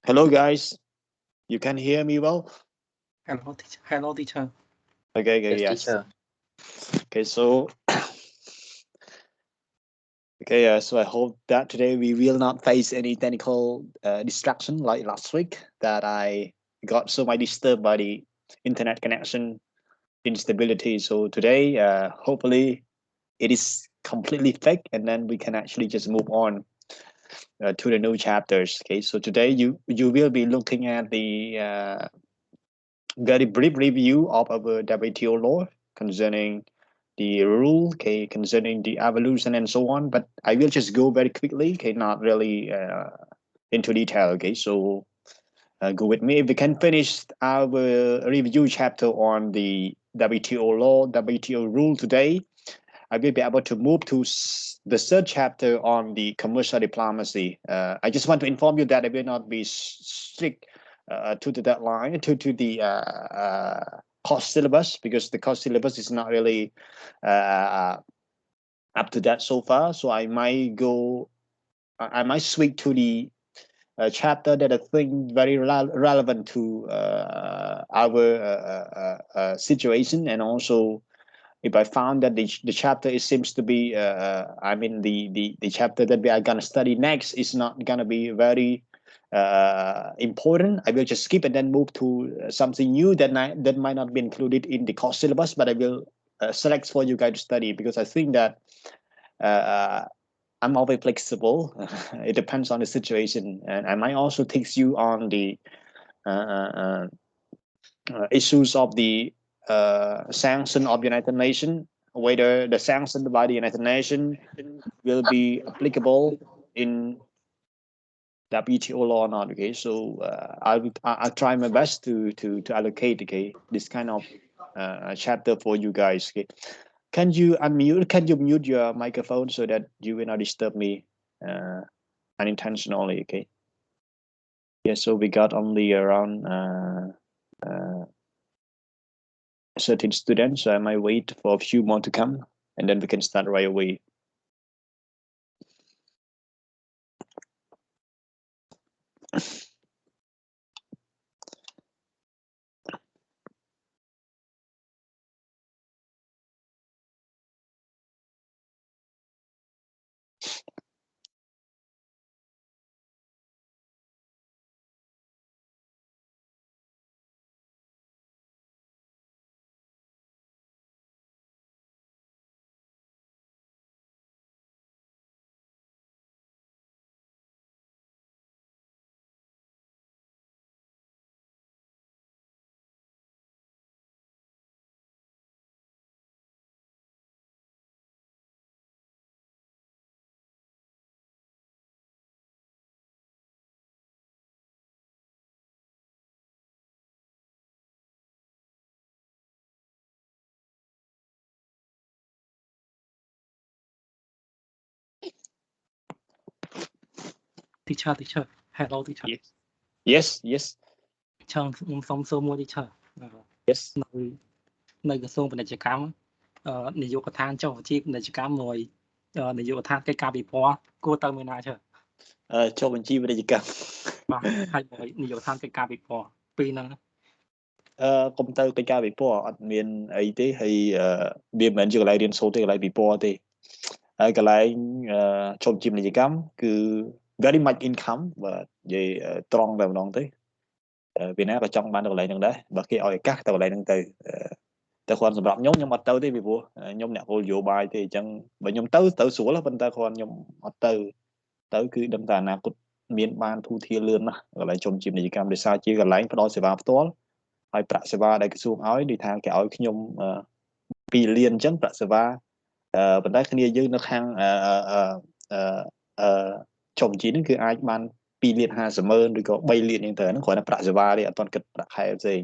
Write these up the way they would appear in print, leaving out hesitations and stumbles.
Hello, guys. You can hear me well? Hello, teacher. Hello, teacher. Okay, yes. Okay, so so I hope that today we will not face any technical distraction like last week that I got so much disturbed by the internet connection instability. So today, hopefully, it is completely fake, and then we can actually just move on to the new chapters. Okay, so today you will be looking at the very brief review of our WTO law concerning the rule, okay, concerning the evolution and so on. But I will just go very quickly, okay, not really into detail. Okay, so go with me. If we can finish our review chapter on the WTO law, WTO rule today, I will be able to move to the third chapter on the commercial diplomacy. I just want to inform you that I will not be strict to the deadline, to the course syllabus, because the course syllabus is not really up to that so far. So I might switch to the chapter that I think very relevant to our situation, and also if I found that the chapter it seems to be I mean the chapter that we are gonna study next is not gonna be very important, I will just skip and then move to something new that might not be included in the course syllabus, but I will select for you guys to study, because I think that I'm always flexible. It depends on the situation, and I might also teach you on the issues of the sanction of the United Nations, whether the sanction by the United Nations will be applicable in WTO law or not. Okay, so I'll try my best to allocate, okay, this kind of chapter for you guys. Okay, can you unmute? Can you mute your microphone so that you will not disturb me unintentionally? Okay. Yeah, so we got only around 13 students, so I might wait for a few more to come, and then we can start right away. teacher teacher hello teacher Yes, yes. teacher ខ្ញុំសូមសួរមួយ teacher Yes. នៅក្រសួងពាណិជ្ជកម្មនាយកដ្ឋានចុះវិជាពាណិជ្ជកម្មមួយនាយកដ្ឋានកិច្ចការពិព័រណ៍គួរទៅមានណា teacher ចុះបញ្ជីពាណិជ្ជកម្មបាទហើយនាយកដ្ឋានកិច្ចការពិព័រណ៍ពីរហ្នឹងកុំទៅកិច្ចការពិព័រណ៍អត់មានអីទេហើយវាមិនមែនជាកន្លែងរៀនសូត្រទេកន្លែងពិព័រណ៍ទេហើយកន្លែងចុះបញ្ជីពាណិជ្ជកម្មគឺ very much income បាទនិយាយត្រង់តែម្ដងទៅពីណាក៏ចង់បានទៅកន្លែងហ្នឹងដែរបើគេឲ្យឱកាសទៅកន្លែងហ្នឹងទៅតែគ្រាន់សម្រាប់ខ្ញុំអត់ទៅទេពីព្រោះខ្ញុំអ្នកគោលនយោបាយទេអញ្ចឹងបើខ្ញុំទៅស្រួលប៉ុន្តែគ្រាន់ខ្ញុំអត់ទៅគឺដឹងតែអនាគតមានបានធូរធារលឿនណាស់កន្លែងចុះបញ្ជីពាណិជ្ជកម្មដោយសារជាកន្លែងផ្ដល់សេវាផ្ទាល់ហើយប្រាក់សេវាដែលក្រសួងឲ្យដូចថាគេឲ្យខ្ញុំ2លានអញ្ចឹងប្រាក់សេវាប៉ុន្តែគ្នាយើងនៅខាងចុះបញ្ជីហ្នឹងគឺអាចបាន 2លាន50,000 ឬក៏3លានយ៉ាងទៅហ្នឹងគ្រាន់តែប្រាក់សេវាទេអត់ទាន់គិតប្រាក់ខែផ្សេង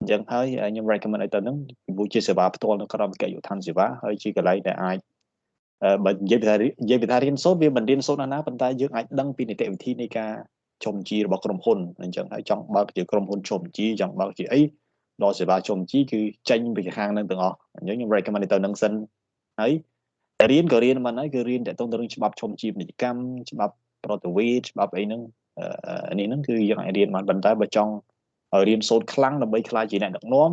អញ្ចឹងហើយខ្ញុំ recommend ឲ្យទៅហ្នឹងពីព្រោះជាសេវាផ្ទាល់នៅក្រោមកិច្ចយុឋានសេវាហើយជាកន្លែងដែលអាចបើនិយាយពីថារៀនសូត្រវាមិនរៀនសូត្រណាប៉ុន្តែយើងអាចដឹងពីនីតិវិធីនៃការចុះបញ្ជីរបស់ក្រុមហ៊ុនអញ្ចឹងហើយចង់បើកជាក្រុមហ៊ុនចុះបញ្ជីចង់បើកជាអីដល់សេវាចុះបញ្ជីគឺចេញពីខាងហ្នឹងទាំងអស់អញ្ចឹងខ្ញុំ recommend ឲ្យទៅហ្នឹងសិនហើយរៀនក៏រៀនមិនហើយគឺរៀនតទៅនឹងច្បាប់ចុះបញ្ជីពាណិជ្ជកម្មច្បាប់ប្រតិវេតច្បាប់អីហ្នឹងនេះហ្នឹងគឺយើងអាចរៀនបានប៉ុន្តែបើចង់រៀនសូត្រខ្លាំងដើម្បីខ្លាចជាអ្នកដឹកនាំ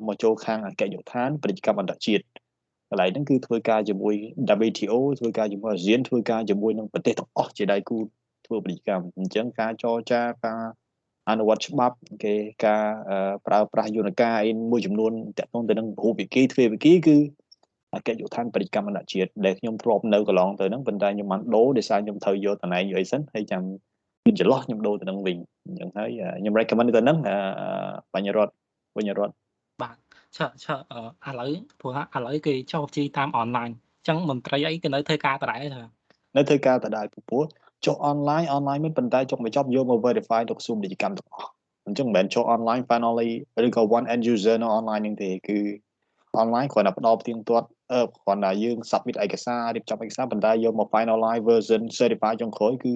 មកចូលខាងអគ្គនាយកដ្ឋានពាណិជ្ជកម្មអន្តរជាតិកន្លែងហ្នឹងគឺធ្វើការជាមួយ WTO ធ្វើការជាមួយអាស៊ានធ្វើការជាមួយនឹងប្រទេសទាំងអស់ជាដៃគូធ្វើពាណិជ្ជកម្មអញ្ចឹងការចរចាការអនុវត្តច្បាប់គេការប្រើប្រាស់យន្តការអីមួយចំនួនតាក់ទងទៅនឹងពហុភាគីទ្វេភាគីគឺអគ្គនាយកដ្ឋានពាណិជ្ជកម្មអន្តរជាតិដែលខ្ញុំធ្លាប់នៅកន្លងទៅហ្នឹងប៉ុន្តែខ្ញុំបានដូរដោយសារខ្ញុំត្រូវយកតំណែងយកអីសិនហើយចាំមានចន្លោះខ្ញុំដូរទៅនឹងវិញអញ្ចឹងហើយខ្ញុំ recommend ទៅហ្នឹងបញ្ញរដ្ឋបាទឆើឥឡូវព្រោះឥឡូវគេចុះជីតាមអនឡាញអញ្ចឹងមន្ត្រីអីគេនៅធ្វើការដដែលទេនៅធ្វើការដដែលព្រោះចុះអនឡាញមានប៉ុន្តែចុះមកចប់យកមក verify ទៅក្រសួងពាណិជ្ជកម្មទាំងអស់អញ្ចឹងមិនមែនចុះ online finally ឬក៏ one end user នៅ online ហ្នឹងទេគឺ online គ្រាន់តែផ្ដល់ផ្ទៀងទាត់គ្រាន់តែយើង submit ឯកសាររៀបចំឯកសារប៉ុន្តែយកមក finalize version certify ចុងក្រោយគឺ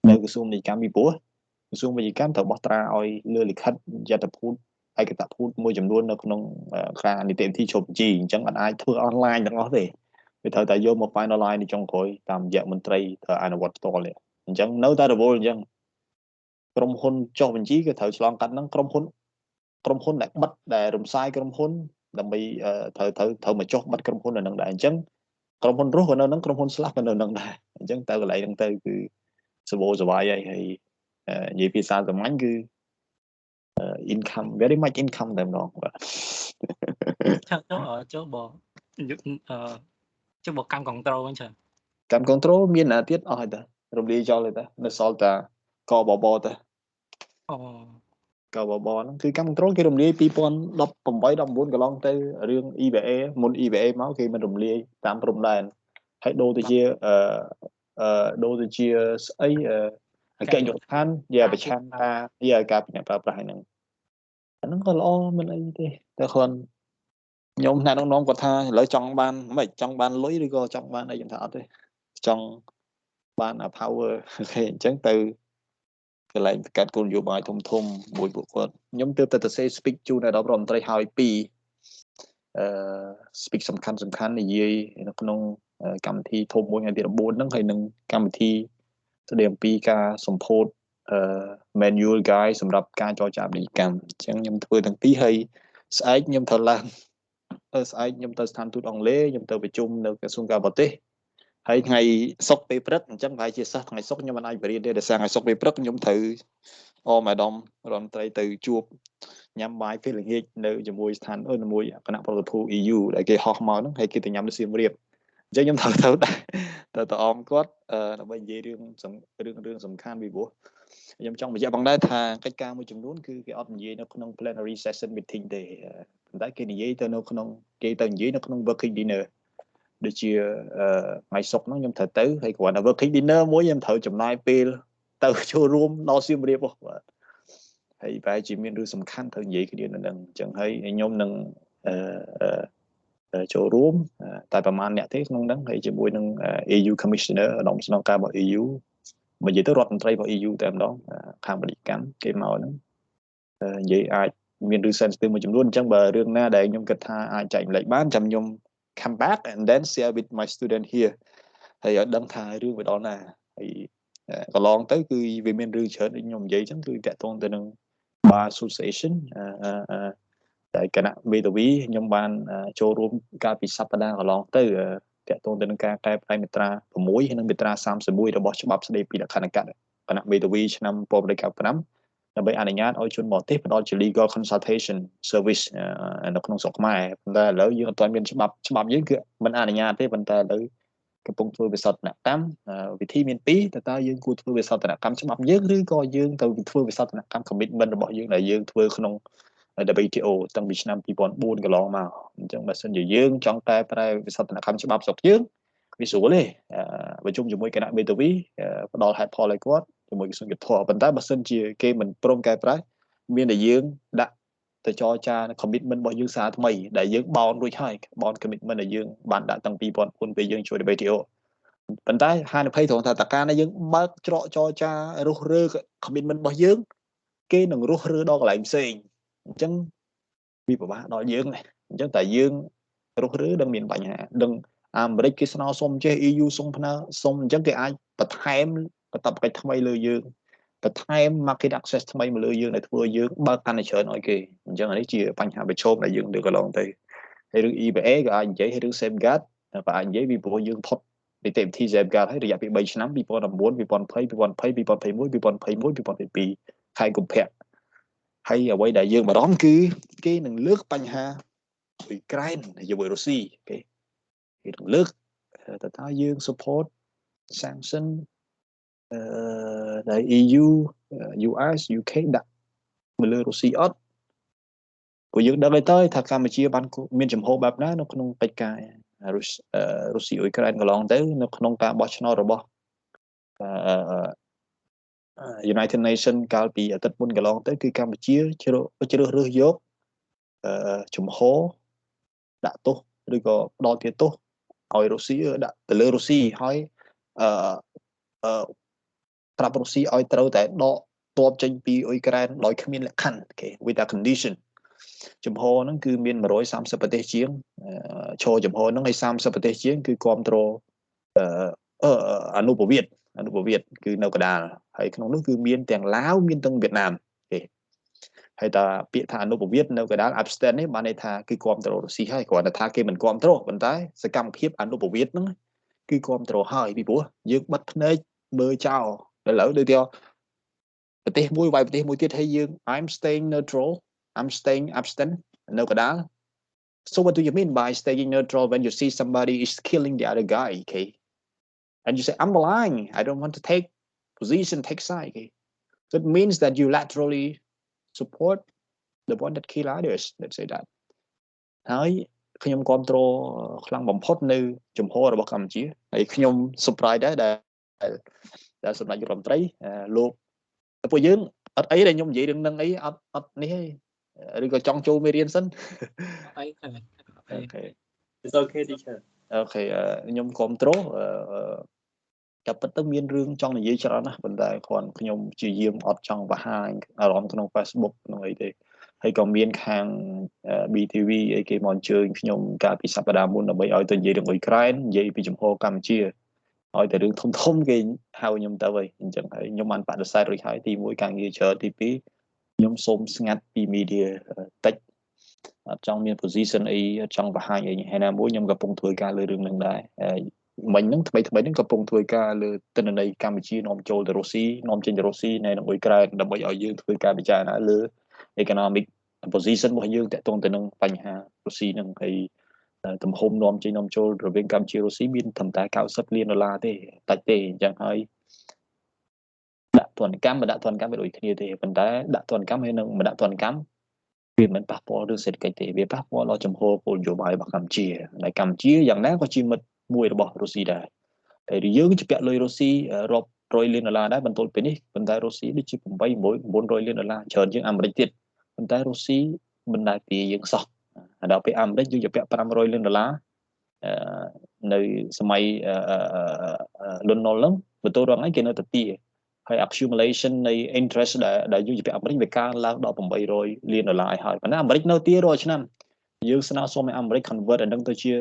នៅក្រសួងពាណិជ្ជកម្មពីព្រោះក្រសួងពាណិជ្ជកម្មត្រូវបោះត្រាឲ្យលើលិខិតយត្តភូតឯកតភូតមួយចំនួននៅក្នុងការនីតិវិធីចុះបញ្ជីអញ្ចឹងអាចធ្វើ online ទាំងអស់ទេវាត្រូវតែយកមក finalize នៅចុងក្រោយតាមរយៈមន្ត្រីត្រូវអនុវត្តផ្ទាល់អញ្ចឹងនៅតែរវល់អញ្ចឹងក្រុមហ៊ុនចុះបញ្ជីគឺត្រូវឆ្លងកាត់ហ្នឹងក្រុមហ៊ុនដែលបិទដែលរំសាយក្រុមហ៊ុនដើម្បីត្រូវមកចុះបិទក្រុមហ៊ុននៅនឹងដែរអញ្ចឹងក្រុមហ៊ុនរស់ក៏នៅនឹងក្រុមហ៊ុនស្លាប់ក៏នៅនឹងដែរអញ្ចឹងទៅកន្លែងហ្នឹងទៅគឺសបោសបាយហើយនិយាយភាសាសាមញ្ញគឺ income very much income តែម្ដងបាទចុះបងកម្ម control វិញច្រើនកម្ម control មានណាទៀតអស់ហើយតារំលាយចោលហើយតានៅសល់តែកបបទៅកបបហ្នឹងគឺកម្ម control គេរំលាយ2018 19កន្លងទៅរឿង EBA មុន EBA មកគេមិនរំលាយតាមព្រំដែនហើយដូរទៅជាស្អីអគ្គនាយកដ្ឋានប្រឆាំងការពិនិត្យប្រើប្រាស់ហ្នឹងអាហ្នឹងក៏ល្អមិនអីទេតែគាត់ខ្ញុំអ្នកដឹកនាំគាត់ថាឥឡូវចង់បានលុយឬក៏ចង់បានអីខ្ញុំថាអត់ទេចង់បាន power គេអញ្ចឹងទៅកន្លែងកាត់គោលនយោបាយធំមួយពួកគាត់ខ្ញុំទើបតែទៅ speak ជូនដល់រដ្ឋមន្ត្រីហើយspeak សំខាន់និយាយនៅក្នុងកម្មវិធីធំមួយថ្ងៃទី9ហ្នឹងហើយនឹងកម្មវិធីស្ដីអំពីការសម្ពោធmanual guide សម្រាប់ការចរចាពាណិជ្ជកម្មអញ្ចឹងខ្ញុំធ្វើទាំងពីរហើយស្អែកខ្ញុំត្រូវឡើងស្អែកខ្ញុំទៅស្ថានទូតអង់គ្លេសខ្ញុំទៅប្រជុំនៅក្រសួងការបរទេសហើយថ្ងៃសុក្រពេលព្រឹកអញ្ចឹងប្រហែលជាសិស្សថ្ងៃសុក្រខ្ញុំមិនអាចបរៀនទេដោយសារថ្ងៃសុក្រពេលព្រឹកខ្ញុំត្រូវម្ដងរដ្ឋមន្ត្រីទៅជួបញ៉ាំបាយពេលល្ងាចនៅជាមួយស្ថានជាមួយគណៈប្រតិភូ EU ដែលគេហោះមកហ្នឹងហើយគេទៅញ៉ាំនៅសៀមរាបអញ្ចឹងខ្ញុំត្រូវទៅអមគាត់ដើម្បីនិយាយរឿងសំខាន់ពីព្រោះខ្ញុំចង់បញ្ជាក់ផងដែរថាកិច្ចការមួយចំនួនគឺគេអត់និយាយនៅក្នុង plenary session meeting ទេប៉ុន្តែគេនិយាយទៅនៅក្នុង working dinner ដូចជាថ្ងៃសុក្រហ្នឹងខ្ញុំត្រូវទៅហើយគ្រាន់តែ working dinner មួយខ្ញុំត្រូវចំណាយពេលទៅចូលរួមដល់សៀមរាបបាទហើយបែរជាមានរឿងសំខាន់ត្រូវនិយាយគ្នានៅនឹងអញ្ចឹងហើយខ្ញុំនឹងចូលរួមតែប្រហែលអ្នកទេក្នុងហ្នឹងហើយជាមួយនឹង EU Commissioner ឧត្តមស្នងការរបស់ EU មកនិយាយទៅរដ្ឋមន្ត្រីរបស់ EU តែម្ដងខាងពាណិជ្ជកម្មគេមកហ្នឹងនិយាយអាចមានរឿង sensitive មួយចំនួនអញ្ចឹងបើរឿងណាដែលខ្ញុំគិតថាអាចចែកម្លែកបានចាំខ្ញុំ come back and then share with my student here ហើយឲ្យដឹងថារឿងវាដល់ណាហើយកន្លងទៅគឺវាមានរឿងច្រើនដូចខ្ញុំនិយាយអញ្ចឹងគឺតាក់ទងទៅនឹង Bar Association តែគណៈមេធាវីខ្ញុំបានចូលរួមកាលពីសប្តាហ៍កន្លងទៅតាក់ទងទៅនឹងការកែប្រែមាត្រា6ហើយនិងមាត្រា31របស់ច្បាប់ស្តីពីលក្ខន្តិកៈគណៈមេធាវីឆ្នាំ1995ដើម្បីអនុញ្ញាតឲ្យជនបរទេសផ្ដល់ជា legal consultation service នៅក្នុងស្រុកខ្មែរប៉ុន្តែឥឡូវយើងអត់ទាន់មានច្បាប់យើងគឺមិនអនុញ្ញាតទេប៉ុន្តែឥឡូវកំពុងធ្វើវិសោធនកម្មវិធីមាន2តើយើងគួរធ្វើវិសោធនកម្មច្បាប់យើងឬក៏យើងទៅធ្វើវិសោធនកម្ម commitment របស់យើងដែលយើងធ្វើក្នុង WTO តាំងពីឆ្នាំ2004កន្លងមកអញ្ចឹងបើសិនជាយើងចង់កែប្រែវិសោធនកម្មច្បាប់ស្រុកយើងវាស្រួលទេប្រជុំជាមួយគណៈមេធាវីផ្ដល់ហេតុផលឲ្យគាត់ ជាមួយក្រសួងយុទ្ធភ័ពប៉ុន្តែបើសិនជាគេមិនព្រមកែប្រែមានតែយើងដាក់ទៅចរចា commitment របស់យើងសារថ្មីដែលយើងបោនរួចហើយបោន commitment ដែលយើងបានដាក់តាំងពី2004ពេលយើងជួយ WTO ប៉ុន្តែហានិភ័យត្រង់ថាតើការដែលយើងបើកច្រកចរចារុះរើ commitment របស់យើងគេនឹងរុះរើដល់កន្លែងផ្សេងអញ្ចឹងវាពិបាកដល់យើងអញ្ចឹងតែយើងរុះរើនឹងមានបញ្ហាដឹងអាមេរិកគេស្នើសុំចេះ EU សុំផ្នើសុំអញ្ចឹងគេអាចបន្ថែមកាតព្វកិច្ចថ្មីលើយើងបន្ថែម market access ថ្មីមកលើយើងដែលធ្វើឲ្យយើងបើកកាន់តែច្រើនឲ្យគេអញ្ចឹងនេះជាបញ្ហាប្រឈមដែលយើងលើកកន្លងទៅហើយរឿង EBA ក៏អាចនិយាយហើយរឿង safeguard ក៏អាចនិយាយពីព្រោះយើងផុតនីតិវិធី safeguard ហើយរយៈពេល3ឆ្នាំ2019 2020 2020 2021 2022ខែកុម្ភៈហើយអ្វីដែលយើងបារម្ភគឺគេនឹងលើកបញ្ហាអ៊ុយក្រែនជាមួយរុស្ស៊ីគេនឹងលើកតើយើង support sanction ដែល EU US UK ដាក់មកលើរុស្ស៊ីអត់ព្រោះយើងដឹងហើយទៅថាកម្ពុជាបានមានចំហបែបណានៅក្នុងកិច្ចការរុស្ស៊ីអ៊ុយក្រែនកន្លងទៅនៅក្នុងការបោះឆ្នោតរបស់ United Nation កាលពីអាទិត្យមុនកន្លងទៅគឺកម្ពុជាជ្រើសរើសយកចំហដាក់ទោសឬក៏ផ្ដល់ទាទោសឲ្យរុស្ស៊ីដាក់ទៅលើរុស្ស៊ីហើយប្រាប់រុស្ស៊ីឲ្យត្រូវតែដកទ័ពចេញពីអ៊ុយក្រែនដោយគ្មានលក្ខខណ្ឌគេ with a condition ចំហហ្នឹងគឺមាន130ប្រទេសជាងឈរចំហហ្នឹងហើយ30ប្រទេសជាងគឺគ្រប់គ្រងអនុប្រវេតគឺនៅកណ្ដាលហើយក្នុងនោះគឺមានទាំងឡាវមានទាំងវៀតណាមទេហើយតាពាក្យថាអនុប្រវេតនៅកណ្ដាល abstain នេះបានន័យថាគឺគ្រប់គ្រងរុស្ស៊ីហើយគ្រាន់តែថាគេមិនគ្រប់គ្រងប៉ុន្តែសកម្មភាពអនុប្រវេតហ្នឹងគឺគ្រប់គ្រងហើយពីព្រោះយើងបិទភ្នែកមើលចោលឥឡូវដូចជាប្រទេសមួយវាយប្រទេសមួយទៀតហើយយើង I'm staying neutral I'm staying abstain នៅកណ្ដាល so what do you mean by staying neutral when you see somebody is killing the other guy okay and you say I'm lying I don't want to take position take side okay so it means that you laterally support the one that kill others let's say that ហើយខ្ញុំគ្រប់គ្រងខ្លាំងបំផុតនៅចំហរបស់កម្ពុជាហើយខ្ញុំ surprise ដែរដែលសម្ដេចរដ្ឋមន្ត្រីលោកពួកយើងអត់អីដែលខ្ញុំនិយាយរឿងហ្នឹងអីអត់នេះទេឬក៏ចង់ចូលមេរៀនសិនអីអូខេ It's okay teacher អូខេខ្ញុំគ្រប់គ្រងតែពិតទៅមានរឿងចង់និយាយច្រើនណាស់ប៉ុន្តែគ្រាន់ខ្ញុំព្យាយាមអត់ចង់បង្ហាញអារម្មណ៍ក្នុង Facebook ក្នុងអីទេហើយក៏មានខាង BTV អីគេមកអញ្ជើញខ្ញុំកាលពីសប្តាហ៍មុនដើម្បីឲ្យទៅនិយាយរឿងអ៊ុយក្រែននិយាយពីចំហកម្ពុជាឲ្យតែរឿងធំគេហៅខ្ញុំទៅហើយអញ្ចឹងហើយខ្ញុំបានបដិសេធរួចហើយទី1ការងារច្រើនទី2ខ្ញុំសូមស្ងាត់ពី media តិចអត់ចង់មាន position អីអត់ចង់បង្ហាញអីហើយណាមួយខ្ញុំកំពុងធ្វើការលើរឿងហ្នឹងដែរមិញហ្នឹងថ្មីហ្នឹងកំពុងធ្វើការលើទិន្នន័យកម្ពុជានាំចូលទៅរុស្ស៊ីនាំចេញទៅរុស្ស៊ីនៅអ៊ុយក្រែនដើម្បីឲ្យយើងធ្វើការពិចារណាលើ economic position របស់យើងតាក់ទងទៅនឹងបញ្ហារុស្ស៊ីហ្នឹងហើយទំហំនាំចេញនាំចូលរវាងកម្ពុជារុស្ស៊ីមានត្រឹមតែ$90 លានទេតិចទេអញ្ចឹងហើយដាក់ទណ្ឌកម្មមិនដាក់ទណ្ឌកម្មវាដូចគ្នាទេប៉ុន្តែដាក់ទណ្ឌកម្មហើយនឹងមិនដាក់ទណ្ឌកម្មវាមិនប៉ះពាល់រឿងសេដ្ឋកិច្ចទេវាប៉ះពាល់ដល់ចំហគោលនយោបាយរបស់កម្ពុជាដែលកម្ពុជាយ៉ាងណាក៏ជាមិត្តមួយរបស់រុស្ស៊ីដែរហើយយើងជាពាក់លុយរុស្ស៊ីរាប់100 លានដុល្លារដែរបន្ទាល់ពីនេះប៉ុន្តែរុស្ស៊ីដូចជា900 លានដុល្លារច្រើនជាងអាមេរិកទៀតប៉ុន្តែរុស្ស៊ីមិនដែលពីយើងសោះដល់ពេលអាមេរិកយើងជាពាក់500 លានដុល្លារនៅសម័យលន់នល់ហ្នឹងបន្ទាល់រងហ្នឹងគេនៅតែទីហើយ accumulation នៃ interest ដែលយើងជាពាក់អាមេរិកវាកើនឡើងដល់800 លានដុល្លារហើយប៉ុន្តែអាមេរិកនៅទីរាល់ឆ្នាំយើងស្នើសុំឲ្យអាមេរិក convert អានឹងទៅជា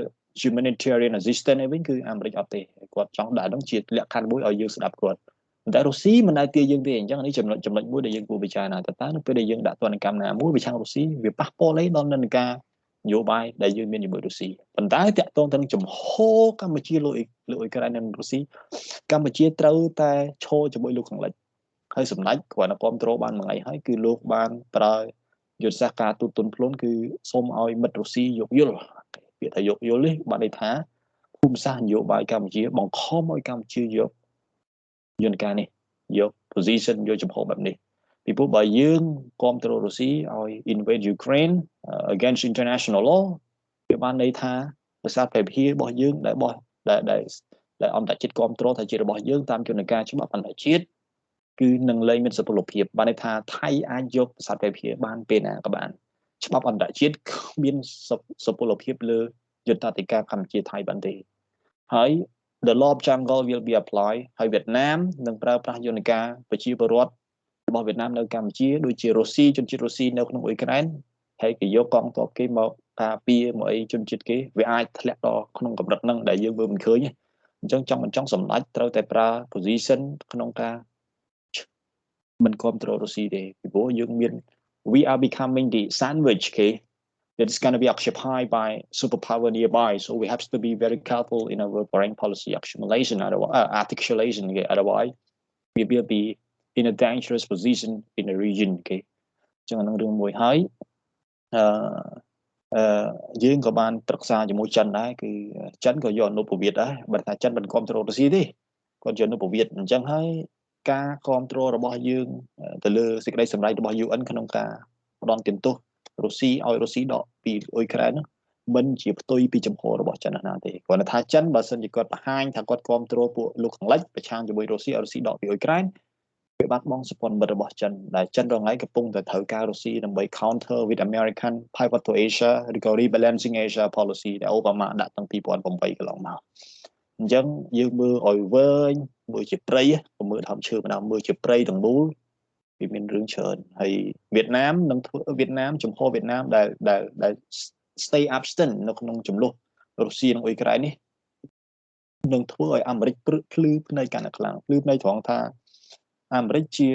humanitarian assistance វិញគឺអាមេរិកអត់ទេគាត់ចង់ដាក់ហ្នឹងជាលក្ខខណ្ឌមួយឲ្យយើងស្ដាប់គាត់ប៉ុន្តែរុស្ស៊ីមិនដែលទាយើងទេអញ្ចឹងនេះចំណុចមួយដែលយើងគួរពិចារណាតើនៅពេលដែលយើងដាក់ទណ្ឌកម្មណាមួយវាឆាំងរុស្ស៊ីវាប៉ះពាល់អីដល់និន្នាការនយោបាយដែលយើងមានជាមួយរុស្ស៊ីប៉ុន្តែតាក់ទងទៅនឹងចំហកម្ពុជាលើអ៊ុយក្រែននិងរុស្ស៊ីកម្ពុជាត្រូវតែឈរជាមួយលោកខាងលិចហើយសម្ដេចគ្រាន់តែគ្រប់គ្រងបានមួយថ្ងៃហើយគឺលោកបានប្រើយុទ្ធសាស្ត្រការទូតទន់ភ្លន់គឺសូមឲ្យមិត្តរុស្ស៊ីយោគយល់ពាក្យថាយោគយល់នេះបានន័យថាភូមិសាស្ត្រនយោបាយកម្ពុជាបង្ខំឲ្យកម្ពុជាយកយន្តការនេះយក position យកចំហបែបនេះពីព្រោះបើយើងគ្រប់គ្រងរុស្ស៊ីឲ្យ invade Ukraine against international law វាបានន័យថាប្រសាទប្រភារបស់យើងដែលអន្តរជាតិគ្រប់គ្រងថាជារបស់យើងតាមយន្តការច្បាប់អន្តរជាតិ គឺនឹងលែងមានសុពលភាពបានន័យថាថៃអាចយកប្រសាទវិភាបានពេលណាក៏បានច្បាប់អន្តរជាតិគ្មានសុពលភាពលើយុទ្ធសាស្ត្រកម្ពុជាថៃបានទេហើយ the law of jungle will be applied ហើយវៀតណាមនឹងប្រើប្រាស់យន្តការប្រជាពលរដ្ឋរបស់វៀតណាមនៅកម្ពុជាដូចជារុស្ស៊ីជនជាតិរុស្ស៊ីនៅក្នុងអ៊ុយក្រែនហើយគេយកកងទ័ពគេមកការពារមកអីជនជាតិគេវាអាចធ្លាក់ដល់ក្នុងកម្រិតហ្នឹងដែលយើងមើលមិនឃើញអញ្ចឹងចង់មិនចង់សម្ដេចត្រូវតែប្រើ position ក្នុងការមិនគ្រប់គ្រងរុស្ស៊ីទេពីព្រោះយើងមាន we are becoming the sandwich okay that is going to be occupied by superpower nearby so we have to be very careful in our foreign policy accumulation articulation okay otherwise we will be in a dangerous position in the region okay ចឹងអានឹងរឿងមួយហើយយើងក៏បានប្រឹក្សាជាមួយចិនដែរគឺចិនក៏យកអនុប្រវត្តិដែរបើថាចិនមិនគ្រប់គ្រងរុស្ស៊ីទេគាត់យកអនុប្រវត្តិអញ្ចឹងហើយការគ្រប់គ្រងរបស់យើងទៅលើសេចក្តីសម្រេចរបស់ UN ក្នុងការផ្ដន់ទោសរុស្ស៊ីឲ្យរុស្ស៊ីដកពីអ៊ុយក្រែននោះមិនជាផ្ទុយពីចំហរបស់ចិនណាទេគាត់ថាចិនបើសិនជាគាត់បង្ហាញថាគាត់គ្រប់គ្រងពួកលោកខាងលិចប្រឆាំងជាមួយរុស្ស៊ីឲ្យរុស្ស៊ីដកពីអ៊ុយក្រែនវាបាត់បង់សម្ព័ន្ធមិត្តរបស់ចិនដែលចិនរងថ្ងៃកំពុងតែត្រូវការរុស្ស៊ីដើម្បី counter with American pivot to Asia ឬក៏ rebalancing Asia policy ដែលអូបាម៉ាដាក់តាំងពី2008កន្លងមកអញ្ចឹងយើងមើលឲ្យវែងមើលជាព្រៃមើលដើមឈើម្ដងមើលជាព្រៃទាំងមូលវាមានរឿងច្រើនហើយវៀតណាមនឹងធ្វើវៀតណាមចំហវៀតណាមដែល stay absent នៅក្នុងចំនួនរុស្ស៊ីនិងអ៊ុយក្រែននេះនឹងធ្វើឲ្យអាមេរិកភ្លឺភ្នែកកាន់តែខ្លាំងភ្លឺភ្នែកត្រង់ថាអាមេរិកជា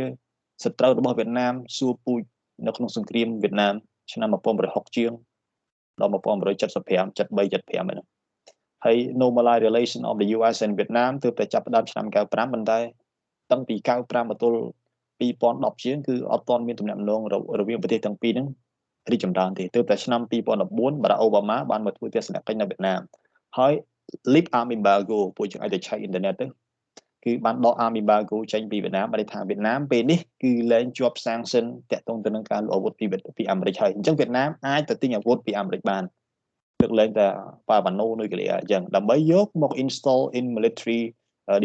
សត្រូវរបស់វៀតណាមសួរពូជនៅក្នុងសង្គ្រាមវៀតណាមឆ្នាំ1960ជាងដល់1975 73 75ហ្នឹងហើយ normalize relation of the US and Vietnam ទើបតែចាប់ផ្ដើមឆ្នាំ95ប៉ុន្តែតាំងពី95មកទល់2010ជាងគឺអត់ទាន់មានទំនាក់ទំនងរវាងប្រទេសទាំងពីរហ្នឹងរីកចម្រើនទេទើបតែឆ្នាំ2014បារ៉ាអូបាម៉ាបានមកធ្វើទស្សនកិច្ចនៅវៀតណាមហើយ lift arm embargo ពួកយើងអាចទៅឆែកអ៊ីនធឺណិតទៅគឺបានដក arm embargo ចេញពីវៀតណាមបានថាវៀតណាមពេលនេះគឺលែងជាប់ sanction តាក់ទងទៅនឹងការលក់អាវុធពីអាមេរិកហើយអញ្ចឹងវៀតណាមអាចទៅទិញអាវុធពីអាមេរិកបានលើកលែងតែប៉ាវ៉ាណូនុយក្លេអ៊ែរអញ្ចឹងដើម្បីយកមក install in military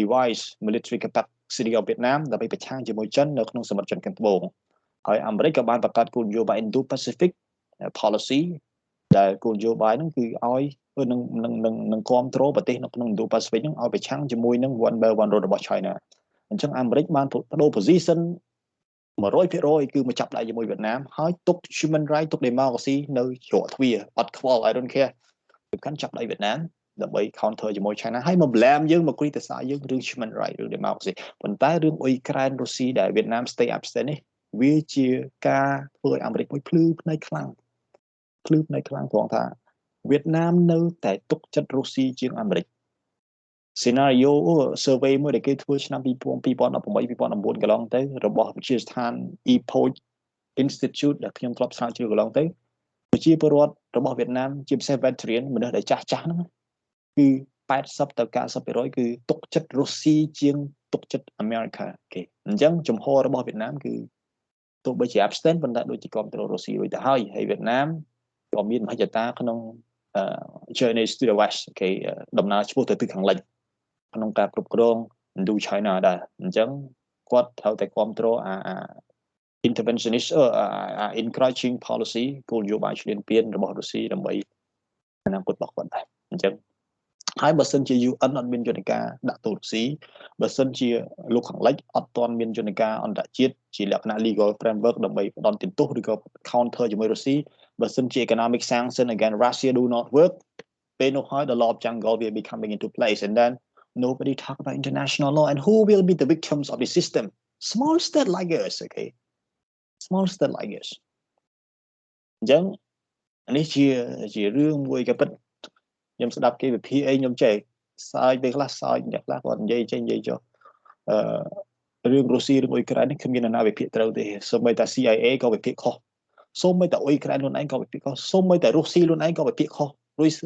device military capacity of Vietnam ដើម្បីប្រឆាំងជាមួយចិននៅក្នុងសមុទ្រចិនខាងត្បូងហើយអាមេរិកក៏បានបង្កើតគោលនយោបាយ Indo-Pacific policy ដែលគោលនយោបាយហ្នឹងគឺឲ្យនឹងគ្រប់គ្រងប្រទេសនៅក្នុង Indo-Pacific ហ្នឹងឲ្យប្រឆាំងជាមួយនឹង one belt one road របស់ China អញ្ចឹងអាមេរិកបានបដូរ position 100% គឺមកចាប់ដៃជាមួយវៀតណាមហើយទុក human right ទុក democracy នៅច្រកទ្វារអត់ខ្វល់ I don't care គឺកាន់ចាប់ដៃវៀតណាមដើម្បី counter ជាមួយ China ហើយមក blame យើងមកគ្រីតិសាយើងរឿង human right រឿង democracy ប៉ុន្តែរឿងអ៊ុយក្រែនរុស្ស៊ីដែលវៀតណាម stay absent នេះវាជាការធ្វើឲ្យអាមេរិកមួយភ្លឺភ្នែកខ្លាំងព្រោះថាវៀតណាមនៅតែទុកចិត្តរុស្ស៊ីជាងអាមេរិក scenario survey មួយដែលគេធ្វើឆ្នាំ2018 2019កន្លងទៅរបស់វិទ្យាស្ថាន IE409 Institute ដែលខ្ញុំធ្លាប់ស្រាវជ្រាវកន្លងទៅប្រជាពលរដ្ឋរបស់វៀតណាមជាពិសេស veteran មនុស្សដែលចាស់ហ្នឹងគឺ80ទៅ 90% គឺទុកចិត្តរុស្ស៊ីជាងទុកចិត្តអាមេរិកគេអញ្ចឹងចំហរបស់វៀតណាមគឺទោះបីជា abstain ប៉ុន្តែដូចជាគ្រប់គ្រងរុស្ស៊ីរួចទៅហើយវៀតណាមក៏មានមហិច្ឆតាក្នុង journey to the west គេដំណើរឆ្ពោះទៅទិសខាងលិចក្នុងការគ្រប់គ្រង Indo China ដែរអញ្ចឹងគាត់ត្រូវតែគ្រប់គ្រងinterventionist encouraging policy គោលនយោបាយឈ្លានពានរបស់រុស្ស៊ីដើម្បីអនាគតរបស់គាត់ដែរអញ្ចឹងហើយបើសិនជា UN អត់មានយន្តការដាក់ទោសរុស្ស៊ីបើសិនជាលោកខាងលិចអត់ទាន់មានយន្តការអន្តរជាតិជាលក្ខណៈ legal framework ដើម្បីផ្ដន់ទោសឬក៏ counter ជាមួយរុស្ស៊ីបើសិនជា economic sanction against Russia do not work ពេលនោះហើយ the law of jungle will be coming into place and then nobody talk about international law and who will be the victims of the system small state like us okay small state like us អញ្ចឹងនេះជារឿងមួយក៏ពិតខ្ញុំស្ដាប់គេវិភាគអីខ្ញុំចេះសើចពេលខ្លះសើចអ្នកខ្លះគាត់និយាយចេះនិយាយចុះរឿងរុស្ស៊ីរឿងអ៊ុយក្រែននេះគ្មានអ្នកណាវិភាគត្រូវទេសូម្បីតែ CIA ក៏វិភាគខុសសូម្បីតែអ៊ុយក្រែនខ្លួនឯងក៏វិភាគខុសសូម្បីតែរុស្ស៊ីខ្លួនឯងក៏វិភាគខុស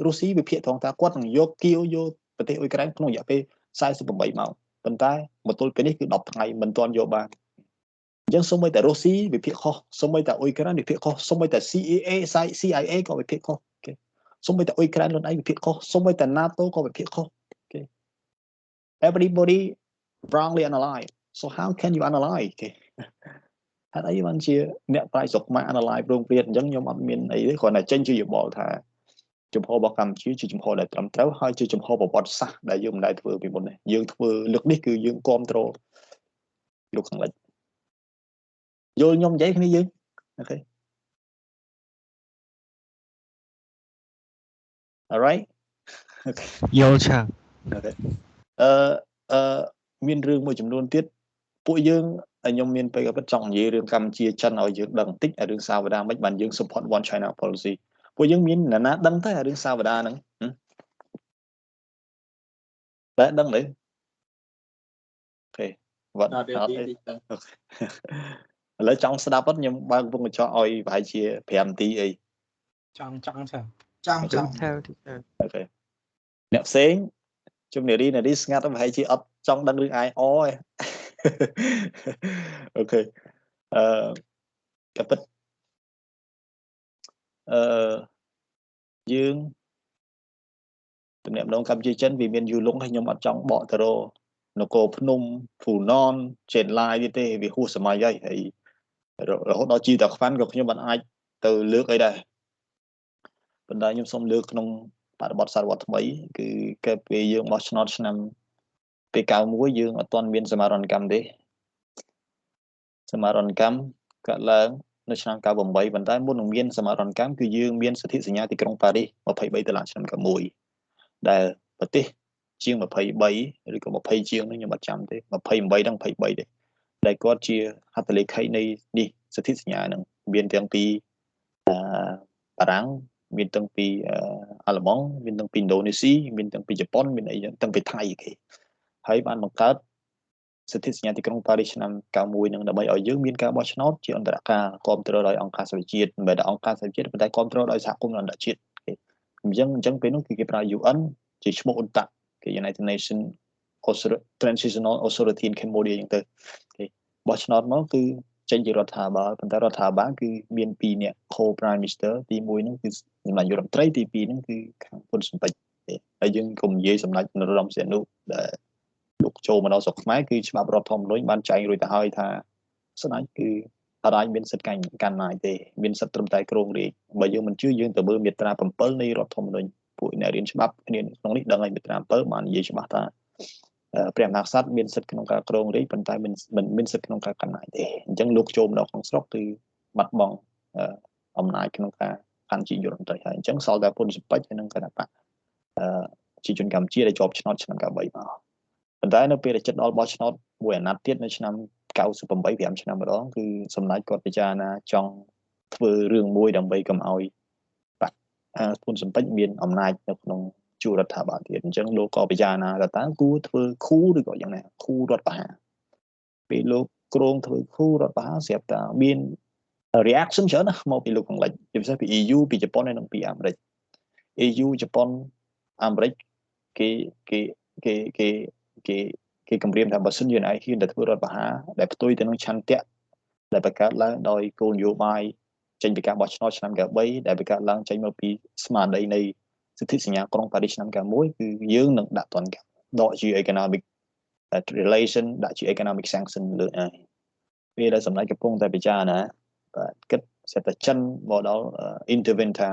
រុស្ស៊ីវិភាគត្រង់ថាគាត់នឹងយកគៀវយកប្រទេសអ៊ុយក្រែនក្នុងរយៈពេល48ម៉ោងប៉ុន្តែមកទល់ពេលនេះគឺ10ថ្ងៃមិនទាន់យកបានអញ្ចឹងសូម្បីតែរុស្ស៊ីវិភាគខុសសូម្បីតែអ៊ុយក្រែនវិភាគខុសសូម្បីតែ CIA ក៏វិភាគខុសសូម្បីតែអ៊ុយក្រែនខ្លួនឯងវិភាគខុសសូម្បីតែ NATO ក៏វិភាគខុស everybody wrongly analyzed so how can you analyze គេហេតុអីបានជាអ្នកប្រាជ្ញស្រុកខ្មែរ analyze ប្រងព្រាតអញ្ចឹងខ្ញុំអត់មានអីទេគ្រាន់តែចេញជាយោបល់ថាចំហរបស់កម្ពុជាជាចំហដែលត្រឹមត្រូវហើយជាចំហប្រវត្តិសាស្ត្រដែលយើងមិនដែលធ្វើពីមុនទេយើងធ្វើលើកនេះគឺយើងគ្រប់គ្រងលោកខាងលិចយល់ខ្ញុំនិយាយគ្នាយើងអូខេ alright យល់ឆាអូខេមានរឿងមួយចំនួនទៀតពួកយើងខ្ញុំមានពេលក៏ពិតចង់និយាយរឿងកម្ពុជាចិនឲ្យយើងដឹងបន្តិចរឿងសាវតាមិនបានយើង support one China policy ពួកយើងមានអ្នកណាដឹងទេរឿងសាវតាហ្នឹងតែដឹងទេអូខេវត្តអត់ទេឥឡូវចង់ស្ដាប់អត់ខ្ញុំបើកវងកញ្ចក់ឲ្យប្រហែលជា5នាទីអីចង់ចាចង់ថែវទីអូខេអ្នកផ្សេងជំនារីស្ងាត់ប្រហែលជាអត់ចង់ដឹងរឿង IR ឯងអូខេក៏ពិតយើងតំណែងកម្ពុជាចិនវាមានយូរលង់ហើយខ្ញុំអត់ចង់បកទៅរនគរភ្នំហ្វូណនចេនឡាយទៀតទេវាហួសសម័យហើយរហូតដល់ជីតាខ្វាន់ក៏ខ្ញុំមិនអាចទៅលើកអីដែរប៉ុន្តែខ្ញុំសូមលើកក្នុងបរិបទសារវត្តថ្មីគឺកាលពេលយើងបោះឆ្នោតឆ្នាំពេល91យើងអត់ទាន់មានសមារណកម្មទេសមារណកម្មកើតឡើងនៅឆ្នាំ98ប៉ុន្តែមុននឹងមានសមារណកម្មគឺយើងមានសន្ធិសញ្ញាទីក្រុងប៉ារីស23ដុល្លារឆ្នាំ91ដែលប្រទេសជាង23ឬក៏20ជាងនេះខ្ញុំអត់ចាំទេ28ដល់23ទេដែលគាត់ជាហត្ថលេខីនៃនេះសន្ធិសញ្ញាហ្នឹងមានទាំងពីបារាំងមានទាំងពីអាល្លឺម៉ង់មានទាំងពីឥណ្ឌូនេស៊ីមានទាំងពីជប៉ុនមានអីទាំងពីថៃគេហើយបានបង្កើតសន្ធិសញ្ញាទីក្រុងប៉ារីសឆ្នាំ91នឹងដើម្បីឲ្យយើងមានការបោះឆ្នោតជាអន្តរការគ្រប់គ្រងដោយអង្គការសហប្រជាជាតិមិនមែនអង្គការសហប្រជាជាតិប៉ុន្តែគ្រប់គ្រងដោយសហគមន៍អន្តរជាតិអញ្ចឹងពេលនោះគឺគេប្រើ UN ជាឈ្មោះ UNTAC គេ United Nations Transitional Authority in Cambodia អញ្ចឹងទៅគេបោះឆ្នោតមកគឺចេញជារដ្ឋាភិបាលប៉ុន្តែរដ្ឋាភិបាលគឺមាន2នាក់ Co-Prime Minister ទី1ហ្នឹងគឺសម្ដេចយុរដ្ឋមន្ត្រីទី2ហ្នឹងគឺខាងហ៊ុនស៊ិនប៉ិចហើយយើងកុំនិយាយសម្ដេចនរោត្តមសីហនុដែលលោកចូលមកដល់ស្រុកខ្មែរគឺច្បាប់រដ្ឋធម្មនុញ្ញបានចែងរួចទៅហើយថាស្ដេចគឺអាចមានសិទ្ធិកាន់ណាយទេមានសិទ្ធិត្រឹមតែគ្រងរាជ្យបើយើងមិនជឿយើងទៅមើលមាត្រា7នៃរដ្ឋធម្មនុញ្ញពួកអ្នករៀនច្បាប់គ្នាក្នុងនេះដឹងហើយមាត្រា7បាននិយាយច្បាស់ថាព្រះមហាក្សត្រមានសិទ្ធិក្នុងការគ្រងរាជ្យប៉ុន្តែមិនមានសិទ្ធិក្នុងការកាន់ណាយទេអញ្ចឹងលោកចូលមកដល់ក្នុងស្រុកគឺបាត់បង់អំណាចក្នុងការកាន់ជាយុរដ្ឋមន្ត្រីហើយអញ្ចឹងសល់តែហ៊ុនស៊ិនប៉ិចហើយនឹងគណៈបកជាជនកម្ពុជាដែលជាប់ឆ្នោតឆ្នាំ93មកប៉ុន្តែនៅពេលដែលចិត្តដល់បោះឆ្នោតមួយអាណត្តិទៀតនៅឆ្នាំ98 5ឆ្នាំម្ដងគឺសម្ដេចគាត់ពិចារណាចង់ធ្វើរឿងមួយដើម្បីកុំឲ្យបាក់ហ៊ុនស៊ិនប៉ិចមានអំណាចនៅក្នុងជួររដ្ឋាភិបាលទៀតអញ្ចឹងលោកក៏ពិចារណាថាតើគួរធ្វើខូឬក៏យ៉ាងណាខូរដ្ឋប្រហារពេលលោកគ្រងធ្វើខូរដ្ឋប្រហារស្រាប់តែមាន reaction ច្រើនណាស់មកពីលោកខាងលិចជាពិសេសពី EU ពីជប៉ុនហើយនិងពីអាមេរិក EU ជប៉ុនអាមេរិកគេគម្រាមថាបើសិនយើងឯងហ៊ានតែធ្វើរដ្ឋប្រហារដែលផ្ទុយទៅនឹងឆន្ទៈដែលបង្កើតឡើងដោយគោលនយោបាយចេញពីការបោះឆ្នោតឆ្នាំ93ដែលបង្កើតឡើងចេញមកពីស្មារតីនៃសន្ធិសញ្ញាក្រុងប៉ារីសឆ្នាំ91គឺយើងនឹងដាក់ទណ្ឌកម្មដកជា economic relation ដាក់ជា economic sanction លើឯងពេលដែលសម្ដេចកំពុងតែពិចារណាបាទគិតស្រាប់តែចិនមកដល់ intervene ថា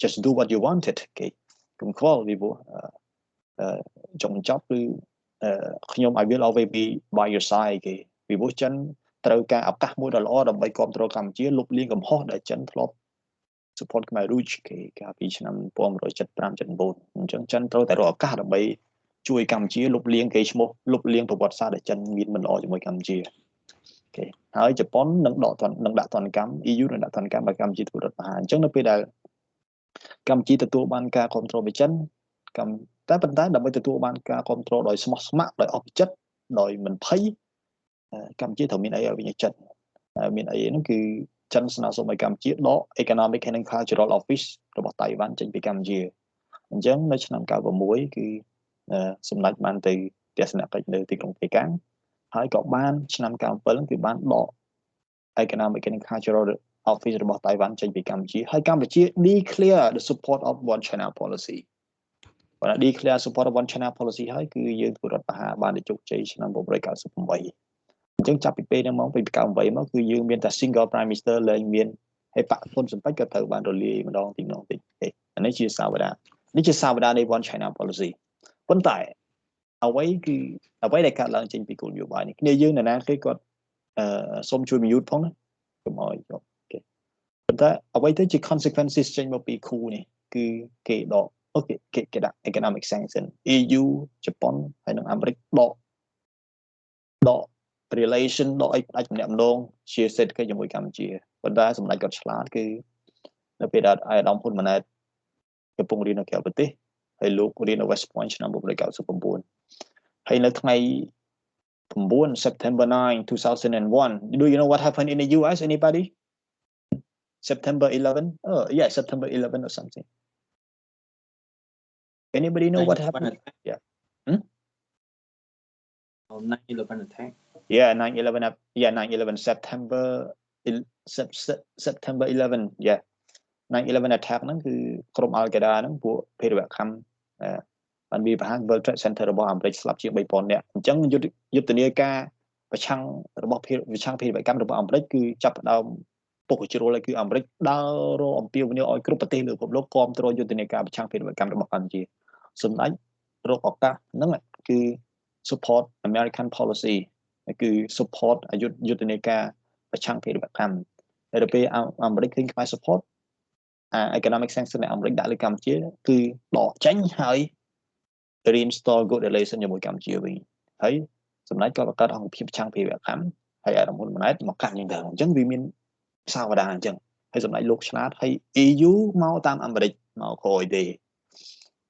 just do what you wanted គេកុំខ្វល់ពីព្រោះចង់ចប់គឺខ្ញុំ I will always be by your side គេពីព្រោះចិនត្រូវការឱកាសមួយដ៏ល្អដើម្បីគ្រប់គ្រងកម្ពុជាលុបលាងកំហុសដែលចិនធ្លាប់ support ខ្មែររូចគេកាលពីឆ្នាំ1975 79អញ្ចឹងចិនត្រូវតែរកឱកាសដើម្បីជួយកម្ពុជាលុបលាងគេឈ្មោះលុបលាងប្រវត្តិសាស្ត្រដែលចិនមានមិនល្អជាមួយកម្ពុជាគេហើយជប៉ុននឹងដាក់ទណ្ឌកម្ម EU នឹងដាក់ទណ្ឌកម្មឲ្យកម្ពុជាធ្វើរដ្ឋប្រហារអញ្ចឹងនៅពេលដែលកម្ពុជាទទួលបានការគ្រប់គ្រងពីចិនតែប៉ុន្តែដើម្បីទទួលបានការគ្រប់គ្រងដោយស្មោះស្ម័គ្រដោយអស់ពីចិត្តដោយមិនភ័យកម្ពុជាត្រូវមានអីឲ្យវិញចិត្តមានអីហ្នឹងគឺចិនស្នើសុំឲ្យកម្ពុជាដក Economic and Cultural Office របស់តៃវ៉ាន់ចេញពីកម្ពុជាអញ្ចឹងនៅឆ្នាំ96គឺសម្ដេចបានទៅទស្សនកិច្ចនៅទីក្រុងប៉េកាំងហើយក៏បានឆ្នាំ97គឺបានដក Economic and Cultural Office របស់តៃវ៉ាន់ចេញពីកម្ពុជាហើយកម្ពុជា declare the support of One China policy បើ declare support of One China policy ហើយគឺយើងធ្វើរដ្ឋប្រហារបានជោគជ័យឆ្នាំ1998 ចឹងចាប់ពីពេលហ្នឹងមកពី98មកគឺយើងមានតែ single prime minister លែងមានហើយបកគុណសម្បត្តិក៏ត្រូវបានរលាយម្ដងទីម្ដងតិចអានេះជាសាវតានេះជាសាវតានៃ One China policy ប៉ុន្តែអ្វីដែលកើតឡើងចេញពីគោលនយោបាយនេះគ្នាយើងនរណាគេគាត់សូមជួយ mute ផងណាកុំឲ្យយកគេប៉ុន្តែអ្វីទៅជា consequences ចេញមកពីគូនេះគឺគេដកអូខេគេដាក់ economic sanction EU ជប៉ុនហើយនិងអាមេរិកដក relation ដកឲ្យផ្ដាច់ទំនាក់ទំនងជាសេដ្ឋកិច្ចជាមួយកម្ពុជាប៉ុន្តែសម្ដេចគាត់ឆ្លាតគឺនៅពេលដែលអាយដាមហ៊ុនម៉ាណែតកំពុងរៀននៅក្រៅប្រទេសហើយលោករៀននៅ West Point ឆ្នាំ1999ហើយនៅថ្ងៃ9 September 9 2001 do you know what happened in the US anybody September 11 yeah September 11 or something anybody know what happened yeah 9/11 attack yeah 9/11 yeah 9/11 September 11 yeah 9/11 attack ហ្នឹងគឺក្រុម Al Qaeda ហ្នឹងពួកភេរវកម្មបានវាប្រហារ World Trade Center របស់អាមេរិកស្លាប់ជាង 3000 នាក់អញ្ចឹងយុទ្ធនាការប្រឆាំងរបស់ភេរវកម្មរបស់អាមេរិកគឺចាប់ផ្ដើមពុះជ្រុលគឺអាមេរិកដើររកអំពាវនាវឲ្យគ្រប់ប្រទេសលើពិភពលោកគ្រប់គ្រងយុទ្ធនាការប្រឆាំងភេរវកម្មរបស់កម្ពុជាសម្ដេចរកឱកាសហ្នឹងគឺ support American policy គឺ support យុទ្ធនាការប្រឆាំងភេរវកម្មហើយដល់ពេលអាមេរិកឃើញខ្មែរ support economic sanction នៃអាមេរិកដាក់លើកម្ពុជាគឺដកចេញហើយ reinstall good relation ជាមួយកម្ពុជាវិញហើយសម្ដេចក៏បង្កើតអង្គភាពប្រឆាំងភេរវកម្មហើយអាយដាមហ៊ុនម៉ាណែតមកកាត់យ៉ាងទៅអញ្ចឹងវាមានសាវតាអញ្ចឹងហើយសម្ដេចលោកឆ្លាតហើយ EU មកតាមអាមេរិកមកក្រោយទេ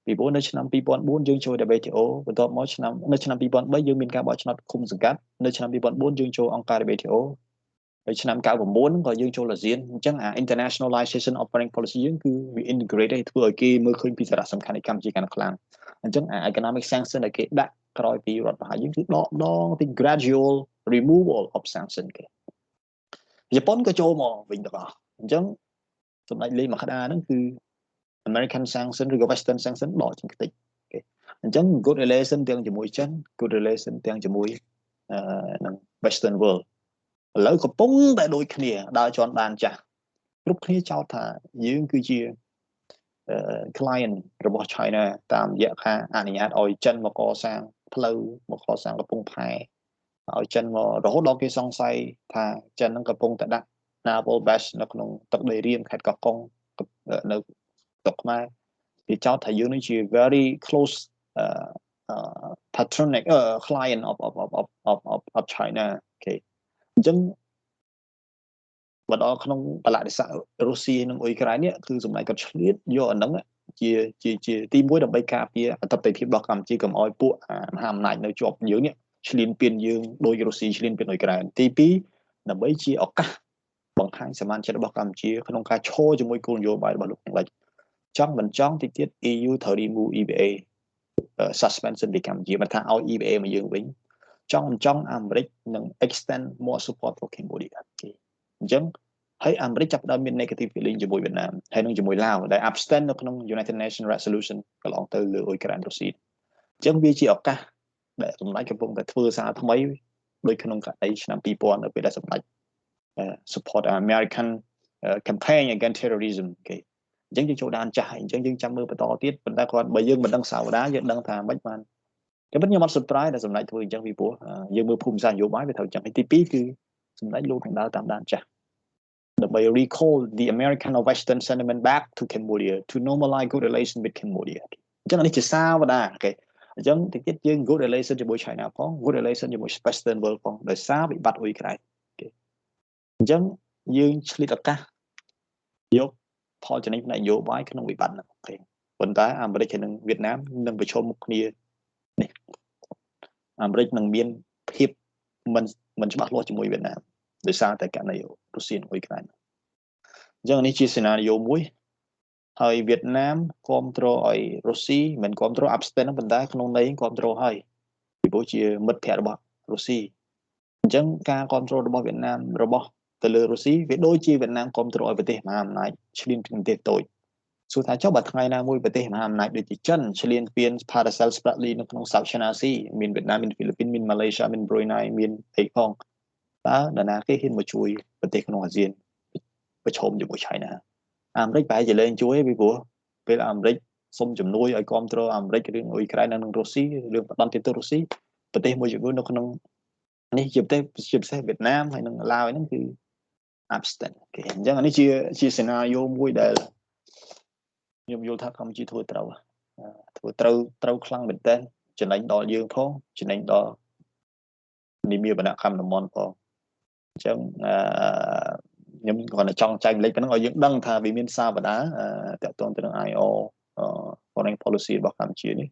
ពីព្រោះនៅឆ្នាំ2004យើងចូល WTO បន្ទាប់មកនៅឆ្នាំ2003យើងមានការបោះឆ្នោតឃុំសង្កាត់នៅឆ្នាំ2004យើងចូលអង្គការ WTO ហើយឆ្នាំ99ក៏យើងចូលអាស៊ានអញ្ចឹងអា internationalization of foreign policy យើងគឺវា integrated ធ្វើឲ្យគេមើលឃើញពីសារៈសំខាន់នៃកម្ពុជាកាន់តែខ្លាំងអញ្ចឹងអា economic sanction ដែលគេដាក់ក្រោយពីរដ្ឋប្រហារយើងគឺដកទី gradual removal of sanction គេជប៉ុនក៏ចូលមកវិញទាំងអស់អញ្ចឹងសម្ដេចលេងមកក្តារហ្នឹងគឺ American sanction ឬក៏ Western sanction ដកជាងខ្ទេចគេអញ្ចឹង good relation ទាំងជាមួយចិន good relation ទាំងជាមួយនឹង Western world ឥឡូវកំពុងតែដូចគ្នាដើរជន់បានចាស់គ្រប់គ្នាចោទថាយើងគឺជា client របស់ China តាមរយៈការអនុញ្ញាតឲ្យចិនមកកសាងផ្លូវមកកសាងកំពង់ផែឲ្យចិនមករហូតដល់គេសង្ស័យថាចិននឹងកំពុងតែដាក់ naval base នៅក្នុងទឹកដីរៀមខេត្តកោះកុងនៅទឹកខ្មែរគេចោទថាយើងនឹងជា very close patronic client of China គេអញ្ចឹងមកដល់ក្នុងបលៈទេសៈរុស្ស៊ីនិងអ៊ុយក្រែននេះគឺសម្ដេចគាត់ឆ្លៀតយកអាហ្នឹងជាទី1ដើម្បីការពារអធិបតេយ្យភាពរបស់កម្ពុជាកុំឲ្យពួកមហាអំណាចនៅជាប់យើងនេះឆ្លៀនពៀនយើងដោយរុស្ស៊ីឆ្លៀនពៀនអ៊ុយក្រែនទី2ដើម្បីជាឱកាសបង្ហាញសមានចិត្តរបស់កម្ពុជាក្នុងការឈរជាមួយគោលនយោបាយរបស់លោកខាងលិចចង់មិនចង់តិចទៀត EU ត្រូវ remove EBA suspension ពីកម្ពុជាមិនថាឲ្យ EBA មកយើងវិញចង់មិនចង់អាមេរិកនឹង extend more support for Cambodia អញ្ចឹងហើយអាមេរិកចាប់ផ្ដើមមាន negative feeling ជាមួយវៀតណាមហើយនឹងជាមួយឡាវដែល abstain នៅក្នុង United Nations resolution កន្លងទៅលើអ៊ុយក្រែនរុស្ស៊ីអញ្ចឹងវាជាឱកាសដែលសម្ដេចកំពុងតែធ្វើសារថ្មីដូចក្នុងករណីឆ្នាំ2000នៅពេលដែលសម្ដេច support American campaign against terrorism គេអញ្ចឹងយើងចូលដានចាស់អញ្ចឹងយើងចាំមើលបន្តទៀតប៉ុន្តែគាត់បើយើងមិនដឹងសាវតាយើងដឹងថាមិនបានតែពិតខ្ញុំអត់ surprise ដែលសម្ដេចធ្វើអញ្ចឹងពីព្រោះយើងមើលភូមិសាស្ត្រនយោបាយវាត្រូវអញ្ចឹងទី2គឺសម្ដេចលោកនឹងដើរតាមដានចាស់ដើម្បី recall the American or Western sentiment back to Cambodia to normalize good relation with Cambodia អញ្ចឹងនេះជាសាវតាអូខេអញ្ចឹងតិចទៀតយើង good relation ជាមួយ China ផង good relation ជាមួយ Western world ផងដោយសារវិបត្តិអ៊ុយក្រែនអូខេអញ្ចឹងយើងឆ្លៀតឱកាសយកផលចំណេញផ្នែកនយោបាយក្នុងវិបត្តិហ្នឹងអូខេប៉ុន្តែអាមេរិកហើយនិងវៀតណាមនឹងប្រឈមមុខគ្នានេះអាមេរិកនឹងមានភាពមិនច្បាស់លាស់ជាមួយវៀតណាមដោយសារតែករណីរុស្ស៊ីនិងអ៊ុយក្រែនអញ្ចឹងនេះជាសេណារីយ៉ូមួយហើយវៀតណាមគ្រប់គ្រងឲ្យរុស្ស៊ីមិនគ្រប់គ្រង abstain ប៉ុន្តែក្នុងន័យគ្រប់គ្រងហើយពីព្រោះជាមិត្តភ័ក្តិរបស់រុស្ស៊ីអញ្ចឹងការគ្រប់គ្រងរបស់វៀតណាមរបស់ទៅលើរុស្ស៊ីវាដូចជាវៀតណាមគ្រប់គ្រងឲ្យប្រទេសមហាអំណាចឈ្លានពានប្រទេសតូចសួរថាចុះបើថ្ងៃណាមួយប្រទេសមហាអំណាចដូចជាចិនឈ្លានពាន Paracel Spratly នៅក្នុង South China Sea មានវៀតណាមមានហ្វីលីពីនមានម៉ាឡេស៊ីមាន Brunei មានអីផង đó là na cái hiên một chuối vấn đề không riêngประชมอยู่บ่ใช่นะអាមេរិកបែរជាលេងជួយពីព្រោះពេលអាមេរិកសុំជំនួយឲ្យគ្រប់គ្រងអាមេរិករឿងអ៊ុយក្រែននិងរុស្ស៊ីរឿងបដិសេធទៅរុស្ស៊ីប្រទេសមួយចំនួននៅក្នុងនេះជាប្រទេសជាពិសេសវៀតណាមហើយនិងឡាវហ្នឹងគឺ abstain គេអញ្ចឹងអានេះជា scenario មួយដែលខ្ញុំយល់ថាកម្ពុជាធ្វើត្រូវខ្លាំងមែនតើចំណេញដល់យើងផងចំណេញដល់និមៀបនកម្មតំបន់ផងអញ្ចឹងខ្ញុំគ្រាន់តែចង់ចែកម្លេចប៉ុណ្ណឹងឲ្យយើងដឹងថាវាមានសារវតាតាក់ទងទៅនឹង foreign policy របស់កម្ពុជានេះ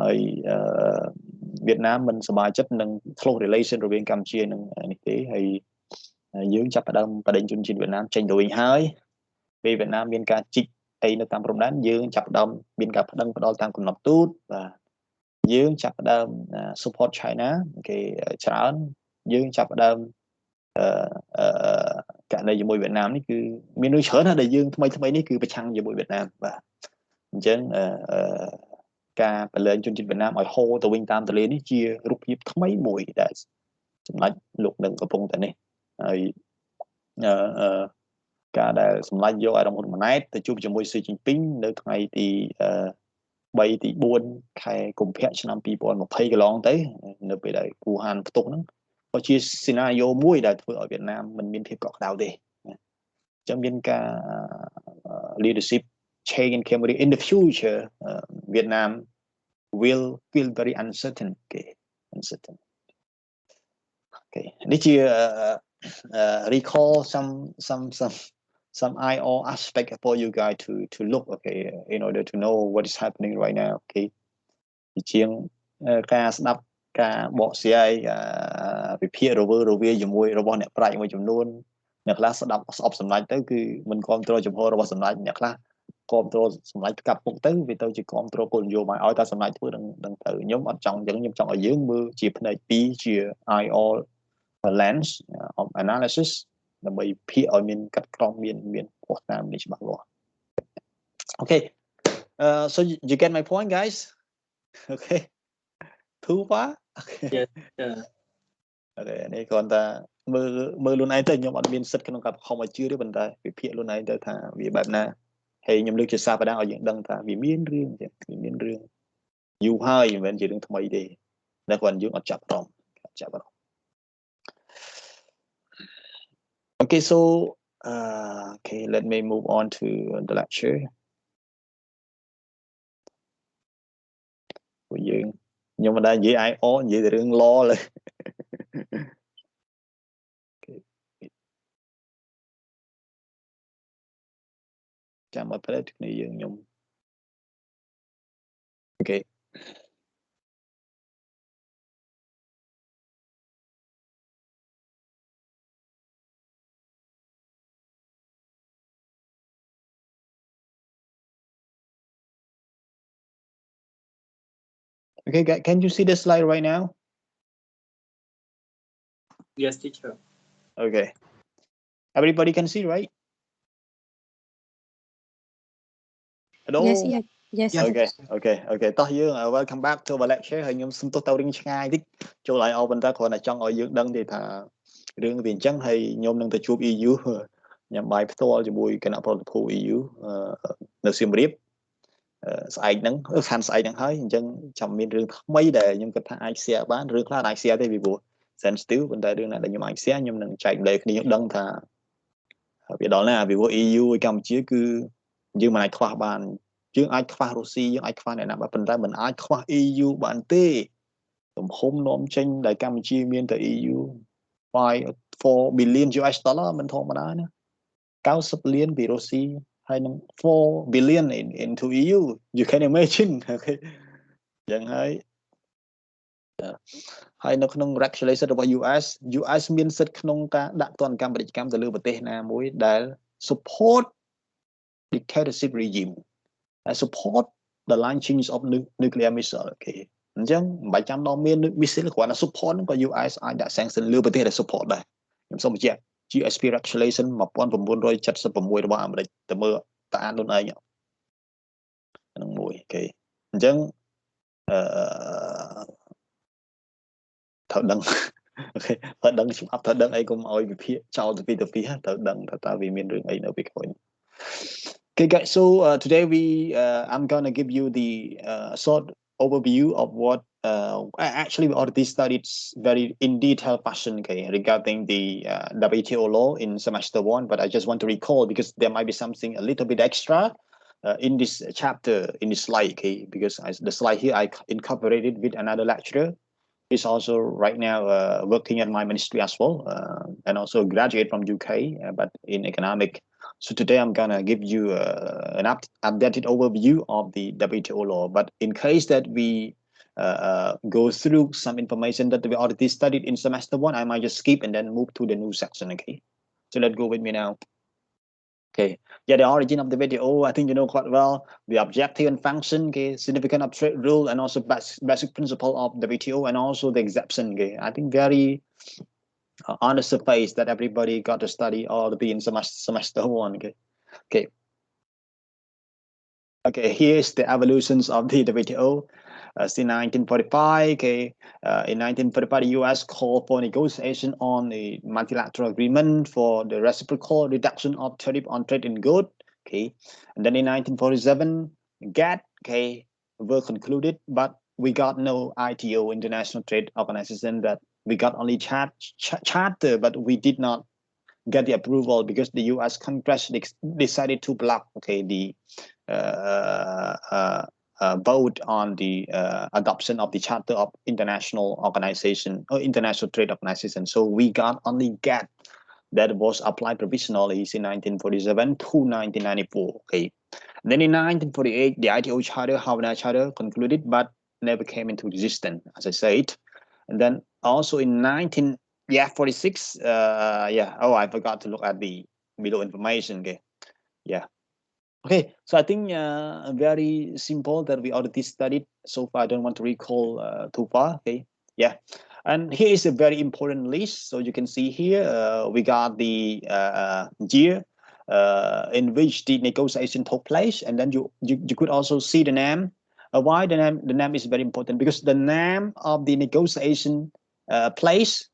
ហើយវៀតណាមមិនសប្បាយចិត្តនឹង close relation រវាងកម្ពុជានិងនេះទេហើយយើងចាប់ផ្ដើមបដិជនជាតិវៀតណាមចេញទៅវិញហើយពេលវៀតណាមមានការជីកអីនៅតាមព្រំដែនយើងចាប់ផ្ដើមមានការប្តឹងផ្ដាល់តាមកំណត់ទូតបាទយើងចាប់ផ្ដើម support China គេច្រើនយើងចាប់ផ្ដើមករណីជាមួយវៀតណាមនេះគឺមានរឿងច្រើនណាស់ដែលយើងថ្មីនេះគឺប្រឆាំងជាមួយវៀតណាមបាទអញ្ចឹងការបលែងជនជាតិវៀតណាមឲ្យហូរទៅវិញតាមទន្លេនេះជារូបភាពថ្មីមួយដែលសម្ដេចលោកនឹងកំពុងតែនេះហើយការដែលសម្ដេចយកអារម្មណ៍ម៉ាណែតទៅជួបជាមួយស៊ីជីនពីងនៅថ្ងៃទី3ទី4ខែកុម្ភៈឆ្នាំ2020កន្លងទៅនៅពេលដែលគូហានផ្ទុកហ្នឹងក៏ជា scenario មួយដែលធ្វើឲ្យវៀតណាមមិនមានភាពកក់ក្ដៅទេអញ្ចឹងមានការ leadership change in Cambodia in the future Vietnam will feel very uncertain uncertain okay នេះជា recall some IR aspect for you guys to look okay in order to know what is happening right now okay ជាងការស្ដាប់ការបកស្រាយវិភាគរវាជាមួយរបស់អ្នកប្រាជ្ញមួយចំនួនអ្នកខ្លះស្ដាប់ស្អប់សម្ដេចទៅគឺមិនគ្រប់គ្រងចំហរបស់សម្ដេចអ្នកខ្លះគ្រប់គ្រងសម្ដេចកាប់ពុកទៅវាទៅជាគ្រប់គ្រងគោលនយោបាយឲ្យតែសម្ដេចធ្វើនឹងទៅខ្ញុំអត់ចង់អញ្ចឹងខ្ញុំចង់ឲ្យយើងមើលជាផ្នែក2ជា IR lens of analysis ដើម្បីភាគឲ្យមានកាត់ក្រមមានផុសតាមនេះច្បាស់លាស់ Okay so you get my point guys okay too far okay Yes. okay នេះគ្រាន់តែមើលខ្លួនឯងទៅខ្ញុំអត់មានសិទ្ធិក្នុងការខំឲ្យជឿទេប៉ុន្តែវិភាគខ្លួនឯងទៅថាវាបែបណាហើយខ្ញុំលើកជាសារបណ្ដាឲ្យយើងដឹងថាវាមានរឿងចឹងវាមានរឿងយូរហើយមិនមែនជារឿងថ្មីទេតែគ្រាន់យើងអត់ចាប់អារម្មណ៍Okay, so okay, let me move on to the lecture. យើងខ្ញុំមិនដែលនិយាយ IR និយាយតែរឿង law លើចាំអត់ប្រែគ្នាយើងខ្ញុំ Okay. Okay, can you see the slide right now? Yes, teacher. Okay. Everybody can see, right? Hello? Yes. Okay. តោះយើង welcome back to our lecture ហើយខ្ញុំសុំទោសទៅរឿងឆ្ងាយតិចចូលឲ្យអរប៉ុន្តែគ្រាន់តែចង់ឲ្យយើងដឹងទេថារឿងវាអញ្ចឹងហើយខ្ញុំនឹងទៅជួប EU ញ៉ាំបាយផ្ទាល់ជាមួយគណៈប្រតិភូ EU នៅសៀមរាបស្អែកហ្នឹងខាងស្អែកហ្នឹងហើយអញ្ចឹងចាំមានរឿងថ្មីដែលខ្ញុំគិតថាអាច share បានរឿងខ្លះអាច share ទេពីព្រោះ sensitive ប៉ុន្តែរឿងណាដែលខ្ញុំអាច share ខ្ញុំនឹងចែកម្លែកគ្នាខ្ញុំដឹងថាវាដល់ណាពីព្រោះ EU ឲ្យកម្ពុជាគឺយើងមិនអាចខ្វះបានយើងអាចខ្វះរុស្ស៊ីយើងអាចខ្វះអ្នកណាប៉ុន្តែមិនអាចខ្វះ EU បានទេទំហំនាំចេញដែលកម្ពុជាមានទៅ EU 4 billion US dollar មិនធម្មតាណា90លានពីរុស្ស៊ីហើយនឹង4 billion into EU you can imagine okay យ៉ាងហើយនៅក្នុង regulation របស់ US មានសិទ្ធិក្នុងការដាក់ទណ្ឌកម្មពាណិជ្ជកម្មទៅលើប្រទេសណាមួយដែល support dictatorship regime support the launching of nuclear missile គេអញ្ចឹងមិនបាច់ចាំដល់មាន missile គ្រាន់តែ support ហ្នឹងក៏ US អាចដាក់ sanction លើប្រទេសដែល support ដែរខ្ញុំសូមបញ្ជាក់ GSP regulation 1976របស់អាមេរិកទៅមើលតាអានខ្លួនឯងហ្នឹងមួយគេអញ្ចឹងត្រូវដឹង ok តើដឹងច្បាប់តើដឹងអីកុំឲ្យវិភាគចោលទៅពីទៅពីតើដឹងតើវាមានរឿងអីនៅពីក្រោយ Okay guys, so today I'm gonna give you the short overview of what actually we already studied very in detail fashion, okay, regarding the WTO law in semester 1, but I just want to recall because there might be something a little bit extra in this chapter, in this slide, okay, because the slide here I incorporated with another lecturer. He's also right now working at my ministry as well, and also graduate from UK, but in economic. So today I'm gonna give you an updated overview of the WTO law. But in case that we go through some information that we already studied in semester 1, I might just skip and then move to the new section. Okay, so let's go with me now. Okay, yeah, the origin of the WTO, I think you know quite well. The objective and function, okay, significant of trade rule, and also basic principle of the WTO, and also the exception. Okay, I think very on the surface that everybody got to study all the be in semester 1. Okay, okay. Okay, here's the evolutions of the WTO. Since 1945, okay, in 1945, the U.S. called for negotiation on a multilateral agreement for the reciprocal reduction of tariff on trade in goods. Okay, and then in 1947, GATT, okay, were concluded, but we got no ITO, International Trade Organization. That we got only charter, but we did not get the approval because the U.S. Congress decided to block, okay, the vote on the adoption of the Charter of International Organization or International Trade Organization. So we got only GATT that was applied provisionally in 1947 to 1994. Okay. Then in 1948, the ITO Charter, Havana Charter concluded, but never came into existence, as I said. And then also in 1946, oh, I forgot to look at the below information. Okay. Yeah. Okay, so I think very simple that we already studied so far. I don't want to recall too far. Okay, yeah, and here is a very important list. So you can see here we got the year in which the negotiation took place, and then you could also see the name. Why the name is very important? Because the name of the negotiation place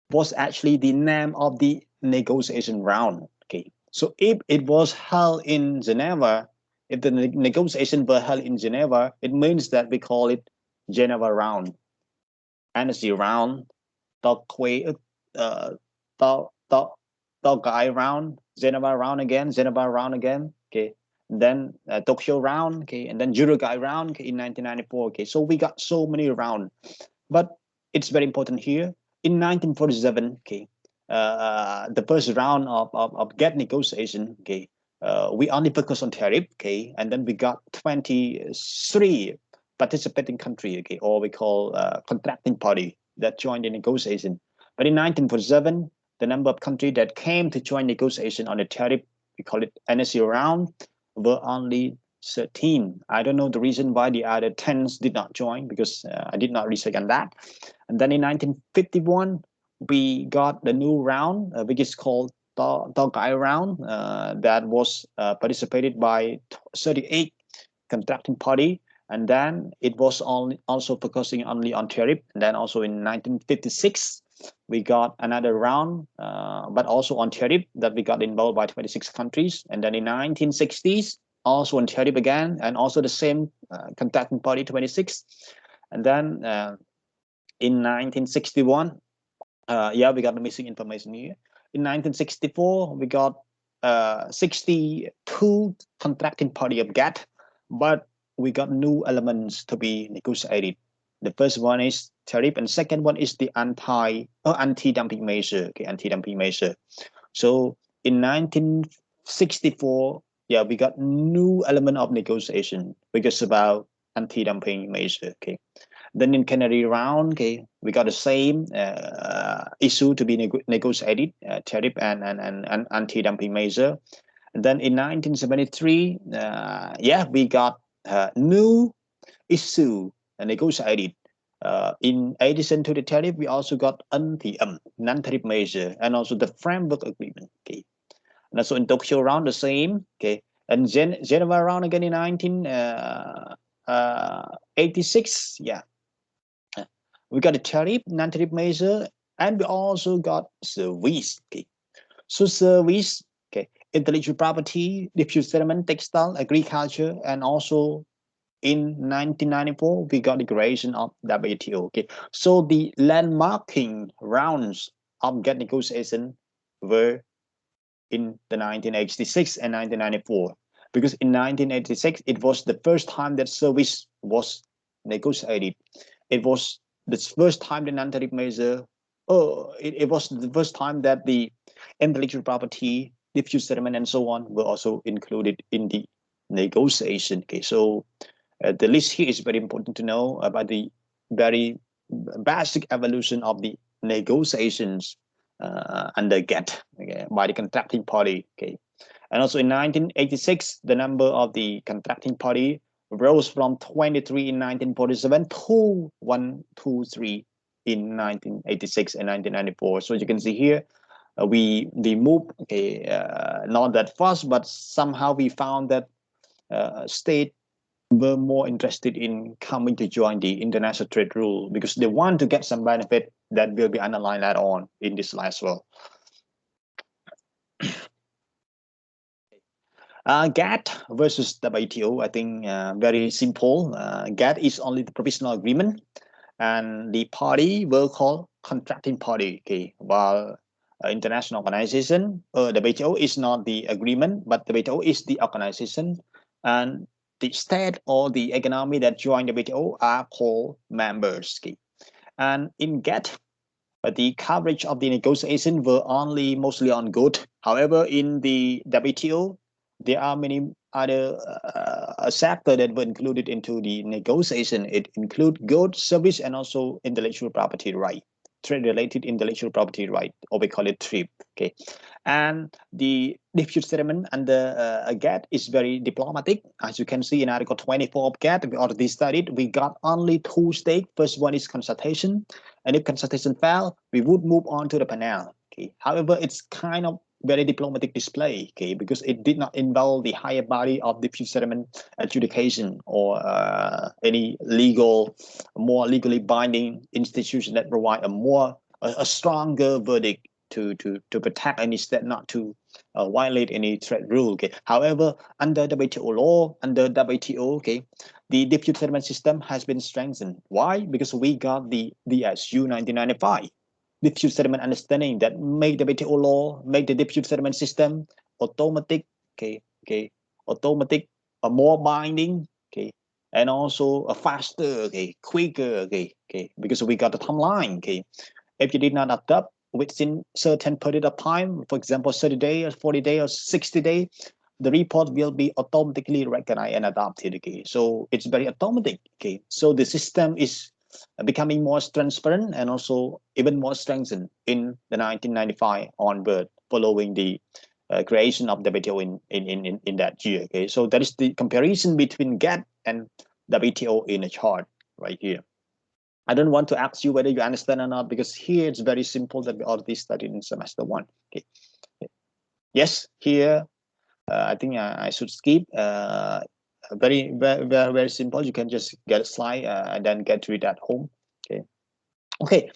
was actually the name of the negotiation round. Okay. So if it was held in Geneva, if the negotiations were held in Geneva, it means that we call it Geneva round, energy round, Guy round, Geneva round again, okay. And then Tokyo round, okay, and then Uruguay round, okay, in 1994. Okay, so we got so many rounds, but it's very important here. In 1947, okay, the first round of GATT negotiation, okay, we only focus on tariff, okay, and then we got 23 participating country, okay, or we call contracting party that joined the negotiation. But in 1947, the number of countries that came to join negotiation on the tariff, we call it energy round, were only 13. I don't know the reason why the other 10 did not join, because I did not research on that. And then in 1951, we got the new round, which is called Guy round, that was participated by 38 contracting party. And then it was also focusing only on tariff. And then also in 1956, we got another round, but also on tariff, that we got involved by 26 countries. And then in 1960s, also on tariff again, and also the same contracting party, 26. And then in 1961, yeah, we got the missing information here. In 1964, we got 62 contracting party of GATT, but we got new elements to be negotiated. The first one is tariff, and second one is the anti-dumping measure. Okay, anti-dumping measure. So in 1964, yeah, we got new element of negotiation, because about anti-dumping measure. Okay. Then in Canary round, okay, we got the same issue to be negotiated, tariff and anti-dumping measure. And then in 1973, yeah, we got new issue negotiated. In addition to the tariff, we also got non-tariff measure, and also the framework agreement. Okay, and also in Tokyo round the same. Okay, and Geneva round again in 1986. Yeah. We got a tariff, non-tariff measure, And we also got service. Okay, so service, okay, intellectual property, diffuse settlement, textile, agriculture, and also in 1994 we got the creation of WTO. Okay, so the landmarking rounds of GATT negotiation were in the 1986 and 1994, because in 1986 it was the first time that service was negotiated. It was the first time the non-tariff measure. It was the first time that the intellectual property, diffuse settlement, and so on were also included in the negotiation. Okay, so the list here is very important to know about the very basic evolution of the negotiations under GATT, okay, by the contracting party. Okay, and also in 1986, the number of the contracting party rose from 23 in 1947 to 123 in 1986 and 1994. So you can see here, we moved, okay, not that fast, but somehow we found that state were more interested in coming to join the international trade rule because they want to get some benefit that will be underlined later on in this slide as well. GATT versus WTO, I think very simple. GATT is only the provisional agreement, and the party were called contracting party. Okay, while international organization, the WTO is not the agreement, but the WTO is the organization, and the state or the economy that join the WTO are called members. Okay, and in GATT, the coverage of the negotiation were only mostly on good. However, in the WTO, there are many other sectors that were included into the negotiation. It includes goods, service, and also intellectual property right, trade-related intellectual property right, or we call it TRIP. Okay, and the dispute settlement under GATT is very diplomatic. As you can see in Article 24 of GATT, we already studied. We got only two stakes. First one is consultation, and if consultation fail, we would move on to the panel. Okay, however, it's kind of very diplomatic display, okay, because it did not involve the higher body of dispute settlement adjudication or any more legally binding institution that provide a stronger verdict to protect any state not to violate any trade rule. Okay. However, under WTO law, under WTO, okay, the dispute settlement system has been strengthened. Why? Because we got the SU 1995. Dispute settlement understanding that make the WTO law, make the dispute settlement system automatic, automatic, more binding, okay, and also a faster, okay, quicker, okay, because we got the timeline, okay. If you did not adopt within certain period of time, for example, 30 days, 40 days, or 60 days, the report will be automatically recognized and adopted, okay. So it's very automatic, okay. So the system is becoming more transparent and also even more strengthened in the 1995 onward, following the creation of the WTO in that year. Okay, so that is the comparison between GATT and WTO in a chart right here. I don't want to ask you whether you understand or not, because here it's very simple that we already studied in semester 1. Okay. Yes, here I think I should skip. Very simple. You can just get a slide and then get to it at home. Okay,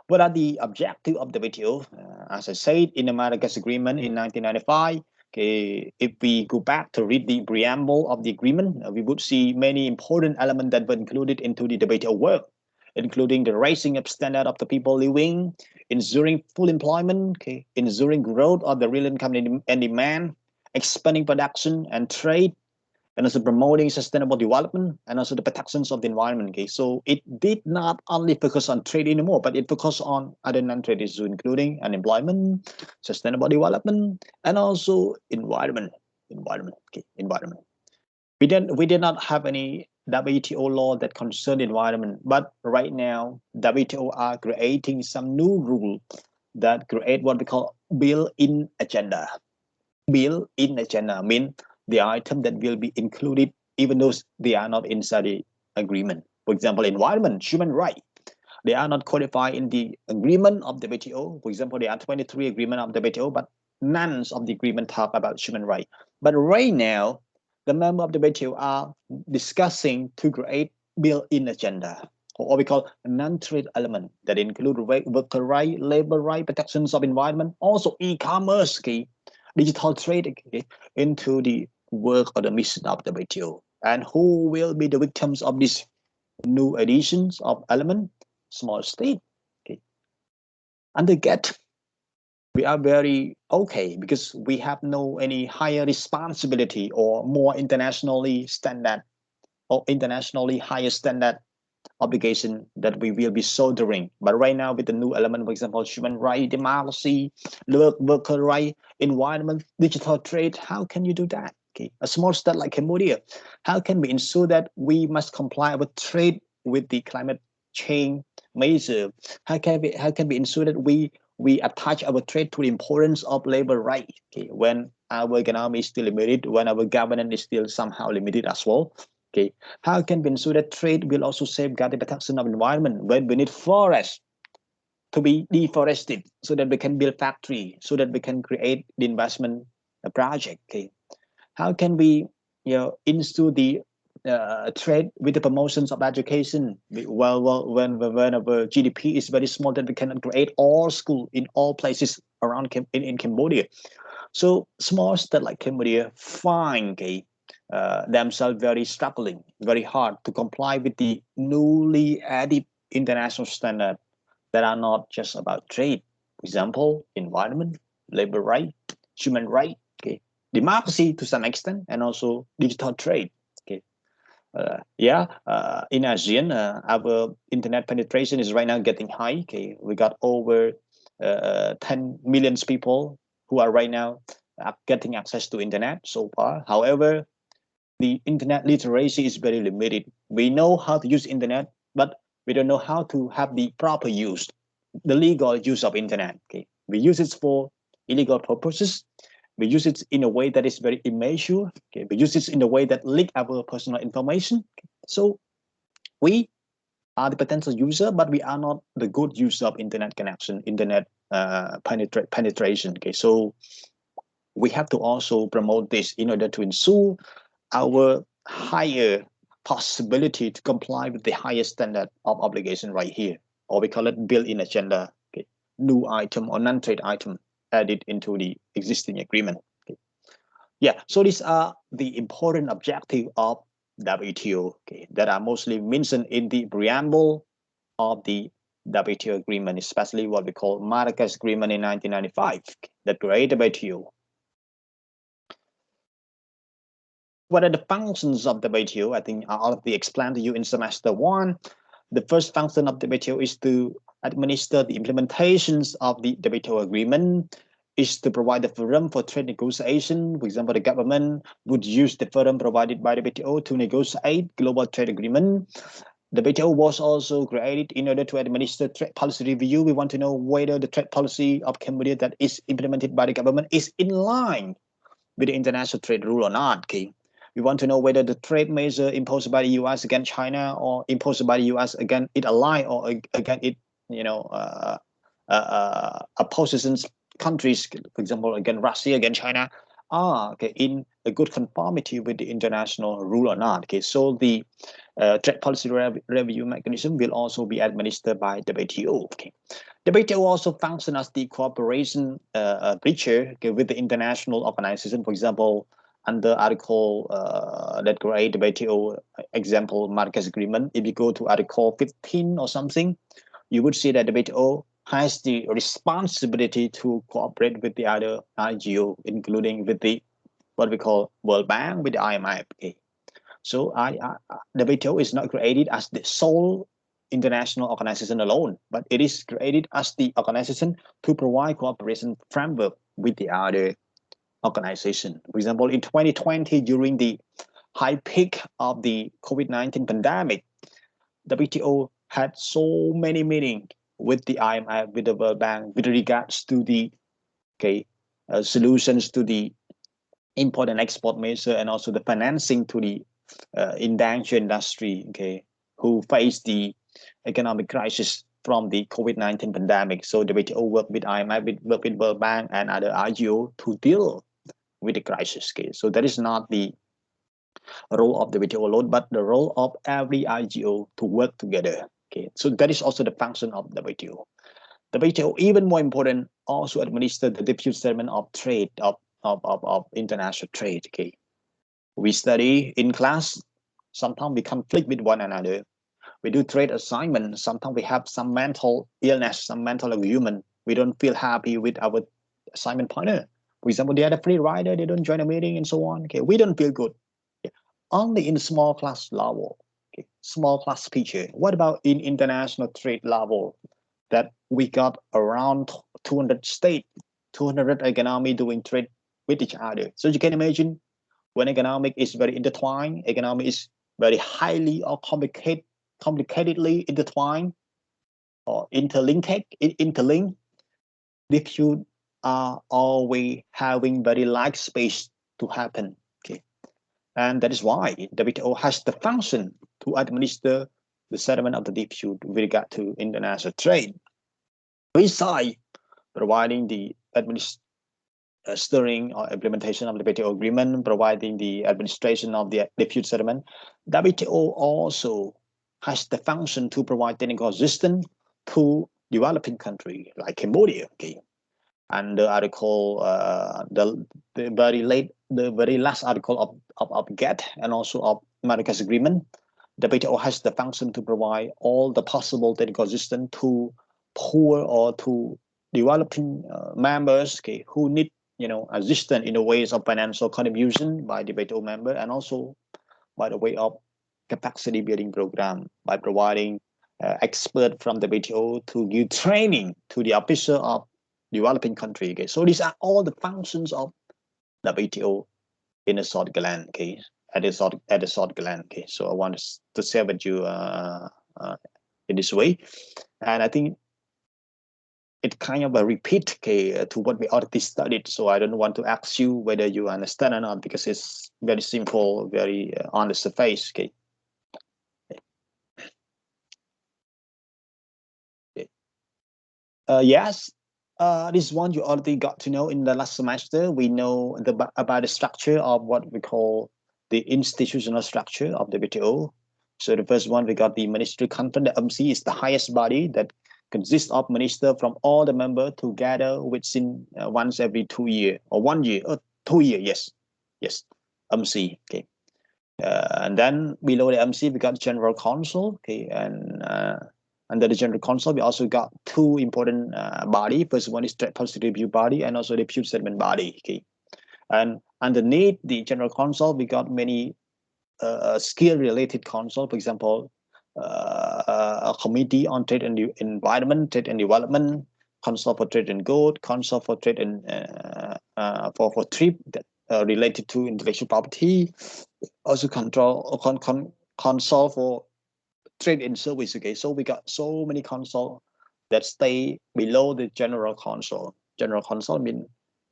what are the objectives of the WTO? As I said, in the Madagascar Agreement in 1995, okay, if we go back to read the preamble of the agreement, we would see many important elements that were included into the WTO work, including the raising of standard of the people living, ensuring full employment, okay, ensuring growth of the real income and demand, expanding production and trade, and also promoting sustainable development, and also the protections of the environment. Okay, so it did not only focus on trade anymore, but it focused on other non-trade issues, including unemployment, sustainable development, and also environment. Okay, environment. We did not have any WTO law that concerned environment, but right now WTO are creating some new rule that create what we call built-in agenda. Built-in agenda means the item that will be included even though they are not inside the agreement. For example, environment, human right, they are not codified in the agreement of the WTO. For example, there are 23 agreements of the WTO, but none of the agreement talk about human right. But right now, the members of the WTO are discussing to create built-in agenda. or what we call non-trade element that include worker right, labor right, protections of environment, also e-commerce, okay, digital trade, okay, into the work or the mission of the WTO. And who will be the victims of these new additions of element? Small state. Okay. Under GATT, we are very okay because we have no any higher responsibility or more internationally standard or internationally higher standard obligation that we will be shouldering. But right now with the new element, for example, human right, democracy, worker right, environment, digital trade, how can you do that? Okay, a small state like Cambodia, how can we ensure that we must comply with trade with the climate change measure? How can we ensure that we attach our trade to the importance of labor right? Okay, when our economy is still limited, when our governance is still somehow limited as well. Okay, how can we ensure that trade will also safeguard the protection of environment when we need forests to be deforested so that we can build factory, so that we can create the investment project? Okay, how can we ensure the trade with the promotions of education? Well, when our GDP is very small, that we cannot create all school in all places around in Cambodia. So small state like Cambodia find themselves very struggling, very hard to comply with the newly added international standards that are not just about trade. For example, environment, labor right, human right, okay, democracy to some extent, and also digital trade. Okay, in ASEAN, our internet penetration is right now getting high. Okay, we got over 10 million people who are right now getting access to internet so far. However, the internet literacy is very limited. We know how to use internet, but we don't know how to have the proper use, the legal use of internet. Okay, we use it for illegal purposes. We use it in a way that is very immature. Okay, we use it in a way that leak our personal information. So we are the potential user, but we are not the good user of internet connection, internet penetration. Okay, so we have to also promote this in order to ensure our higher possibility to comply with the highest standard of obligation right here, or we call it built-in agenda, okay, new item or non-trade item added into the existing agreement. Okay. Yeah, so these are the important objectives of WTO, okay, that are mostly mentioned in the preamble of the WTO agreement, especially what we call Marrakesh Agreement in 1995 that created WTO. What are the functions of the WTO? I think I'll already explained to you in semester 1. The first function of the WTO is to administer the implementations of the WTO agreement, is to provide the forum for trade negotiation. For example, the government would use the forum provided by the WTO to negotiate global trade agreement. The WTO was also created in order to administer trade policy review. We want to know whether the trade policy of Cambodia that is implemented by the government is in line with the international trade rule or not. Okay. We want to know whether the trade measure imposed by the U.S. against China or imposed by the U.S. against it ally or against it, opposition countries, for example, against Russia, against China, are in a good conformity with the international rule or not. Okay, so the trade policy review mechanism will also be administered by the WTO. Okay. The WTO also functions as the cooperation breacher with the international organization. For example, under article that create the WTO example Marrakesh Agreement, if you go to article 15 or something, you would see that the WTO has the responsibility to cooperate with the other IGO, including with the what we call World Bank, with the IMF. Okay. So the WTO is not created as the sole international organization alone, but it is created as the organization to provide cooperation framework with the other organization. For example, in 2020, during the high peak of the COVID-19 pandemic, WTO had so many meetings with the IMF, with the World Bank, with regards to the solutions to the import and export measure, and also the financing to the endangered industry, who face the economic crisis from the COVID-19 pandemic. So the WTO worked with IMF, worked with World Bank and other IGO to deal with the crisis. Okay. So that is not the role of the WTO alone, but the role of every IGO to work together. Okay, so that is also the function of the WTO. The WTO, even more important, also administer the dispute settlement of trade, of international trade. Okay, we study in class, sometimes we conflict with one another. We do trade assignment, sometimes we have some mental illness, some mental argument. We don't feel happy with our assignment partner. For example, they are a free rider, they don't join a meeting and so on. Okay, we don't feel good. Okay. Only in small class level, okay, small class picture. What about in international trade level? That we got around 200 states, 200 economy doing trade with each other. So you can imagine when economic is very intertwined, economy is very highly or complicatedly intertwined or interlinked, dispute are always having very light space to happen. Okay, and that is why WTO has the function to administer the settlement of the dispute with regard to international trade. Besides providing the administering or implementation of the WTO agreement, providing the administration of the dispute settlement, WTO also has the function to provide technical assistance to developing country like Cambodia. Okay, and the article, the very last article of GATT and also of Marrakesh Agreement, WTO has the function to provide all the possible technical assistance to poor or to developing members, okay, who need assistance in the ways of financial contribution by the WTO member, and also by the way of capacity building program by providing expert from the WTO to give training to the officer of developing country. Okay, so these are all the functions of the WTO in a short glance. Okay, at a short glance. Okay, so I want to share with you in this way, and I think it kind of a repeat, okay, to what we already studied. So I don't want to ask you whether you understand or not, because it's very simple, very on the surface. Okay. Yes, this one you already got to know in the last semester. We know about the structure of what we call the institutional structure of the WTO. So the first one, we got the ministry conference. The MC is the highest body that consists of ministers from all the members together within once every 2 years or 1 year or 2 years. Yes, MC. Okay. And then below the MC, we got General Council. Okay, and under the General Council, we also got two important body. First one is Trade Policy Review Body, and also the Dispute Settlement Body. Okay, and underneath the General Council, we got many skill-related council. For example, a committee on trade and environment, trade and development, council for trade and goods, council for trade and for trade that related to intellectual property, also council for trade and service. Okay, so we got so many council that stay below the general council. General council means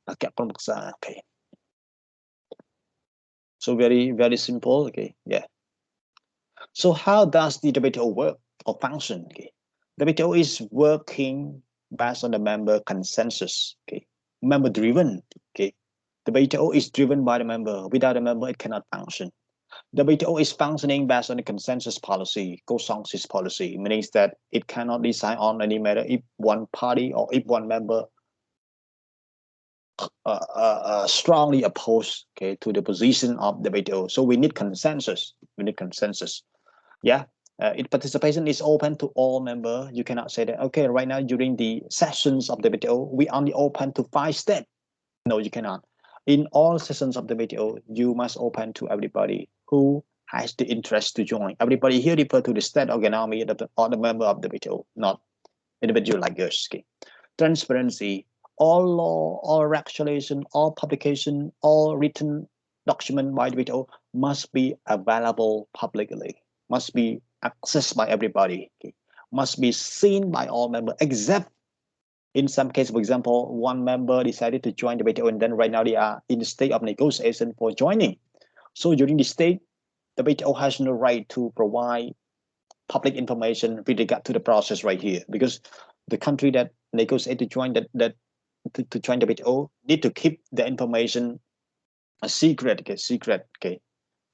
okay. So very simple. Okay, yeah. So how does the WTO work or function? Okay, WTO is working based on the member consensus. Okay, member driven. Okay, the WTO is driven by the member. Without a member, it cannot function. The WTO is functioning based on the consensus policy, consensus policy, meaning that it cannot decide on any matter if one party or if one member strongly opposed, okay, to the position of the WTO. So we need consensus. We need consensus. Yeah. Its participation is open to all members. You cannot say that, okay, right now during the sessions of the WTO, we only open to 5 states. No, you cannot. In all sessions of the WTO, you must open to everybody who has the interest to join. Everybody here refer to the state economy or the member of the WTO, not individual like us. Okay. Transparency, all law, all regulation, all publication, all written document by the WTO must be available publicly, must be accessed by everybody, okay. Must be seen by all members, except in some cases. For example, one member decided to join the WTO and then right now they are in the state of negotiation for joining. So during this state, the WTO has no right to provide public information with regard to the process right here, because the country that negotiate to join to join the WTO need to keep the information a secret, okay,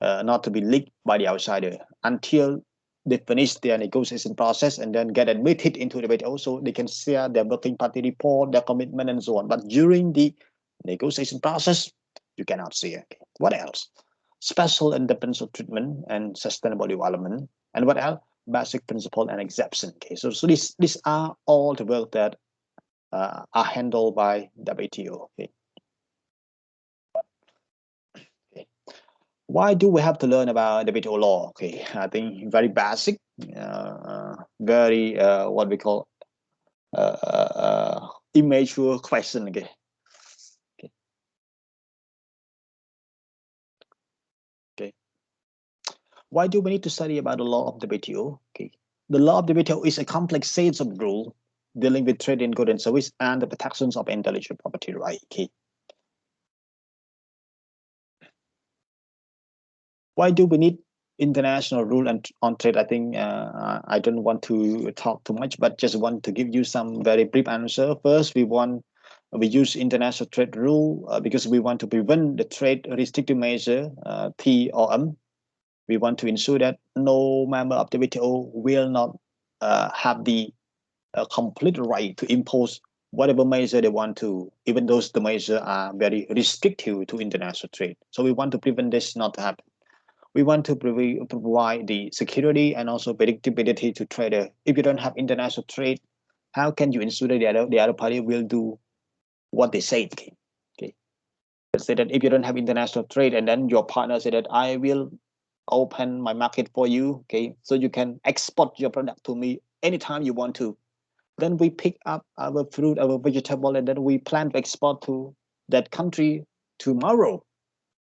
not to be leaked by the outsider until they finish their negotiation process and then get admitted into the WTO, so they can share their working party report, their commitment, and so on. But during the negotiation process, you cannot see it. Okay. What else? Special and differential treatment and sustainable development. And what else? Basic principle and exception. Okay. So these are all the work that are handled by WTO. Okay. Why do we have to learn about WTO law? Okay, I think very basic, very what we call immature question. Okay. Why do we need to study about the law of the WTO? Okay, the law of the WTO is a complex set of rules dealing with trade in goods and service and the protections of intellectual property right. Okay. Why do we need international rule and on trade? I think I don't want to talk too much, but just want to give you some very brief answer. First, we use international trade rule because we want to prevent the trade restrictive measure T or M. We want to ensure that no member of the WTO will not have the complete right to impose whatever measure they want to, even though the measures are very restrictive to international trade. So we want to prevent this not to happen. We want to provide the security and also predictability to trader. If you don't have international trade, how can you ensure that the other party will do what they say? Okay. Let's say that if you don't have international trade and then your partner say that I will open my market for you, okay, so you can export your product to me anytime you want to. Then we pick up our fruit, our vegetable, and then we plan to export to that country tomorrow.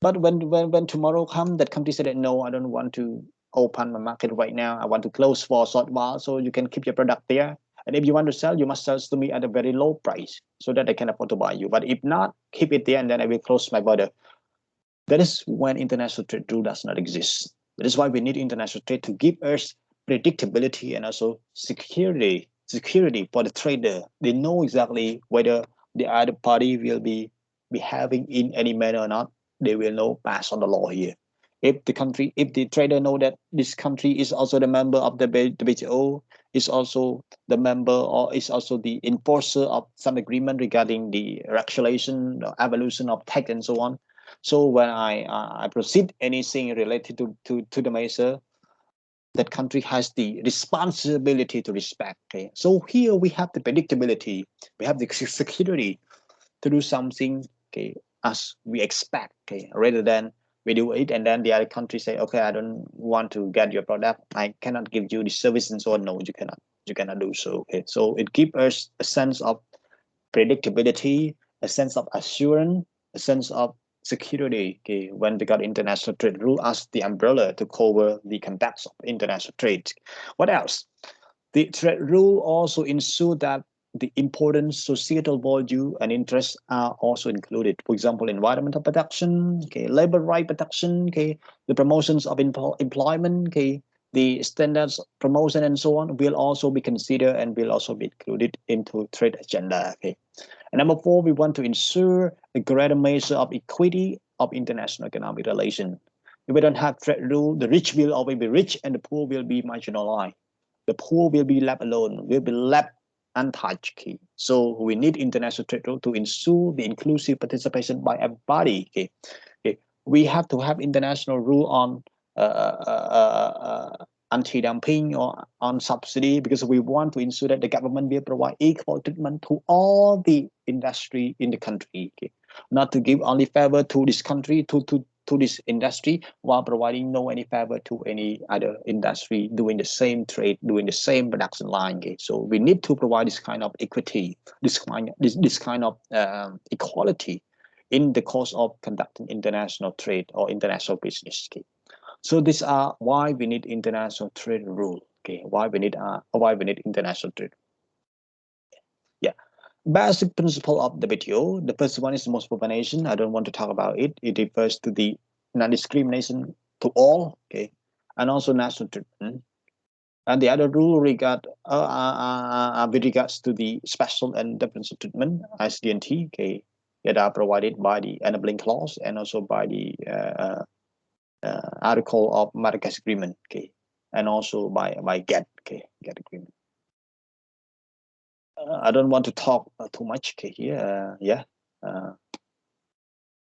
But when tomorrow comes, that country said that no, I don't want to open my market right now. I want to close for a short while, so you can keep your product there. And if you want to sell, you must sell to me at a very low price so that I can afford to buy you. But if not, keep it there and then I will close my border. That is when international trade rule does not exist. That is why we need international trade to give us predictability and also security for the trader. They know exactly whether the other party will be behaving in any manner or not. They will know pass on the law here. If the trader know that this country is also the member of the WTO, is also the member or is also the enforcer of some agreement regarding the regulation, the evolution of tax and so on. So when I proceed anything related to the measure, that country has the responsibility to respect. Okay, so here we have the predictability, we have the security to do something, okay, as we expect, okay, rather than we do it and then the other country say, okay, I don't want to get your product, I cannot give you the service and so on. No, you cannot do so. Okay, so it gives us a sense of predictability, a sense of assurance, a sense of security, okay, when we got international trade rule as the umbrella to cover the context of international trade. What else? The trade rule also ensure that the important societal value and interests are also included. For example, environmental protection, okay, labor right protection, okay, the promotions of employment, okay, the standards promotion and so on will also be considered and will also be included into trade agenda. Okay. And number 4, we want to ensure a greater measure of equity of international economic relation. If we don't have trade rule, the rich will always be rich and the poor will be marginalized. The poor will be left alone, will be left untouched. Okay. So we need international trade rule to ensure the inclusive participation by everybody. Okay. Okay. We have to have international rule on anti-dumping or on subsidy because we want to ensure that the government will provide equal treatment to all the industry in the country. Okay. Not to give only favor to this country, to this industry, while providing no any favor to any other industry doing the same trade, doing the same production line. Okay. So we need to provide this kind of equity, this kind of equality in the course of conducting international trade or international business. Okay. So these are why we need international trade rule. Okay, why we need international trade. Yeah, basic principle of the WTO. The first one is most favored nation. I don't want to talk about it. It refers to the non-discrimination to all. Okay, and also national treatment. And the other rule with regards to the special and differential treatment, ICDNT, okay, that are provided by the enabling clause and also by the article of Marrakesh Agreement. Okay, and also by get, okay, get agreement. I don't want to talk too much, okay, here. Yeah.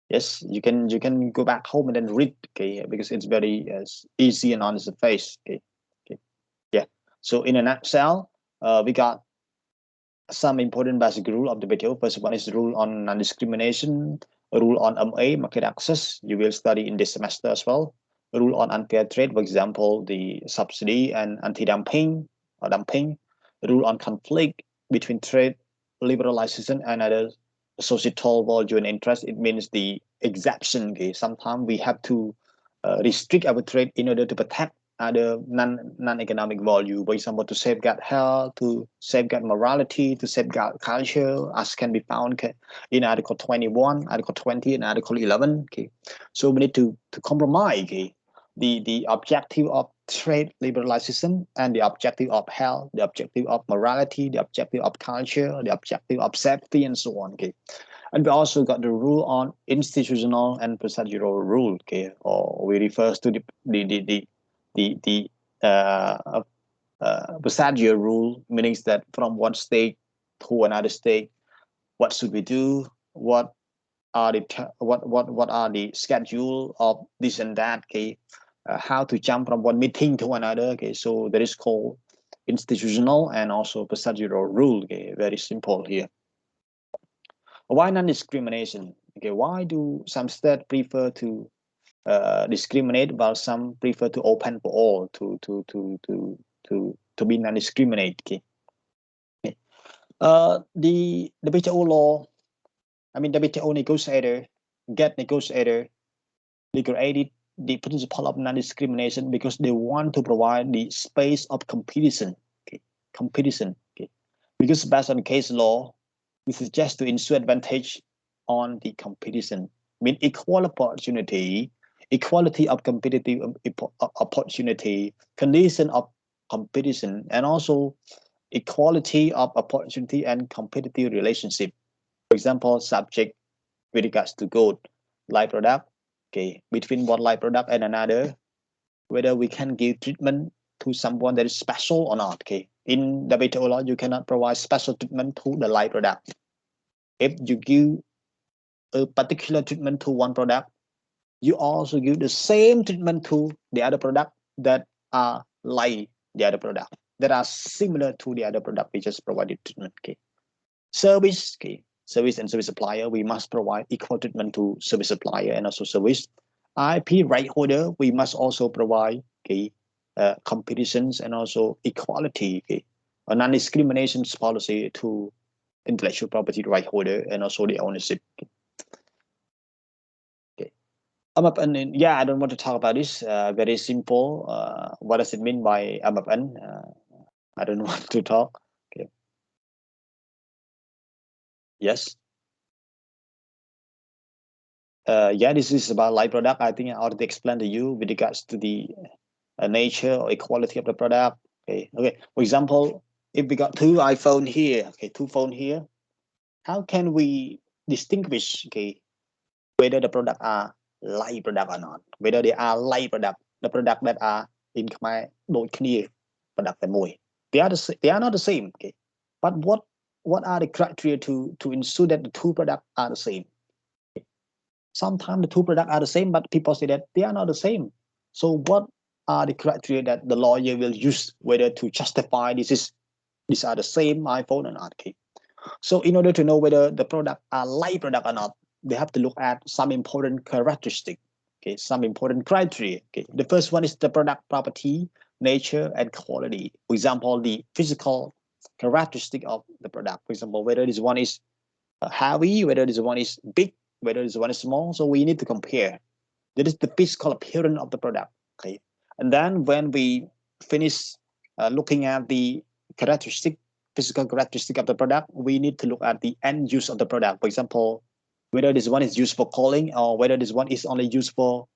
Yes, you can go back home and then read, okay, because it's very easy and on the face, okay. Yeah. So in a nutshell, we got some important basic rule of the WTO. First one is the rule on non-discrimination, a rule on MA, market access. You will study in this semester as well. A rule on unfair trade, for example, the subsidy and anti-dumping or dumping. A rule on conflict between trade liberalization and other societal value and interest. It means the exception. Okay, sometimes we have to restrict our trade in order to protect other non-economic value, for example, to safeguard health, to safeguard morality, to safeguard culture, as can be found in Article 21, Article 20, and Article 11. Okay, so we need to compromise, okay, the objective of trade liberalization and the objective of health, the objective of morality, the objective of culture, the objective of safety, and so on. Okay. And we also got the rule on institutional and procedural rule, okay, or we refers to the procedure rule, meaning that from one state to another state, what should we do? What are the schedule of this and that? Okay, how to jump from one meeting to another? Okay, so that is called institutional and also procedural rule. Okay, very simple here. Why non-discrimination? Okay, why do some states prefer to discriminate while some prefer to open for all, to be non-discriminate? Okay. The WTO law, I mean the WTO negotiator created the principle of non-discrimination because they want to provide the space of competition. Okay, competition. Okay, because based on case law, this is just to ensure advantage on the competition. I mean equal opportunity, equality of competitive opportunity, condition of competition, and also equality of opportunity and competitive relationship. For example, subject with regards to good life product, okay, between one life product and another, whether we can give treatment to someone that is special or not. Okay, in the WTO law, you cannot provide special treatment to the life product. If you give a particular treatment to one product, you also give the same treatment to the other product that are like the other product, that are similar to the other product we just provided treatment. Okay, service. Okay, service and service supplier, we must provide equal treatment to service supplier and also service. IP right holder, we must also provide, okay, competitions and also equality, okay, a non-discrimination policy to intellectual property right holder and also the ownership. Okay. MFN, yeah, I don't want to talk about this. Very simple. What does it mean by MFN? I don't want to talk. Okay. Yes. Yeah, this is about light product. I think I already explained to you with regards to the nature or equality of the product. Okay. Okay. For example, if we got two iPhone here, okay, two phone here, how can we distinguish, okay, whether the product are light product or not? Whether they are light product, the product that are in my clear product and more. They are not the same. Okay. But what are the criteria to ensure that the two products are the same? Sometimes the two products are the same, but people say that they are not the same. So what are the criteria that the lawyer will use whether to justify these are the same iPhone or not? Okay. So in order to know whether the product are light product or not, they have to look at some important characteristic. Okay, some important criteria. Okay, the first one is the product property, nature, and quality. For example, the physical characteristic of the product. For example, whether this one is heavy, whether this one is big, whether this one is small. So we need to compare. That is the physical appearance of the product. Okay, and then when we finish looking at the physical characteristic of the product, we need to look at the end use of the product. For example, whether this one is used for calling or whether this one is only used for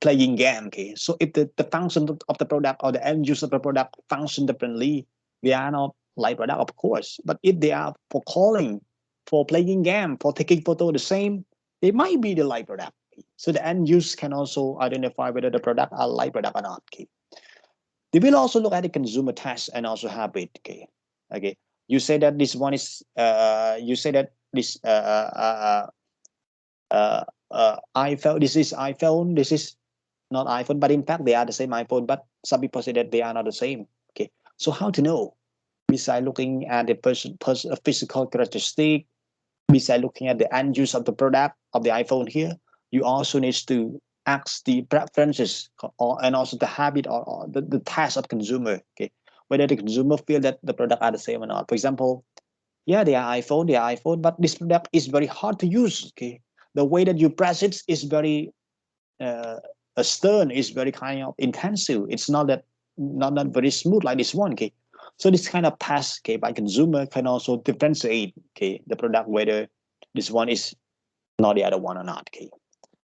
playing game. Okay, so if the function of the product or the end use of the product function differently, they are not light product, of course. But if they are for calling, for playing game, for taking photo, the same, they might be the light product. So the end use can also identify whether the product are light product or not. Okay. They will also look at the consumer taste and also habit. Okay. Okay. You say that this one is you say that this iPhone, this is iPhone, this is not iPhone, but in fact they are the same iPhone, but some people say that they are not the same. Okay. So how to know? Besides looking at the physical characteristic, besides looking at the end use of the product of the iPhone here, you also need to ask the preferences and also the habit or the taste of consumer. Okay, whether the consumer feel that the product are the same or not. For example, yeah, they are iPhone, but this product is very hard to use. Okay, the way that you press it is very stern, is very kind of intensive. It's not that not very smooth like this one. Okay, so this kind of task, okay, by consumer can also differentiate, okay, the product whether this one is not the other one or not, okay,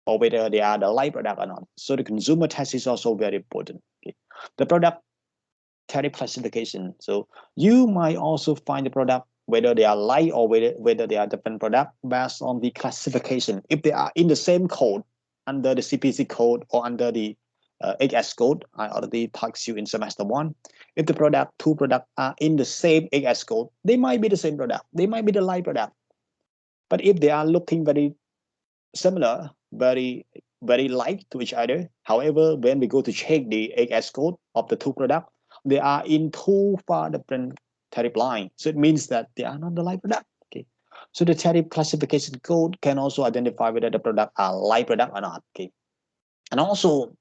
or whether they are the light product or not. So the consumer test is also very important. Okay, the product tariff classification. So you might also find the product whether they are light or whether they are different product based on the classification. If they are in the same code under the CPC code or under the XS code, I already taught you in semester 1. If the two products are in the same XS code, they might be the same product. They might be the light product. But if they are looking very similar, very like to each other, however, when we go to check the XS code of the two products, they are in two far different tariff line. So it means that they are not the light product. Okay. So the tariff classification code can also identify whether the product are light product or not. Okay. And also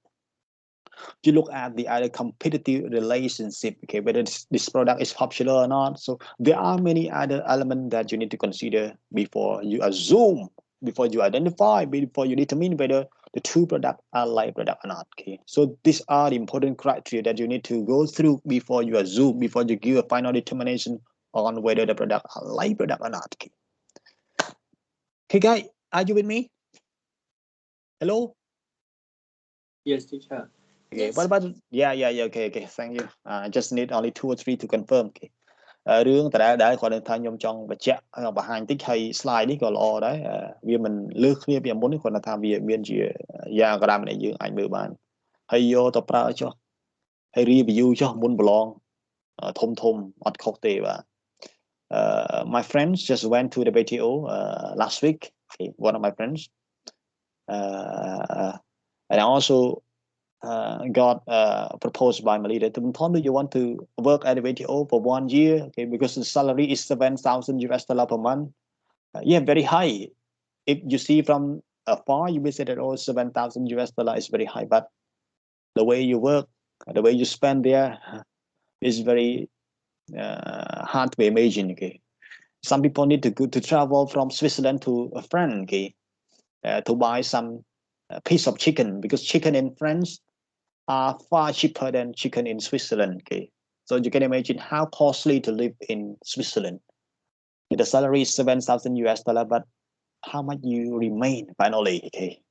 you look at the other competitive relationship, okay, whether this product is popular or not. So there are many other elements that you need to consider before you assume, before you identify, before you determine whether the two products are light product or not. Okay, so these are the important criteria that you need to go through before you assume, before you give a final determination on whether the product are light product or not. Okay, okay guys, are you with me? Hello? Yes, teacher. Okay, Yes. what about okay, thank you. I just need only 2 or 3 to confirm. Okay. រឿងតដែលគាត់ថាខ្ញុំចង់បញ្ជាក់បង្ហាញតិចហើយ slide នេះក៏ល្អដែរវាមិនលើសគ្នាពីមុននេះគាត់ថាវាមានជាយ៉ាងក្រាមដែលយើងអាចមើលបានហើយយកទៅប្រើចុះហើយ review ចុះមុនប្រឡងធំអត់ខុសទេបាទ my friends just went to the BTO last week. Okay, one of my friends and I also got proposed by my leader. Told me you want to work at the WTO for 1 year, okay, because the salary is $7,000 per month. Yeah, very high. If you see from afar, you may say that $7,000 is very high, but the way you work, the way you spend there is very hard to imagine. Okay, some people need to go to travel from Switzerland to France, okay, to buy some piece of chicken because chicken in France are far cheaper than chicken in Switzerland. Okay, so you can imagine how costly to live in Switzerland. The salary is $7,000, but how much you remain finally? Okay,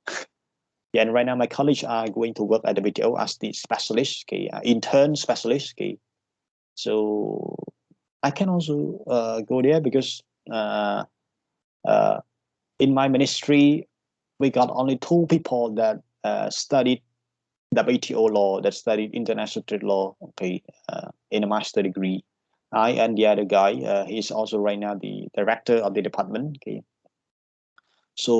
yeah, and right now my colleagues are going to work at the BTO as the specialist, okay, intern specialist. Okay, so I can also go there because in my ministry we got only 2 people that studied WTO law, that studied international trade law, okay, in a master degree. I and the other guy, he's also right now the director of the department. Okay, so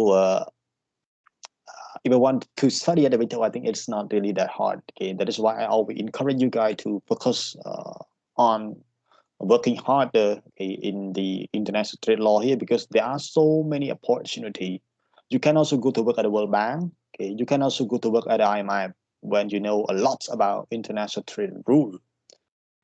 if I want to study at WTO, I think it's not really that hard. Okay, that is why I always encourage you guys to focus on working harder, okay, in the international trade law here because there are so many opportunities. You can also go to work at the World Bank. Okay, you can also go to work at the IMF when you know a lot about international trade rule.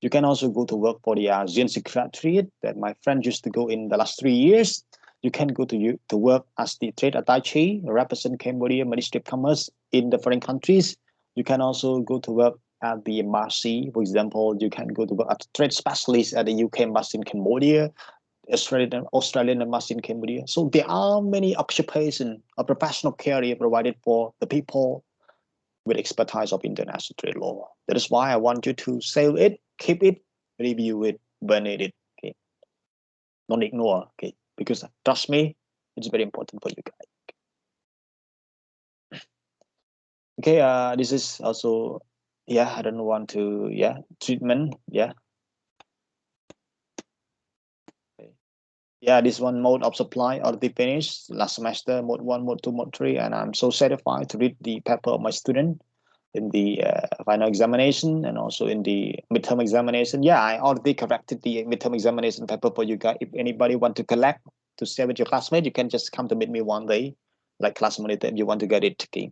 You can also go to work for the ASEAN Secretariat that my friend used to go in the last 3 years. You can go to work as the trade attaché, represent Cambodia Ministry of Commerce in the foreign countries. You can also go to work at the embassy. For example, you can go to work as trade specialist at the UK embassy in Cambodia, Australian embassy in Cambodia. So there are many occupation or professional career provided for the people with expertise of international trade law. That is why I want you to save it, keep it, review it when needed. Okay, don't ignore. Okay, because trust me, it's very important for you guys. Okay, this is also, yeah, I don't want to, yeah, treatment, yeah. Okay. Yeah, this one mode of supply already finished last semester, mode 1, mode 2, mode 3, and I'm so satisfied to read the paper of my student in the final examination and also in the midterm examination. Yeah, I already corrected the midterm examination paper for you guys. If anybody want to collect to share with your classmate, you can just come to meet me one day, like class monitor, if you want to get it. Okay.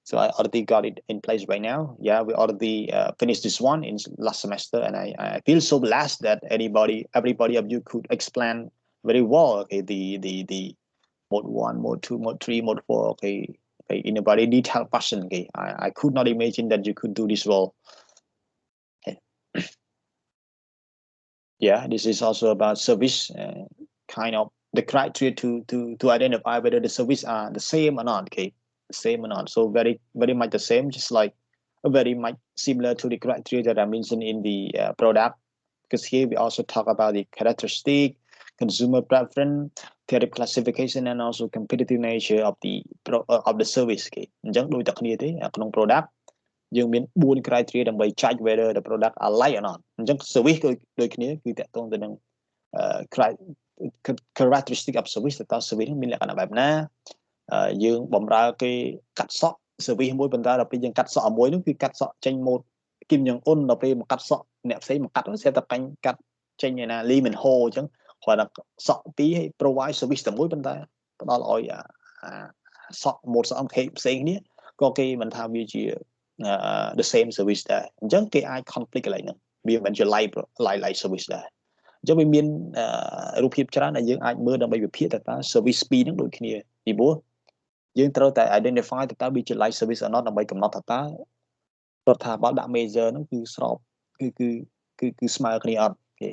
So I already got it in place right now. Yeah, we already finished this one in last semester, and I feel so blessed that everybody of you could explain very well. Okay, the mode 1, mode 2, mode 3, mode 4. Okay, in a very detailed fashion. Okay, I could not imagine that you could do this well. Okay. Yeah, this is also about service, kind of the criteria to identify whether the service are the same or not. Okay, the same or not. So very much the same, just like very much similar to the criteria that I mentioned in the product. Because here we also talk about the characteristic, consumer preference, tariff classification, and also competitive nature of the service. Okay, អញ្ចឹងដូចតែគ្នាទេក្នុង product យើងមាន4 criteria ដើម្បីចែក whether the product are like or not អញ្ចឹង service ក៏ដូចគ្នាគឺតកតងទៅនឹង characteristic of service តើ service នេះមានលក្ខណៈបែបណាយើងបំរើគេកាត់សក់ service មួយប៉ុន្តែដល់ពេលយើងកាត់សក់មួយនោះគឺកាត់សក់ចេញម៉ូដគីមយ៉ាងអ៊ុនដល់ពេលមកកាត់សក់អ្នកផ្សេងមកកាត់ស្រាប់តែកាត់ចេញឯណាលីមិនហូអញ្ចឹងគ្រាន់តែសក់ពីរឲ្យ provide service តែមួយប៉ុន្តែផ្ដល់ឲ្យសក់ម៉ូដសក់ផ្សេងគ្នាក៏គេមិនថាវាជាthe same service ដែរអញ្ចឹងគេអាច conflict កន្លែងហ្នឹងវាមិនជា like service ដែរអញ្ចឹងវាមានរូបភាពច្រើនដែលយើងអាចមើលដើម្បីវិភាគតើ service ពីរហ្នឹងដូចគ្នាពីព្រោះយើងត្រូវតែ identify តើវាជា like service or not ដើម្បីកំណត់ថារដ្ឋាភិបាលដាក់ measure ហ្នឹងគឺស្របគឺស្មើគ្នាអត់គេ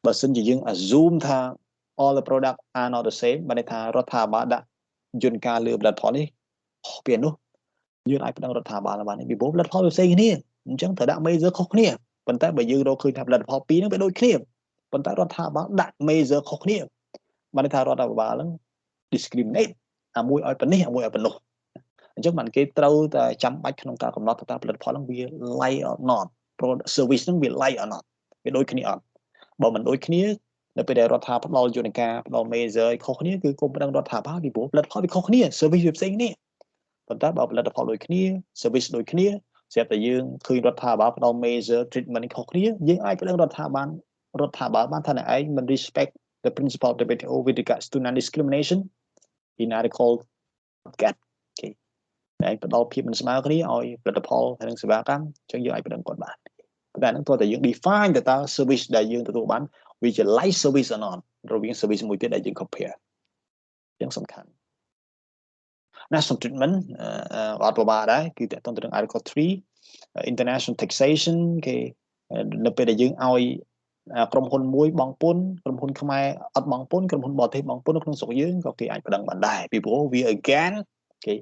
បើសិនជាយើង assume ថា all the product are not the same បានន័យថារដ្ឋាភិបាលដាក់យន្តការលើផលិតផលនេះខុសពីនោះយើងអាចប្តឹងរដ្ឋាភិបាលបានពីព្រោះផលិតផលវាផ្សេងគ្នាអញ្ចឹងត្រូវដាក់ measure ខុសគ្នាប៉ុន្តែបើយើងរកឃើញថាផលិតផលពីរហ្នឹងវាដូចគ្នាប៉ុន្តែរដ្ឋាភិបាលដាក់ measure ខុសគ្នាបានន័យថារដ្ឋាភិបាលហ្នឹង discriminate អាមួយឲ្យប៉ុណ្នេះអាមួយឲ្យប៉ុណ្នោះអញ្ចឹងបានគេត្រូវតែចាំបាច់ក្នុងការកំណត់ថាផលិតផលហ្នឹងវា like or not service ហ្នឹងវា like or not វាដូចគ្នាអត់បើមិនដូចគ្នានៅពេលដែលរដ្ឋាភិបាលផ្ដល់យន្តការផ្ដល់ measure ខុសគ្នាគឺគុំប្តឹងរដ្ឋាភិបាលពីព្រោះផលិតផលវាខុសគ្នា service វាផ្សេងគ្នាប៉ុន្តែបើផលិតផលដូចគ្នា service ដូចគ្នាស្រាប់តែយើងឃើញរដ្ឋាភិបាលផ្ដល់ measure treatment ខុសគ្នាយើងអាចប្តឹងរដ្ឋាភិបាលបានថាអ្នកឯងមិន respect the principle of the WTO with regards to non-discrimination in article GATT គេតែផ្ដល់ភាពមិនស្មើគ្នាឲ្យផលិតផលនិងសេវាកម្មអញ្ចឹងយើងអាចប្តឹងគាត់បានប៉ុន្តែហ្នឹងតែយើង define តើ service ដែលយើងទទួលបានវាជា like service or not រវាង service មួយទៀតដែលយើង compare អញ្ចឹងសំខាន់ national treatment អត់ប្រមាដែរគឺតកតងទៅនឹង article 3 international taxation គេនៅពេលដែលយើងឲ្យក្រុមហ៊ុនមួយបង់ពន្ធក្រុមហ៊ុនខ្មែរអត់បង់ពន្ធក្រុមហ៊ុនបរទេសបង់ពន្ធនៅក្នុងស្រុកយើងក៏គេអាចប្តឹងបានដែរពីព្រោះវា again គេ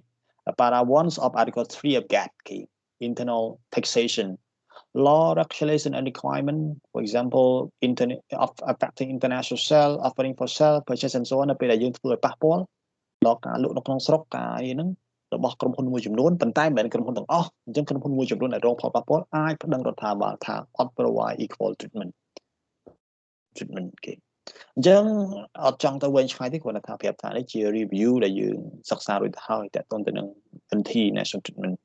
para ones of article 3 of GATT គេ internal taxation law regulation and requirement for example of affecting international sale offering for sale purchase and so on នៅពេលដែលយើងធ្វើឲ្យប៉ះពាល់ដល់ការលក់នៅក្នុងស្រុកការអីហ្នឹងរបស់ក្រុមហ៊ុនមួយចំនួនប៉ុន្តែមិនមែនក្រុមហ៊ុនទាំងអស់អញ្ចឹងក្រុមហ៊ុនមួយចំនួនដែលរងផលប៉ះពាល់អាចប្តឹងរដ្ឋាភិបាលថាអត់ provide equal treatment គេអញ្ចឹងអត់ចង់ទៅវិញឆ្ងាយទេគ្រាន់តែថាប្រាប់ថានេះជា review ដែលយើងសិក្សារួចទៅហើយតើតើទៅនឹង international treatment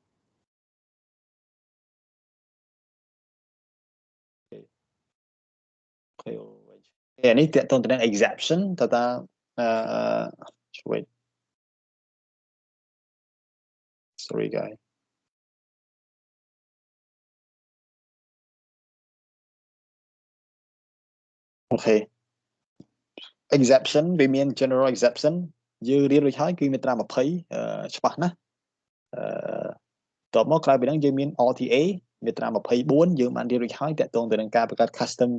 អានេះតើតើទៅនឹង exception តើwait sorry guys okay exception វាមាន general exception យើងរៀនរួចហើយគឺមាត្រា20ច្បាស់ណាស់តបមកក្រៅពីហ្នឹងយើងមាន RTA មាត្រា24យើងបានរៀនរួចហើយតកតងទៅនឹងការបង្កើត custom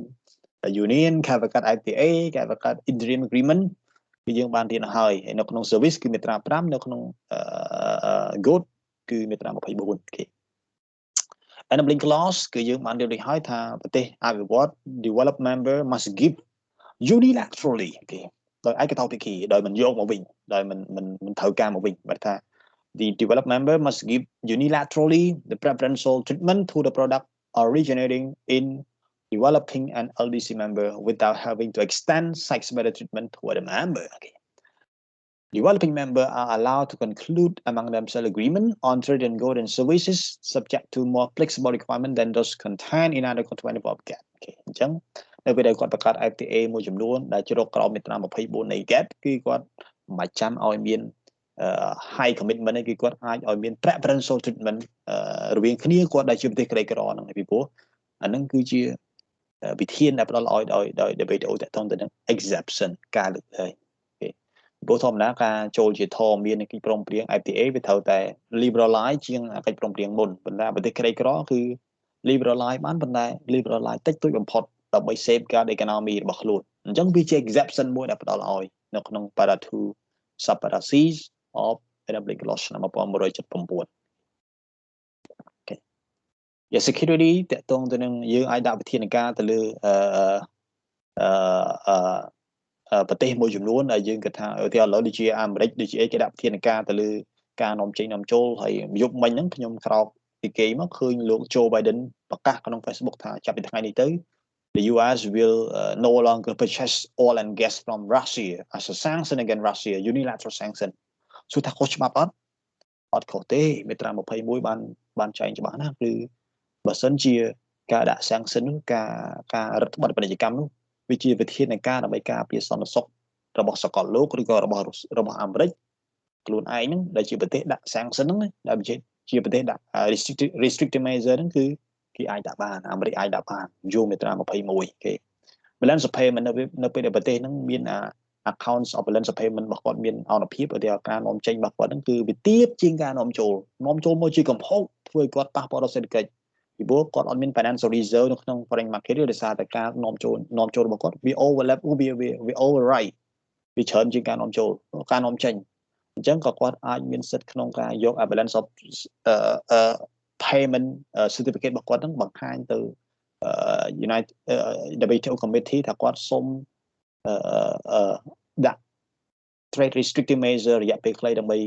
union ការបង្កើត FTA ការបង្កើត interim agreement គឺយើងបានរៀនហើយនៅក្នុង service គឺមាត្រា5នៅក្នុង good គឺមាត្រា24គេ enabling clause គឺយើងបានរៀនរួចហើយថាប្រទេសអភិវឌ្ឍ develop member must give unilaterally គេដោយឯកតោភាគីដោយមិនយកមកវិញដោយមិនត្រូវការមកវិញបើថា The developed member must give unilaterally the preferential treatment to the product originating in developing an LDC member without having to extend such better treatment to other member. Okay. Developing members are allowed to conclude among themselves agreement on trade and goods and services subject to more flexible requirements than those contained in Article 24 of GATT. Okay. អញ្ចឹងនៅពេលដែលគាត់បង្កើត FTA មួយចំនួនដែលជ្រកក្រោមមាត្រា24នៃ GATT គឺគាត់មិនបាច់ចាំឲ្យមាន high commitment ទេគឺគាត់អាចឲ្យមាន preferential treatment រវាងគ្នាគាត់ដែលជាប្រទេសក្រីក្រហ្នឹងពីព្រោះអាហ្នឹងគឺជាវិធានដែលផ្ដល់ឲ្យដោយ WTO តកតងទៅនឹង exception ការលើកលែង ព្រោះធម្មតាការចូលជាធម្មាននៃកិច្ចព្រមព្រៀង FTA វាត្រូវតែ liberalize ជាងកិច្ចព្រមព្រៀងមុនប៉ុន្តែប្រទេសក្រីក្រគឺ liberalize បានប៉ុន្តែ liberalize តិចតួចបំផុតដើម្បី safeguard economy របស់ខ្លួនអញ្ចឹងវាជា exception មួយដែលផ្ដល់ឲ្យនៅក្នុង para 2 subpara C of Republic Law ឆ្នាំ1979 Okay. Yeah, security តកតងទៅនឹងយើងអាចដាក់វិធានការទៅលើប្រទេសមួយចំនួនដែលយើងគិតថាឧទាហរណ៍ឥឡូវដូចជាអាមេរិកដូចជាគេដាក់វិធានការទៅលើការនាំចេញនាំចូលហើយយប់មិញហ្នឹងខ្ញុំក្រោកពីគេមកឃើញលោក Joe Biden ប្រកាសក្នុង Facebook ថាចាប់ពីថ្ងៃនេះទៅ the US will no longer purchase oil and gas from Russia as a sanction against Russia unilateral sanction សួរថាខុសច្បាប់អត់ខុសទេមាត្រា21បានចែងច្បាស់ណាស់គឺបើសិនជាការដាក់ sanction នោះការរដ្ឋបတ်ពាណិជ្ជកម្មនោះវាជាវិធានការដើម្បីការពារសន្តិសុខរបស់សកលលោកឬក៏របស់អាមេរិកខ្លួនឯងហ្នឹងដែលជាប្រទេសដាក់ sanction ហ្នឹងដែលជាប្រទេសដាក់ restrictive measure ហ្នឹងគឺគេអាចដាក់បានអាមេរិកអាចដាក់បានយោងមាត្រា21គេ balance of payment នៅពេលដែលប្រទេសហ្នឹងមានaccounts of balance of payment របស់គាត់មានអនុភាពឧទាហរណ៍ការនាំចេញរបស់គាត់ហ្នឹងគឺវាទាបជាងការនាំចូលមកជាកំហុសធ្វើឲ្យគាត់ប៉ះពាល់ដល់សេដ្ឋកិច្ចពីព្រោះគាត់អត់មាន financial reserve នៅក្នុង foreign market ទេដោយសារតែការនាំចូលរបស់គាត់វា overlap វា override វាច្រើនជាងការនាំចូលការនាំចេញអញ្ចឹងក៏គាត់អាចមានសិទ្ធិក្នុងការយក balance of payment certificate របស់គាត់ហ្នឹងបង្ហាញទៅ United WTO committee ថាគាត់សុំដាក់ trade restrictive measure រយៈពេលខ្លីដើម្បី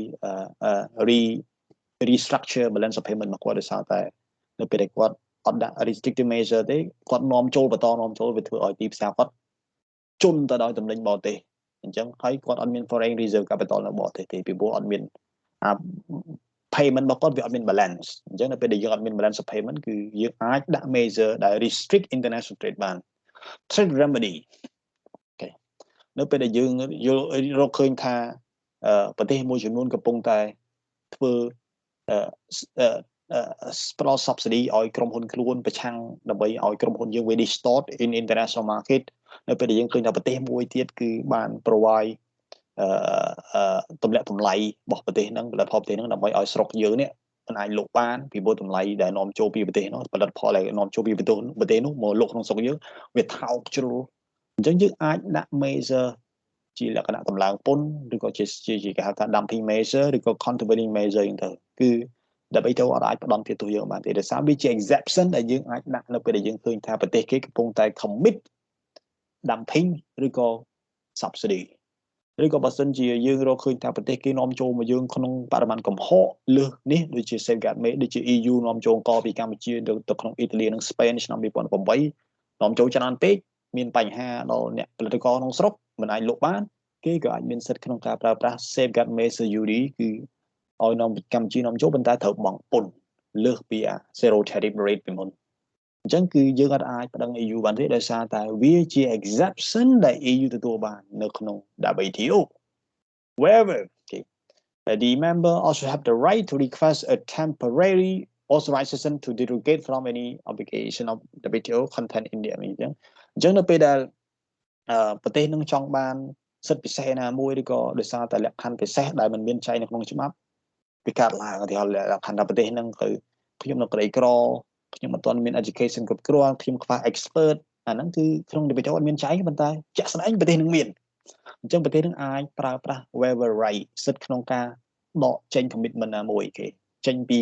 restructure balance of payment របស់គាត់ដោយសារតែនៅពេលដែលគាត់អត់ដាក់ restrictive measure ទេគាត់នាំចូលវាធ្វើឲ្យទីផ្សារគាត់ជន់ទៅដោយតម្លៃបរទេសអញ្ចឹងហើយគាត់អត់មាន foreign reserve capital នៅបរទេសទេពីព្រោះអត់មាន payment របស់គាត់វាអត់មាន balance អញ្ចឹងនៅពេលដែលយើងអត់មាន balance of payment គឺយើងអាចដាក់ measure ដែល restrict international trade បាន trade remedy នៅពេលដែលយើងរកឃើញថាប្រទេសមួយចំនួនកំពុងតែធ្វើផ្ដល់ subsidy ឲ្យក្រុមហ៊ុនខ្លួនប្រឆាំងដើម្បីឲ្យក្រុមហ៊ុនយើងវា distort in international market នៅពេលដែលយើងឃើញថាប្រទេសមួយទៀតគឺបាន provide ទម្លាក់តម្លៃរបស់ប្រទេសហ្នឹងផលិតផលប្រទេសហ្នឹងដើម្បីឲ្យស្រុកយើងនេះមិនអាចលក់បានពីព្រោះតម្លៃដែលនាំចូលពីប្រទេសនោះផលិតផលដែលនាំចូលពីប្រទេសនោះមកលក់ក្នុងស្រុកយើងវាថោកជ្រុលអញ្ចឹងយើងអាចដាក់ measure ជាលក្ខណៈតម្លើងពន្ធឬក៏ជាគេហៅថា dumping measure ឬក៏ countervailing measure ហ្នឹងទៅគឺដើម្បីទៅអត់អាចផ្ដន់ទាទោសយើងបានទេដោយសារវាជា exception ដែលយើងអាចដាក់នៅពេលដែលយើងឃើញថាប្រទេសគេកំពុងតែ commit dumping ឬក៏ subsidy ឬក៏បើសិនជាយើងរកឃើញថាប្រទេសគេនាំចូលមកយើងក្នុងបរិមាណកំហុសលើសនេះដូចជា safeguard measure ដូចជា EU នាំចូលអង្គពីកម្ពុជាទៅក្នុងអ៊ីតាលីនិងស្ប៉េនឆ្នាំ2008នាំចូលច្រើនពេកមានបញ្ហាដល់អ្នកផលិតករក្នុងស្រុកមិនអាចលក់បានគេក៏អាចមានសិទ្ធិក្នុងការប្រើប្រាស់ safeguard measure UD គឺឲ្យនាំកម្ពុជានាំចូលប៉ុន្តែត្រូវបង់ពន្ធលើសពី zero tariff rate ពីមុនអញ្ចឹងគឺយើងអត់អាចប្តឹង EU បានទេដោយសារតែវាជា exception ដែល EU ទទួលបាននៅក្នុង WTO wherever okay. The member also have the right to request a temporary authorization to derogate from any obligation of WTO content in the អញ្ចឹងនៅពេលដែលប្រទេសនឹងចង់បានសិទ្ធិពិសេសណាមួយឬក៏ដោយសារតែលក្ខខណ្ឌពិសេសដែលមិនមានចែងនៅក្នុងច្បាប់វាកើតឡើងឧទាហរណ៍លក្ខខណ្ឌថាប្រទេសនឹងគឺខ្ញុំនៅក្រីក្រខ្ញុំមិនទាន់មាន education គ្រប់គ្រាន់ខ្ញុំខ្វះ expert អាហ្នឹងគឺក្នុង WTO អត់មានចែងប៉ុន្តែជាក់ស្ដែងប្រទេសនឹងមានអញ្ចឹងប្រទេសនឹងអាចប្រើប្រាស់ waiver right សិទ្ធិក្នុងការដកចេញ commitment ណាមួយគេចេញពី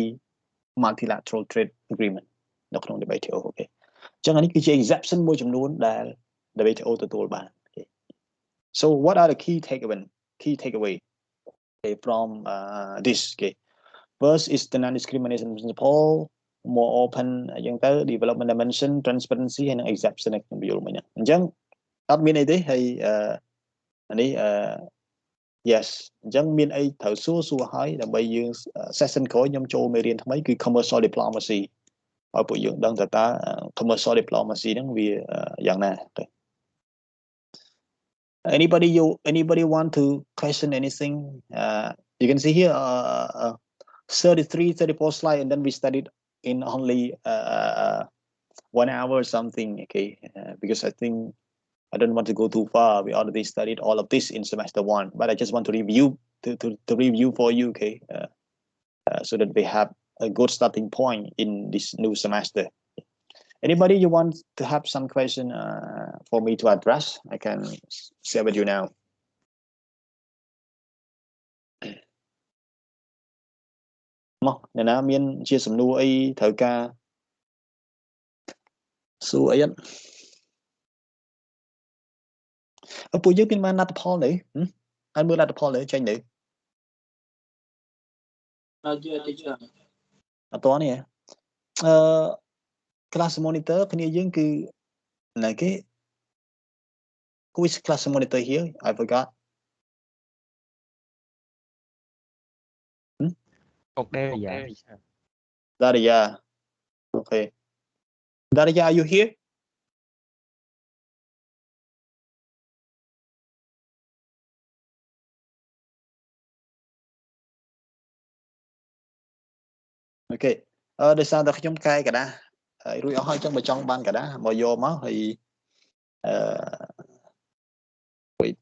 multilateral trade agreement នៅក្នុង WTO គេអញ្ចឹងនេះគឺជា exception មួយចំនួនដែល WTO ទទួលបាន So what are the key takeaway okay, from this okay First is the non-discrimination principle, more open អញ្ចឹងទៅ development dimension transparency ហើយនិង exception ខ្ញុំយល់មិញអញ្ចឹងអត់មានអីទេហើយនេះyes អញ្ចឹងមានអីត្រូវសួរហើយដើម្បីយើង session ក្រោយខ្ញុំចូលមេរៀនថ្មីគឺ commercial diplomacy ឲ្យពួកយើងដឹងថាតើ commercial diplomacy ហ្នឹងវាយ៉ាងណាទៅ anybody want to question anything you can see here 33 34 slide and then we studied in only 1 hour or something, okay, because I think I don't want to go too far. We already studied all of this in semester 1, but I just want to review to review for you, okay, so that we have a good starting point in this new semester. Anybody you want to have some question for me to address, I can share with you now. Nè nào miên chia sầm nu ấy thời ca su ấy ở bây giờ bên mà nát Paul đấy anh mới nát Paul đấy tranh đấy ở toán này class monitor cái này cứ này cái who is class monitor here I forgot Okay, yeah. Daria, okay. Daria, are you here? Okay. Để sao ta không cai cả đã. Rồi hỏi trong bên trong ban cả đã, mà vô máu thì wait.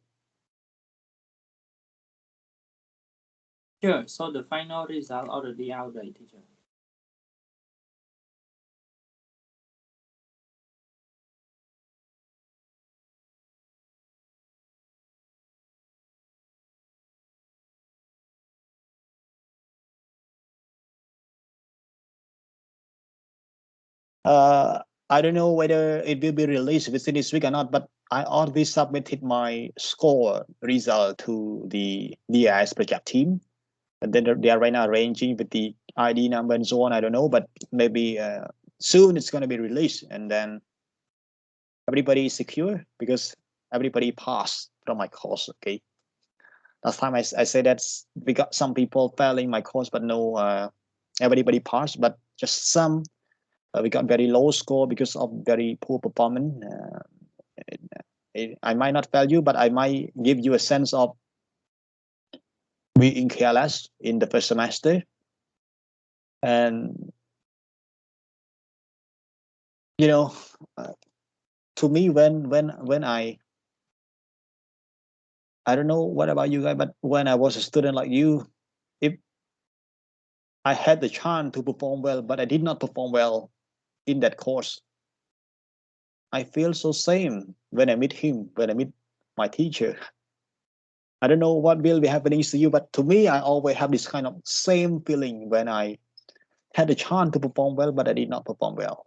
Sure. So the final result already out there, teacher. I don't know whether it will be released within this week or not, but I already submitted my score result to the DIS project team. And then they are right now arranging with the ID number and so on. I don't know, but maybe soon it's going to be released, and then everybody is secure because everybody passed from my course. Okay. Last time I said that we got some people failing my course, but no, everybody passed, but just some. We got very low score because of very poor performance. I might not fail you, but I might give you a sense of being careless in the first semester. And, you know, to me, when I don't know what about you guys, but when I was a student like you, if I had the chance to perform well, but I did not perform well in that course, I feel so same when I meet him, when I meet my teacher. I don't know what will be happening to you, but to me, I always have this kind of same feeling when I had the chance to perform well, but I did not perform well.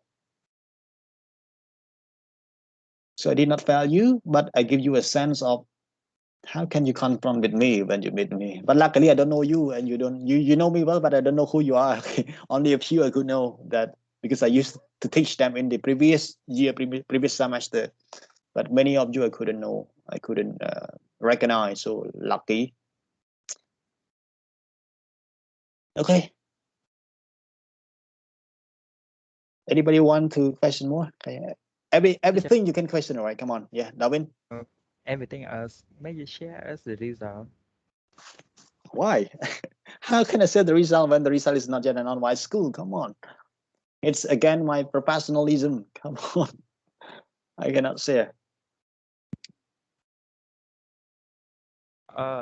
So I did not fail you, but I give you a sense of how can you confront with me when you meet me? But luckily, I don't know you, and you know me well, but I don't know who you are. Only a few I could know that because I used to teach them in the previous year, previous semester. But many of you I couldn't know, I couldn't recognize. So lucky. Okay. Anybody want to question more? Okay. Everything you can question, all right? Come on, yeah, Darwin. Everything else, may you share us the result? Why? How can I say the result when the result is not yet an online school? Come on. It's again my professionalism. Come on. I cannot say.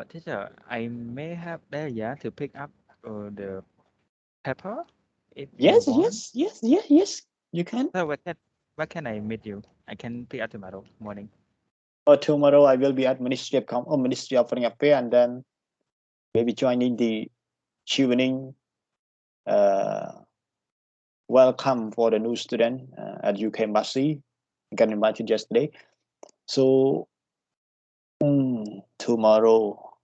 Teacher, I may have there to pick up the paper if Yes, you want. yes. You can. So where can I meet you? I can pick up tomorrow morning. Or tomorrow I will be at Ministry of Foreign Affairs, and then maybe joining the evening welcome for the new student at UK Embassy. I got invited yesterday. So tomorrow.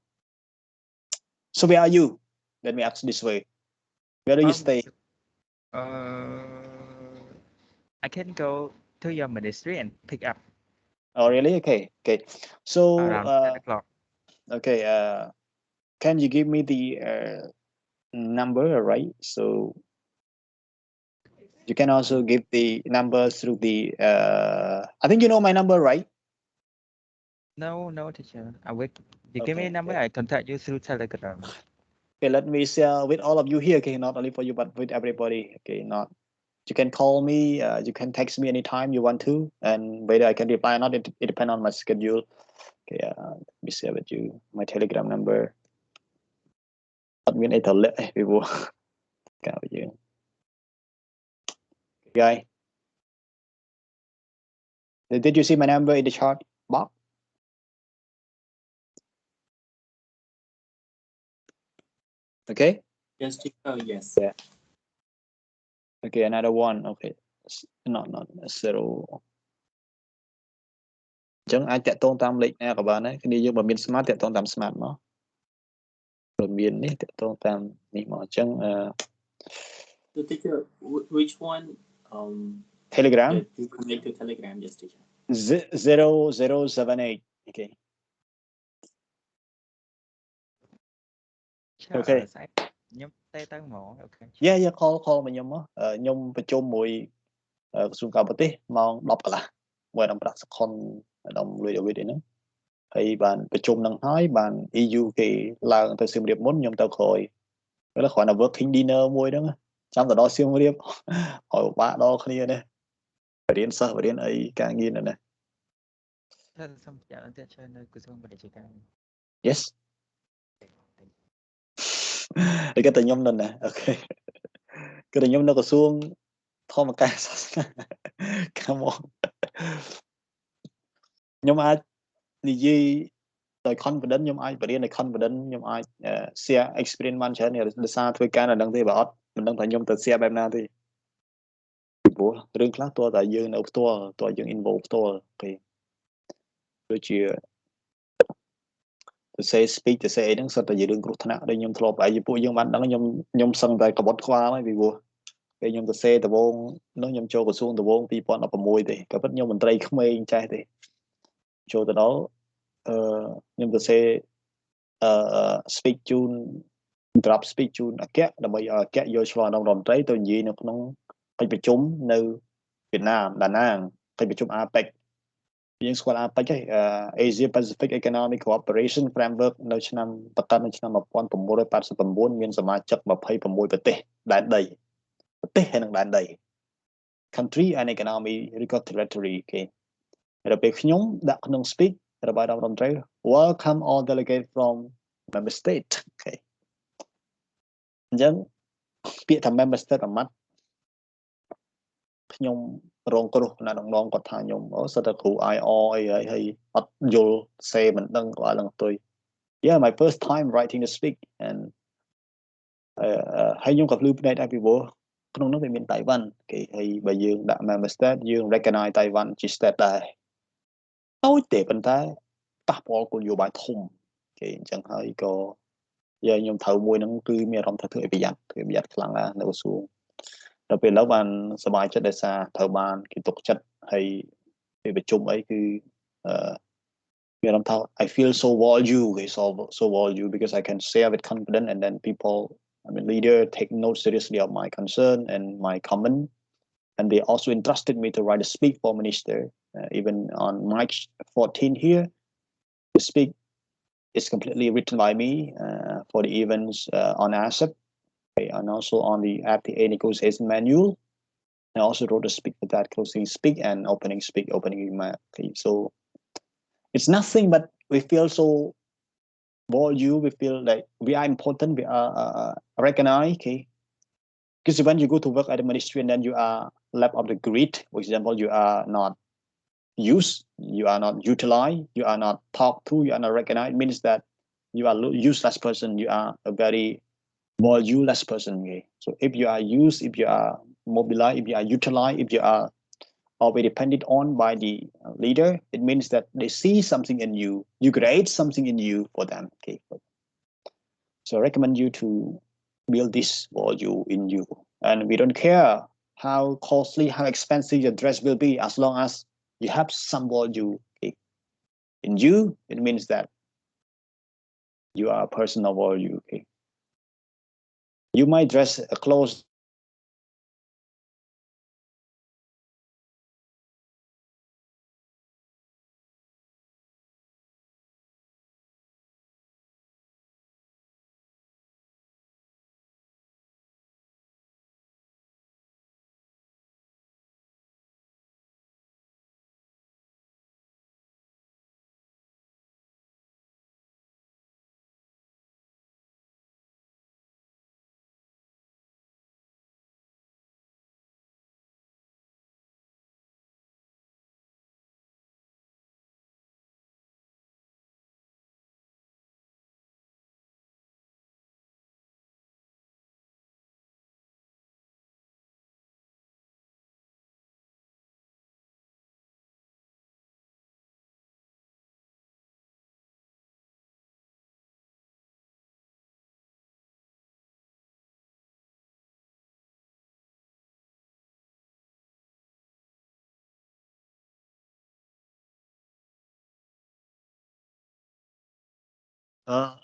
So where are you? Let me ask this way. Where do you stay? I can go to your ministry and pick up Oh, really? Okay. Okay. So, around 10 o'clock. okay. Can you give me the number, right? So you can also give the number through the. I think you know my number, right? No, teacher. I will. You give me a Okay. number. Okay. I contact you through Telegram. Okay. Let me share with all of you here. Okay, not only for you, but with everybody. Okay, not. You can call me. You can text me anytime you want to, and whether I can reply or not, it depends on my schedule. Okay. Let me share with you my Telegram number. Admin ấy thật lệ vì vô cả với you. Guy, did you see my number in the chart box? Okay. Yes, teacher. Yes. Yeah. Okay, another one. Okay. Not zero. Chẳng ai តាក់ទងតាមលេខណាក៏បានដែរគ្នាយើងបើមាន smart តាក់ទងតាម smart មកបើមាននេះតាក់ទងតាមនេះមកអញ្ចឹង So teacher, which one Telegram to connect to Telegram? Yes, teacher. 0078. Okay. Okay. ខ្ញុំទេទៅហ្មង Okay. Yeah, call មកខ្ញុំមកខ្ញុំប្រជុំមួយក្រសួងការបរទេសម៉ោង 10 កន្លះមួយដល់ប្រាក់សខុនដល់លុយដល់វិទ្យហ្នឹងហើយបានប្រជុំនឹងហើយបាន EU គេឡើងទៅសៀមរាបមុនខ្ញុំទៅក្រោយឥឡូវគ្រាន់តែ working dinner មួយហ្នឹងចាំទៅដល់សៀមរាបឲ្យពិបាកដល់គ្នានេះបរៀនសិស្សបរៀនអីការងារនៅនេះ សូមចាក់ទៅជួយនៅក្រសួងពាណិជ្ជកម្ម Yes គេតែខ្ញុំនៅណាអូខេគឺខ្ញុំនៅក្រសួងធម្មការសាសនា Come on ខ្ញុំអាចនិយាយដោយ confident ខ្ញុំអាចបរៀនដោយ confident ខ្ញុំអាច share experience បានច្រើនដោយសារធ្វើការនៅនឹងទេបើអត់មិនដឹងថាខ្ញុំទៅ share បែបណាទេព្រោះរឿងខ្លះតើតែយើងនៅផ្ទាល់តើយើង involve ផ្ទាល់គេដូចជា to say speak ទៅ say អីហ្នឹងសិតតែជារឿងគ្រោះថ្នាក់ដែលខ្ញុំធ្លាប់ឲ្យពួកយើងបានដឹងខ្ញុំសឹងតែក្បត់ខ្វល់ហើយពីព្រោះពេលខ្ញុំទៅ say ដំបូងនោះខ្ញុំចូលក្រសួងដំបូង 2016 ទេក៏ប៉ុន្តែខ្ញុំមន្ត្រីក្មេងចេះទេចូលទៅដល់ខ្ញុំទៅ say speak ជូន drop speech ជូនអគ្គដើម្បីឲ្យអគ្គយកឆ្លងដល់រដ្ឋមន្ត្រីទៅនិយាយនៅក្នុងកិច្ចប្រជុំនៅវៀតណាមដាណាងកិច្ចប្រជុំ APEC យើងស្គាល់ APEC ហើយ Asia Pacific Economic Cooperation Framework នៅឆ្នាំប្រកាសនៅឆ្នាំ1989មានសមាជិក26ប្រទេសដែនដីប្រទេសហើយនឹងដែនដី country and economy territory គេហើយពេលខ្ញុំដាក់ក្នុង speech របស់រដ្ឋមន្ត្រី welcome all delegates from member state អូខេអញ្ចឹងពាក្យថា member state អាម៉ាត់ខ្ញុំរងគ្រោះណាស់ដងគាត់ថាខ្ញុំសិតតែគ្រូ IR អីហើយអត់យល់សេមិនដឹងគាត់ឡើងទុយ Yeah my first time writing the speak and ហើយខ្ញុំក៏ភ្លឺភ្នែកដែរពីព្រោះក្នុងនោះវាមានតៃវ៉ាន់គេហើយបើយើងដាក់ member state យើង recognize តៃវ៉ាន់ជា state ដែរតូចទេប៉ុន្តែប៉ះពាល់គោលនយោបាយធំគេអញ្ចឹងហើយក៏ខ្ញុំត្រូវមួយហ្នឹងគឺមានអារម្មណ៍ថាធ្វើឲ្យប្រយ័ត្នខ្លាំងណាស់នៅក្រសួងដល់ពេលឥឡូវបានសប្បាយចិត្តដោយសារត្រូវបានគេទុកចិត្តហើយពេលប្រជុំអីគឺមានអារម្មណ៍ថា I feel so value so value because I can share with confidence and then people I mean leader take note seriously of my concern and my comment and they also entrusted me to write a speech for minister even on March 14 here the speech is completely written by me for the events on ASEP and also on the FTA negotiation manual. I also wrote a speak for that closing speak and opening speak, opening remark. Okay, so it's nothing but we feel so value. We feel like we are important. We are recognized. Okay, because when you go to work at the ministry and then you are left of the grid, for example, you are not used, you are not utilized, you are not talked to, you are not recognized. It means that you are useless person. You are a very valueless person. Okay? So if you are used, if you are mobilized, if you are utilized, if you are always depended on by the leader, it means that they see something in you. You create something in you for them. Okay. So I recommend you to build this value in you, and we don't care how costly, how expensive your dress will be, as long as you have some value in you. It means that you are a person of value. Okay, you might dress a clothes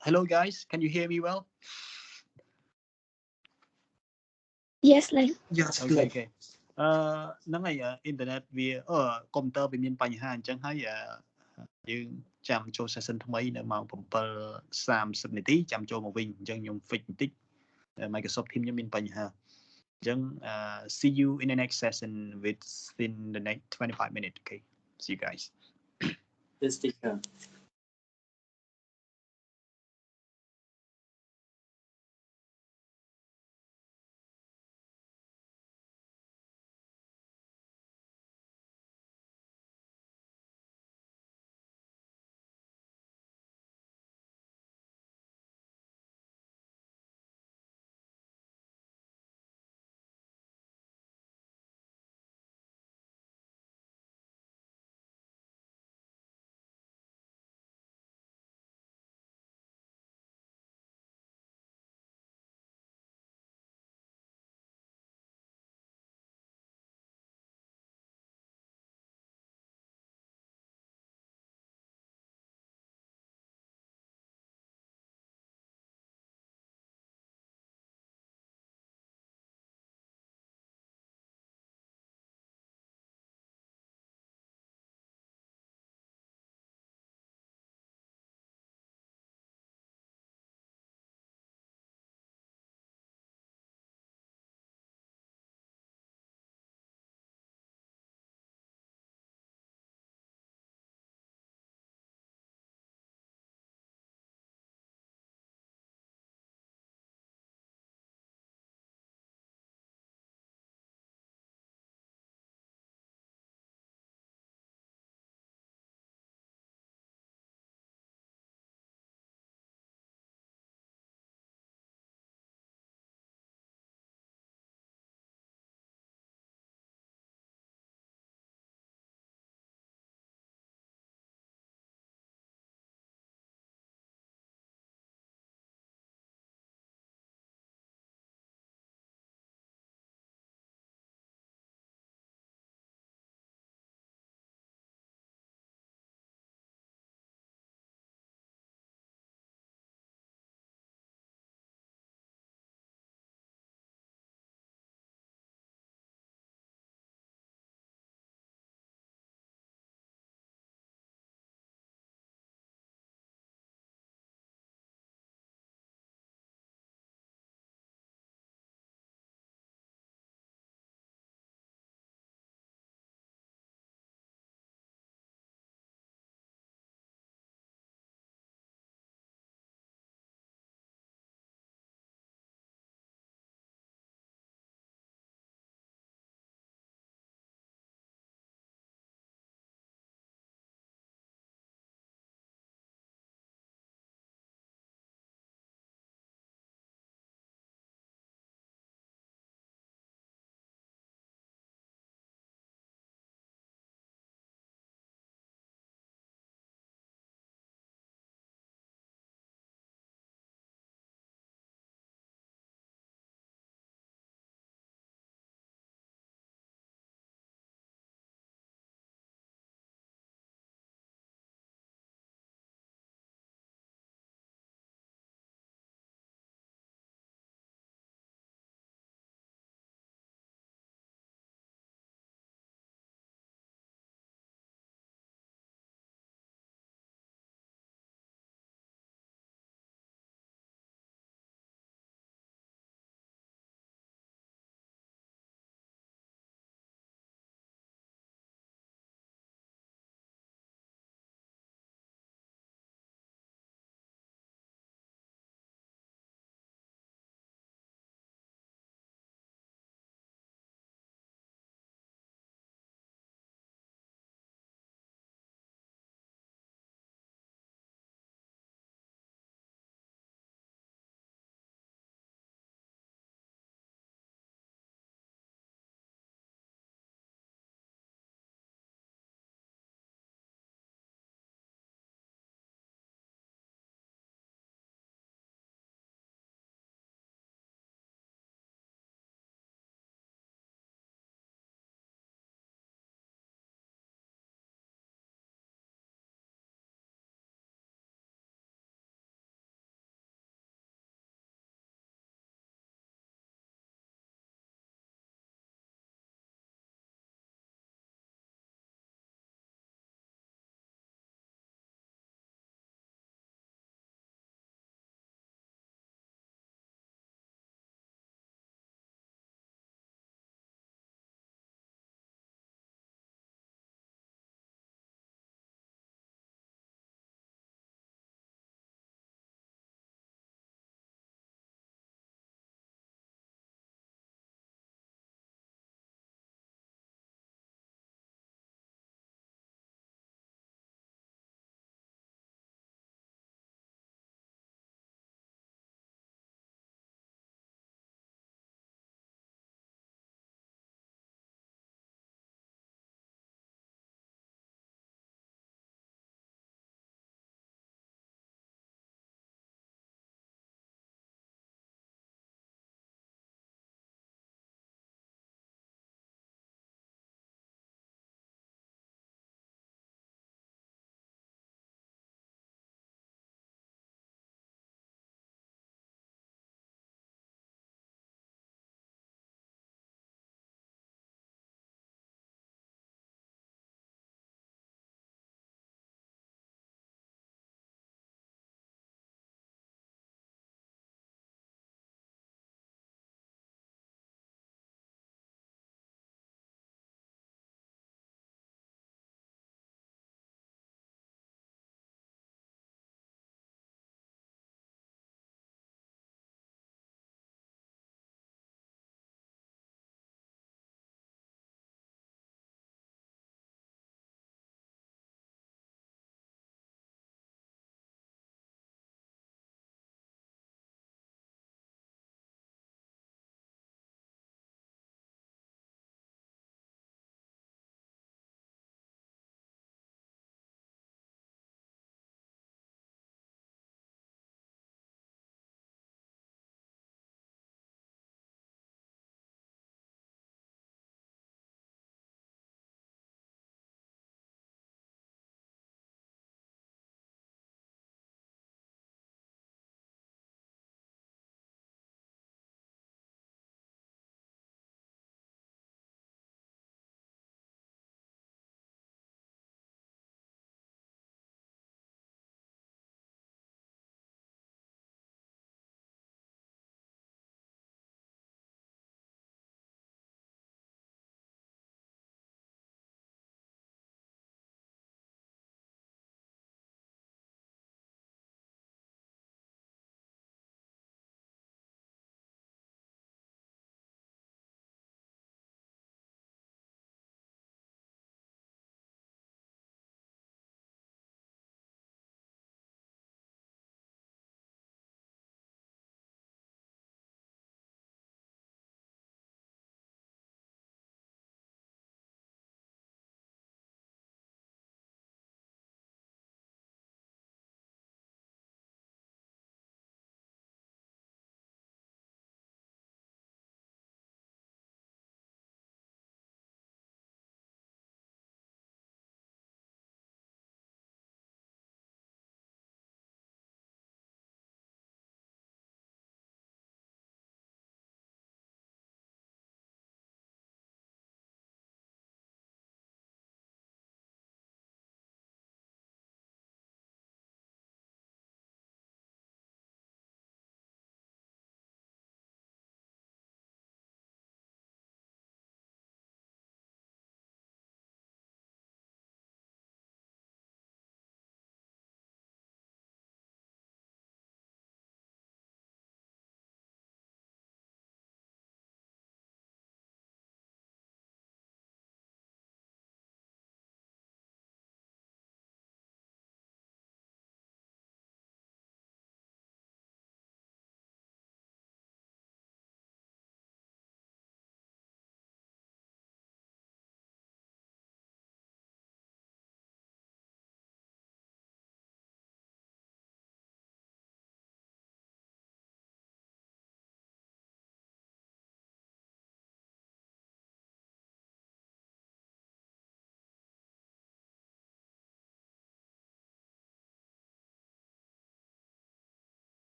hello guys, can you hear me well? Yes, like Yes, OK good. OK ហ្នឹងហើយអ៊ីនធឺណិតវាកុំព្យូទ័រវាមានបញ្ហាអញ្ចឹងហើយយើងចាំចូល session ថ្មីនៅម៉ោង7:30 នាទីចាំចូលមកវិញអញ្ចឹងខ្ញុំ fix បន្តិច Microsoft Teams ខ្ញុំមានបញ្ហាអញ្ចឹង see you in the next session within the next 25 minutes. Okay, see you guys. Yes, teacher.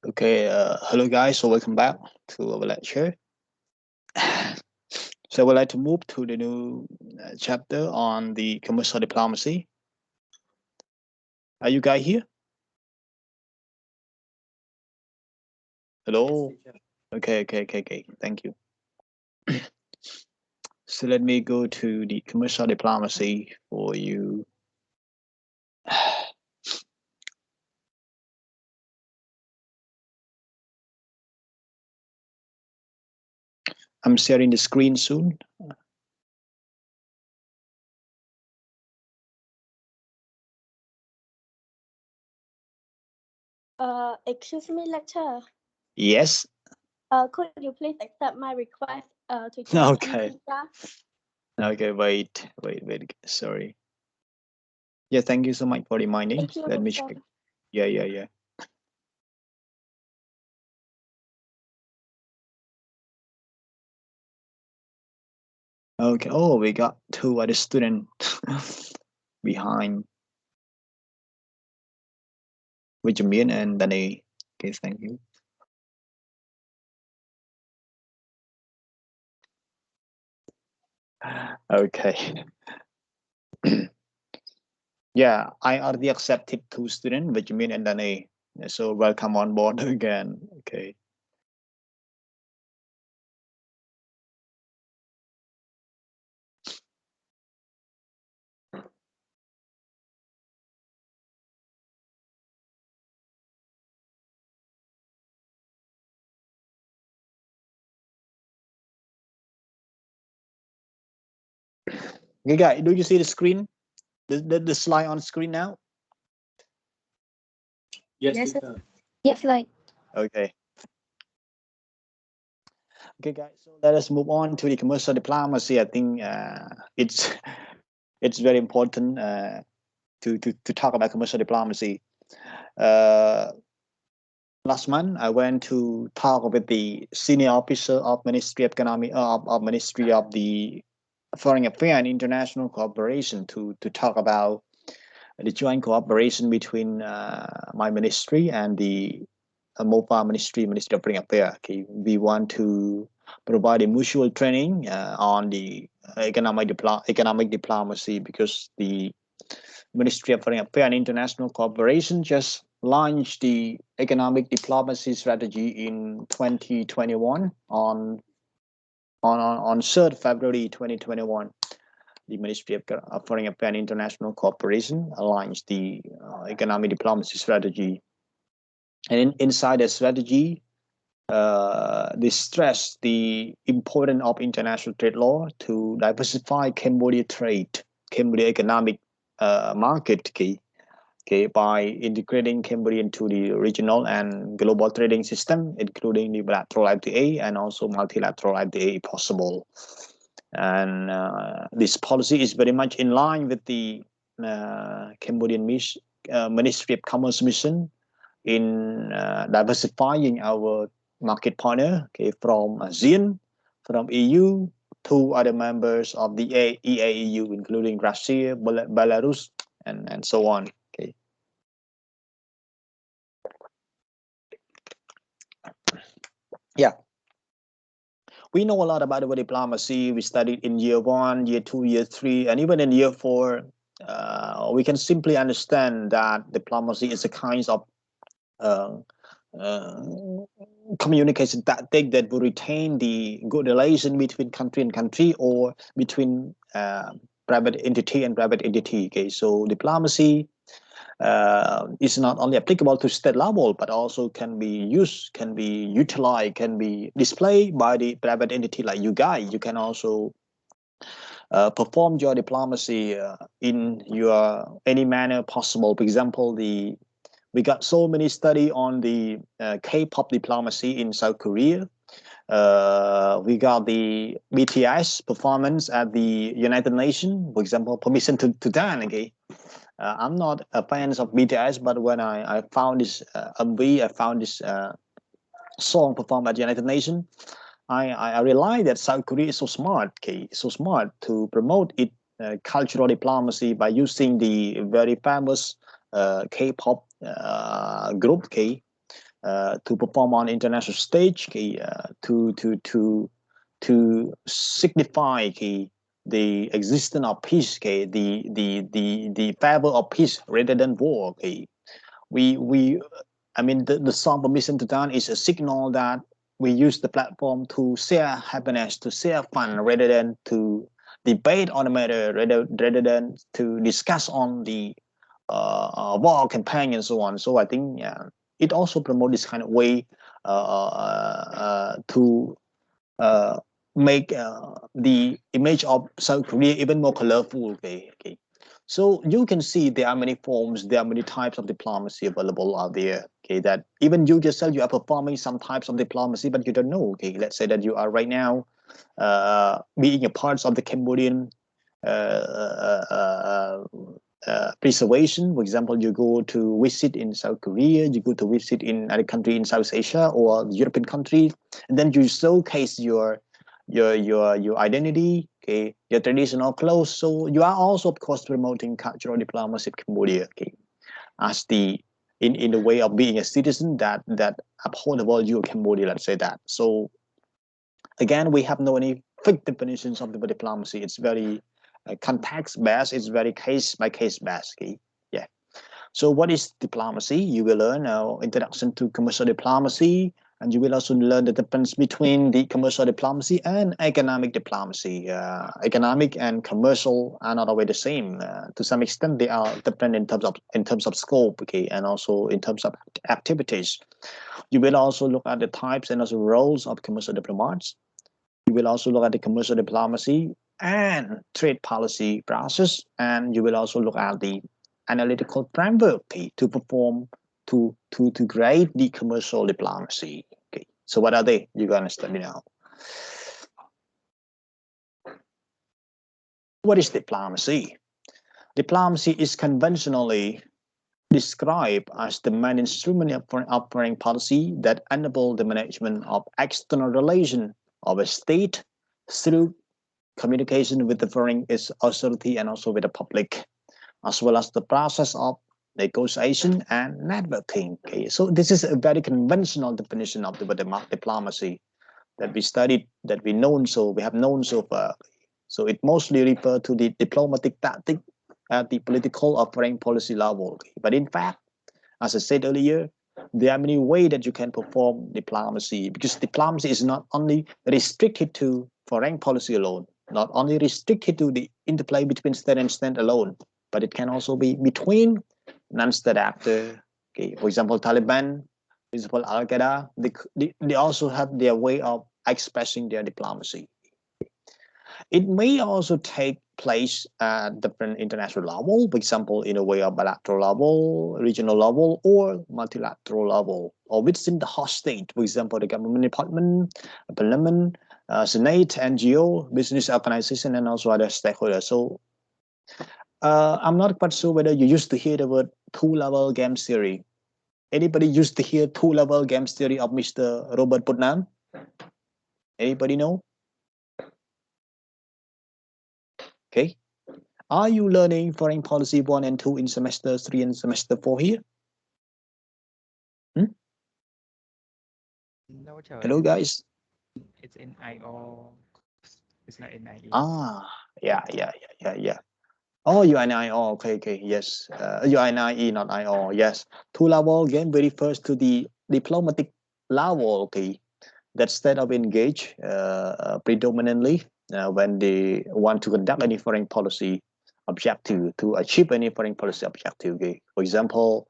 Okay, hello guys, so welcome back to our lecture. So we'd like to move to the new chapter on the commercial diplomacy. Are you guys here? Hello? Okay, thank you. So let me go to the commercial diplomacy for you. I'm sharing the screen soon. Excuse me, lecturer. Yes. Could you please accept my request to join Okay. MT class? Okay, wait. Sorry. Yeah, thank you so much for reminding. Thank you, Let me lecturer. check. Yeah. Okay. Oh, we got two other students behind. Benjamin and Danny. Okay, thank you. Okay. Yeah, I already accepted two students, Benjamin and Danny. So welcome on board again. Okay. Okay, guys, do you see the screen? The slide on screen now? Yes, Yes, teacher. Yes, like. Okay. Okay, guys. So let us move on to the commercial diplomacy. I think it's very important to talk about commercial diplomacy. Last month, I went to talk with the senior officer of Ministry of Economy of Ministry of the Foreign Affairs and International Cooperation to talk about the joint cooperation between my ministry and the MOPA Ministry of Foreign Affairs. Okay, we want to provide a mutual training on the economic diplomacy because the Ministry of Foreign Affairs and International Cooperation just launched the economic diplomacy strategy in 2021 on 3rd February 2021. The Ministry of Foreign Affairs and International Cooperation launched the economic diplomacy strategy. And inside the strategy, they stress the importance of international trade law to diversify Cambodia economic market key. Okay, by integrating Cambodia into the regional and global trading system, including the bilateral FTA and also multilateral FTA possible. And this policy is very much in line with the Cambodian Ministry of Commerce mission in diversifying our market partner, okay, from ASEAN, from EU to other members of the EAEU, including Russia, Belarus, and so on. Okay. Yeah. We know a lot about the diplomacy. We studied in year 1, year 2, year 3, and even in year 4. We can simply understand that diplomacy is a kind of uh, communication tactic that will retain the good relation between country and country or between private entity and private entity. Okay, so diplomacy is not only applicable to state level, but also can be used, can be utilized, can be displayed by the private entity like you guys. You can also perform your diplomacy in your any manner possible. For example, we got so many study on the K-pop diplomacy in South Korea. We got the BTS performance at the United Nations, for example, permission to dance. Okay, I'm not a fan of BTS, but when I found this MV, I found this song performed at the United Nations, I realized that South Korea is so smart, okay, so smart to promote its cultural diplomacy by using the very famous K-pop group, okay, to perform on international stage, to signify the existence of peace, the favor of peace rather than war. I mean, the song Permission to Dance is a signal that we use the platform to share happiness, to share fun, rather than to debate on the matter, rather than to discuss on the war campaign and so on. So I think it also promotes this kind of way to make the image of South Korea even more colorful. Okay. So you can see there are many forms, there are many types of diplomacy available out there. Okay, that even you yourself, you are performing some types of diplomacy, but you don't know. Okay, let's say that you are right now being a part of the Cambodian preservation. For example, you go to visit in South Korea, you go to visit in other country in South Asia or European country, and then you showcase your identity, okay, your traditional clothes. So you are also, of course, promoting cultural diplomacy of Cambodia, okay, as the in the way of being a citizen that uphold the value of Cambodia. Let's say that. So again, we have no any fixed definitions of the diplomacy. It's very context based. It's very case by case based. Okay? Yeah. So what is diplomacy? You will learn introduction to commercial diplomacy, and you will also learn the difference between the commercial diplomacy and economic diplomacy. Economic and commercial are not always the same. To some extent, they are different in terms of scope, okay, and also in terms of activities. You will also look at the types and also roles of commercial diplomats. You will also look at the commercial diplomacy and trade policy process, and you will also look at the analytical framework, okay, to perform to create the commercial diplomacy. Okay, so what are they? You're gonna study now. What is diplomacy? Diplomacy is conventionally described as the main instrument of foreign policy that enable the management of external relations of a state through communication with the foreign authority and also with the public, as well as the process of negotiation and networking. Okay, so this is a very conventional definition of the diplomacy that we studied, that we have known so far. So it mostly refers to the diplomatic tactic at the political or foreign policy level. But in fact, as I said earlier, there are many ways that you can perform diplomacy, because diplomacy is not only restricted to foreign policy alone, not only restricted to the interplay between state and state alone, but it can also be between non-state actors. Okay, for example, Taliban, for example, Al-Qaeda, they also have their way of expressing their diplomacy. It may also take place at different international level, for example, in a way of bilateral level, regional level, or multilateral level, or within the host state, for example, the government department, parliament, Senate, NGO, business organization, and also other stakeholders. So I'm not quite sure whether you used to hear the word two-level game theory. Anybody used to hear two-level game theory of Mr. Robert Putnam? Anybody know? Okay. Are you learning foreign policy 1 and 2 in semester 3 and semester 4 here? No, Hello, guys. It's in IO. It's not in IE. Yeah. Oh, you are in IO. Okay. Yes. You are in IE, not IO. Yes. Two-level game refers to the diplomatic level. Okay. That state of engage predominantly when they want to conduct any foreign policy objective, to achieve any foreign policy objective. Okay. For example,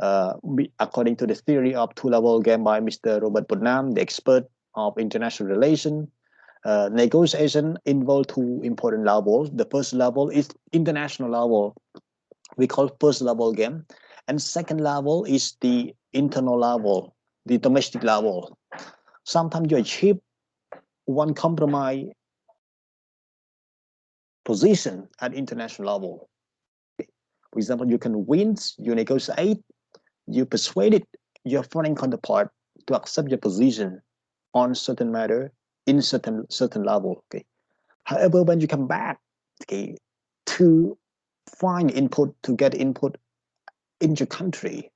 according to the theory of two-level game by Mr. Robert Putnam, the expert of international relations, negotiation involve two important levels. The first level is international level. We call first level game. And second level is the internal level, the domestic level. Sometimes you achieve one compromise position at international level. For example, you can win, you negotiate, you persuaded your foreign counterpart to accept your position on certain matter in certain level. Okay. However, when you come back, okay, to get input in your country,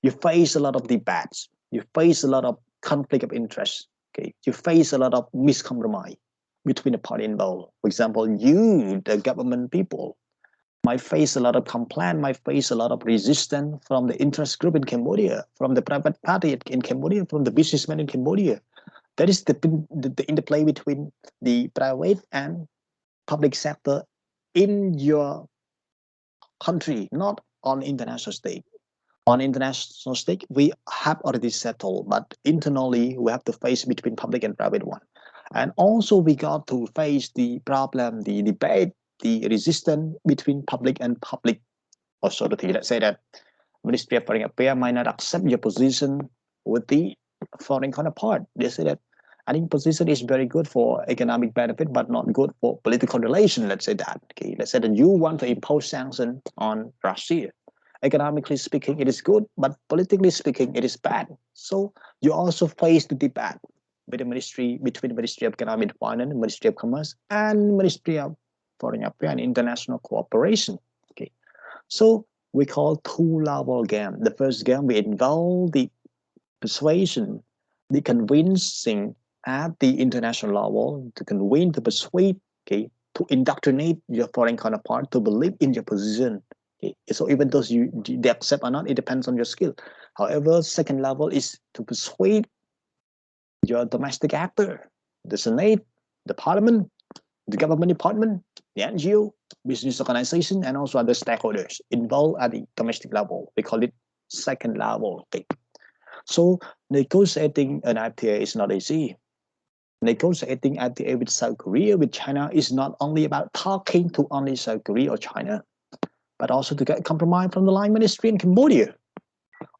you face a lot of debates. You face a lot of conflict of interest. Okay, you face a lot of miscompromise between the party involved. For example, you, the government people, might face a lot of complaint, might face a lot of resistance from the interest group in Cambodia, from the private party in Cambodia, from the businessmen in Cambodia. That is the interplay between the private and public sector in your country, not on international stage. On international stage, we have already settled, but internally we have to face between public and private one. And also we got to face the problem, the debate, the resistance between public and public authority. Let's say that Ministry of Foreign Affairs might not accept your position with the foreign counterpart. They say that I think position is very good for economic benefit, but not good for political relation. Let's say that. Okay, let's say that you want to impose sanctions on Russia. Economically speaking, it is good, but politically speaking, it is bad. So you also face the debate with the ministry, between the Ministry of Economic Finance, Ministry of Commerce, and Ministry of Foreign Affairs and International Cooperation. Okay, so we call two-level game. The first game we involve the persuasion, the convincing at the international level to convince, to persuade, okay, to indoctrinate your foreign counterpart to believe in your position. Okay, so even though they accept or not, it depends on your skill. However, second level is to persuade your domestic actor, the Senate, the Parliament, the government department, the NGO, business organization, and also other stakeholders involved at the domestic level. We call it second level. Okay. So negotiating an FTA is not easy. Negotiating FTA with South Korea, with China, is not only about talking to only South Korea or China, but also to get compromise from the line ministry in Cambodia.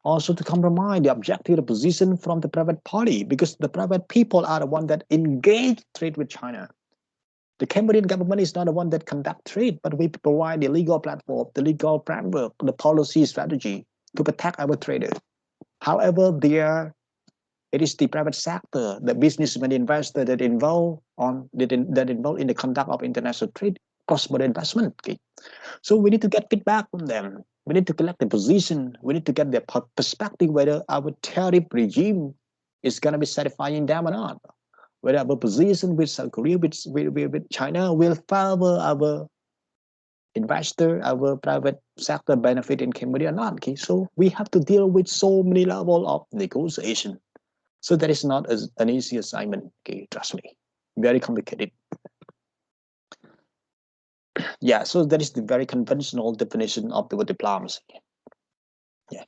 Also to compromise the objective, the position from the private party, because the private people are the one that engage trade with China. The Cambodian government is not the one that conduct trade, but we provide the legal platform, the legal framework, the policy strategy to protect our traders. However, it is the private sector, the businessman, investor that involved in the conduct of international trade, cross-border investment. Okay, so we need to get feedback from them. We need to collect the position. We need to get their perspective whether our tariff regime is going to be satisfying them or not. Whether our position with South Korea, with China, will favor our investor, our private sector benefit in Cambodia or not. Okay, so we have to deal with so many levels of negotiation. So that is not an easy assignment. Okay, trust me, very complicated. Yeah, so that is the very conventional definition of the word diplomacy. Yeah.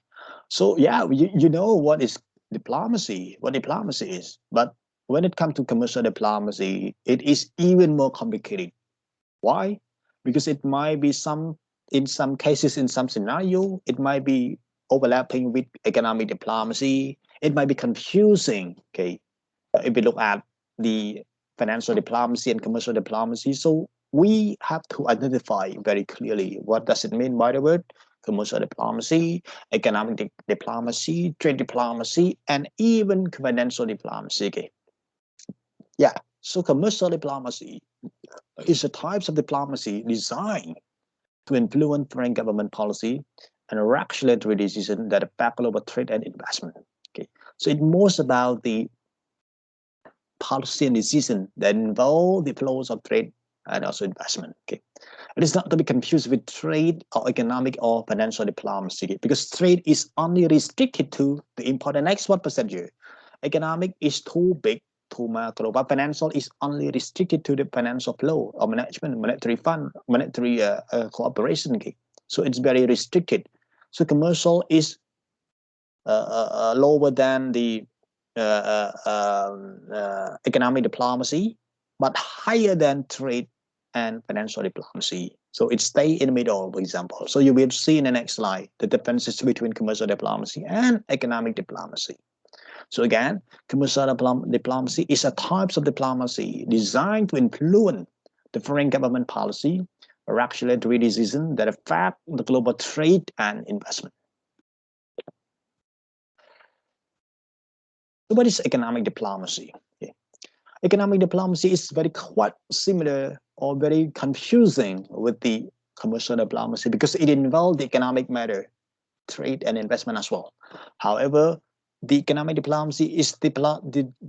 So yeah, you know what is diplomacy, what diplomacy is, but when it comes to commercial diplomacy, it is even more complicated. Why? Because it might be in some cases, in some scenario, it might be overlapping with economic diplomacy. It might be confusing. Okay, if we look at the financial diplomacy and commercial diplomacy, so we have to identify very clearly what does it mean by the word commercial diplomacy, economic diplomacy, trade diplomacy, and even financial diplomacy. Okay. Yeah, so commercial diplomacy is a type of diplomacy designed to influence foreign government policy and regulatory decisions that affect global trade and investment. Okay, so it's most about the policy and decision that involve the flows of trade and also investment. Okay, it is not to be confused with trade or economic or financial diplomacy, because trade is only restricted to the import and export percentage. Economic is too big, too macro, but financial is only restricted to the financial flow or management, monetary fund, monetary cooperation. Okay, so it's very restricted. So commercial is lower than the economic diplomacy, but higher than trade and financial diplomacy. So it stays in the middle, for example. So you will see in the next slide the differences between commercial diplomacy and economic diplomacy. So again, commercial diplomacy is a type of diplomacy designed to influence the foreign government policy or regulatory decisions that affect the global trade and investment. So what is economic diplomacy? Okay. Economic diplomacy is very quite similar or very confusing with the commercial diplomacy because it involves the economic matter, trade and investment as well. However, the economic diplomacy is the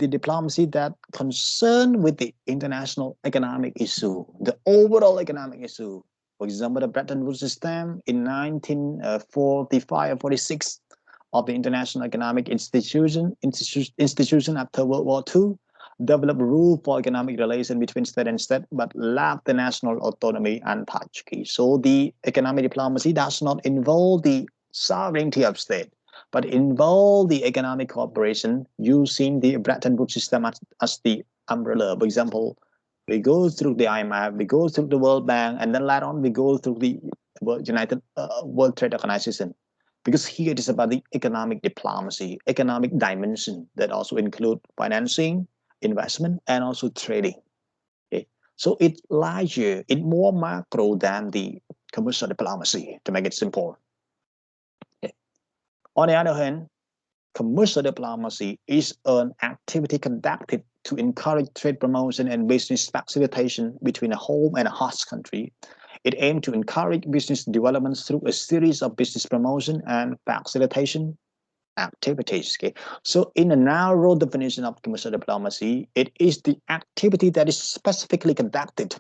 diplomacy that concerned with the international economic issue, the overall economic issue. For example, the Bretton Woods system in 1945 or 46 of the international economic institution after World War II developed rule for economic relation between state and state, but lacked the national autonomy untouched. So the economic diplomacy does not involve the sovereignty of state, but involve the economic cooperation using the Bretton Woods system as the umbrella. For example, we go through the IMF, we go through the World Bank, and then later on we go through the World Trade Organization. Because here it is about the economic diplomacy, economic dimension that also include financing, investment, and also trading. Okay, so it's larger, it's more macro than the commercial diplomacy, to make it simple. Okay. On the other hand, commercial diplomacy is an activity conducted to encourage trade promotion and business facilitation between a home and a host country. It aims to encourage business development through a series of business promotion and facilitation activities. Okay, so in a narrow definition of commercial diplomacy, it is the activity that is specifically conducted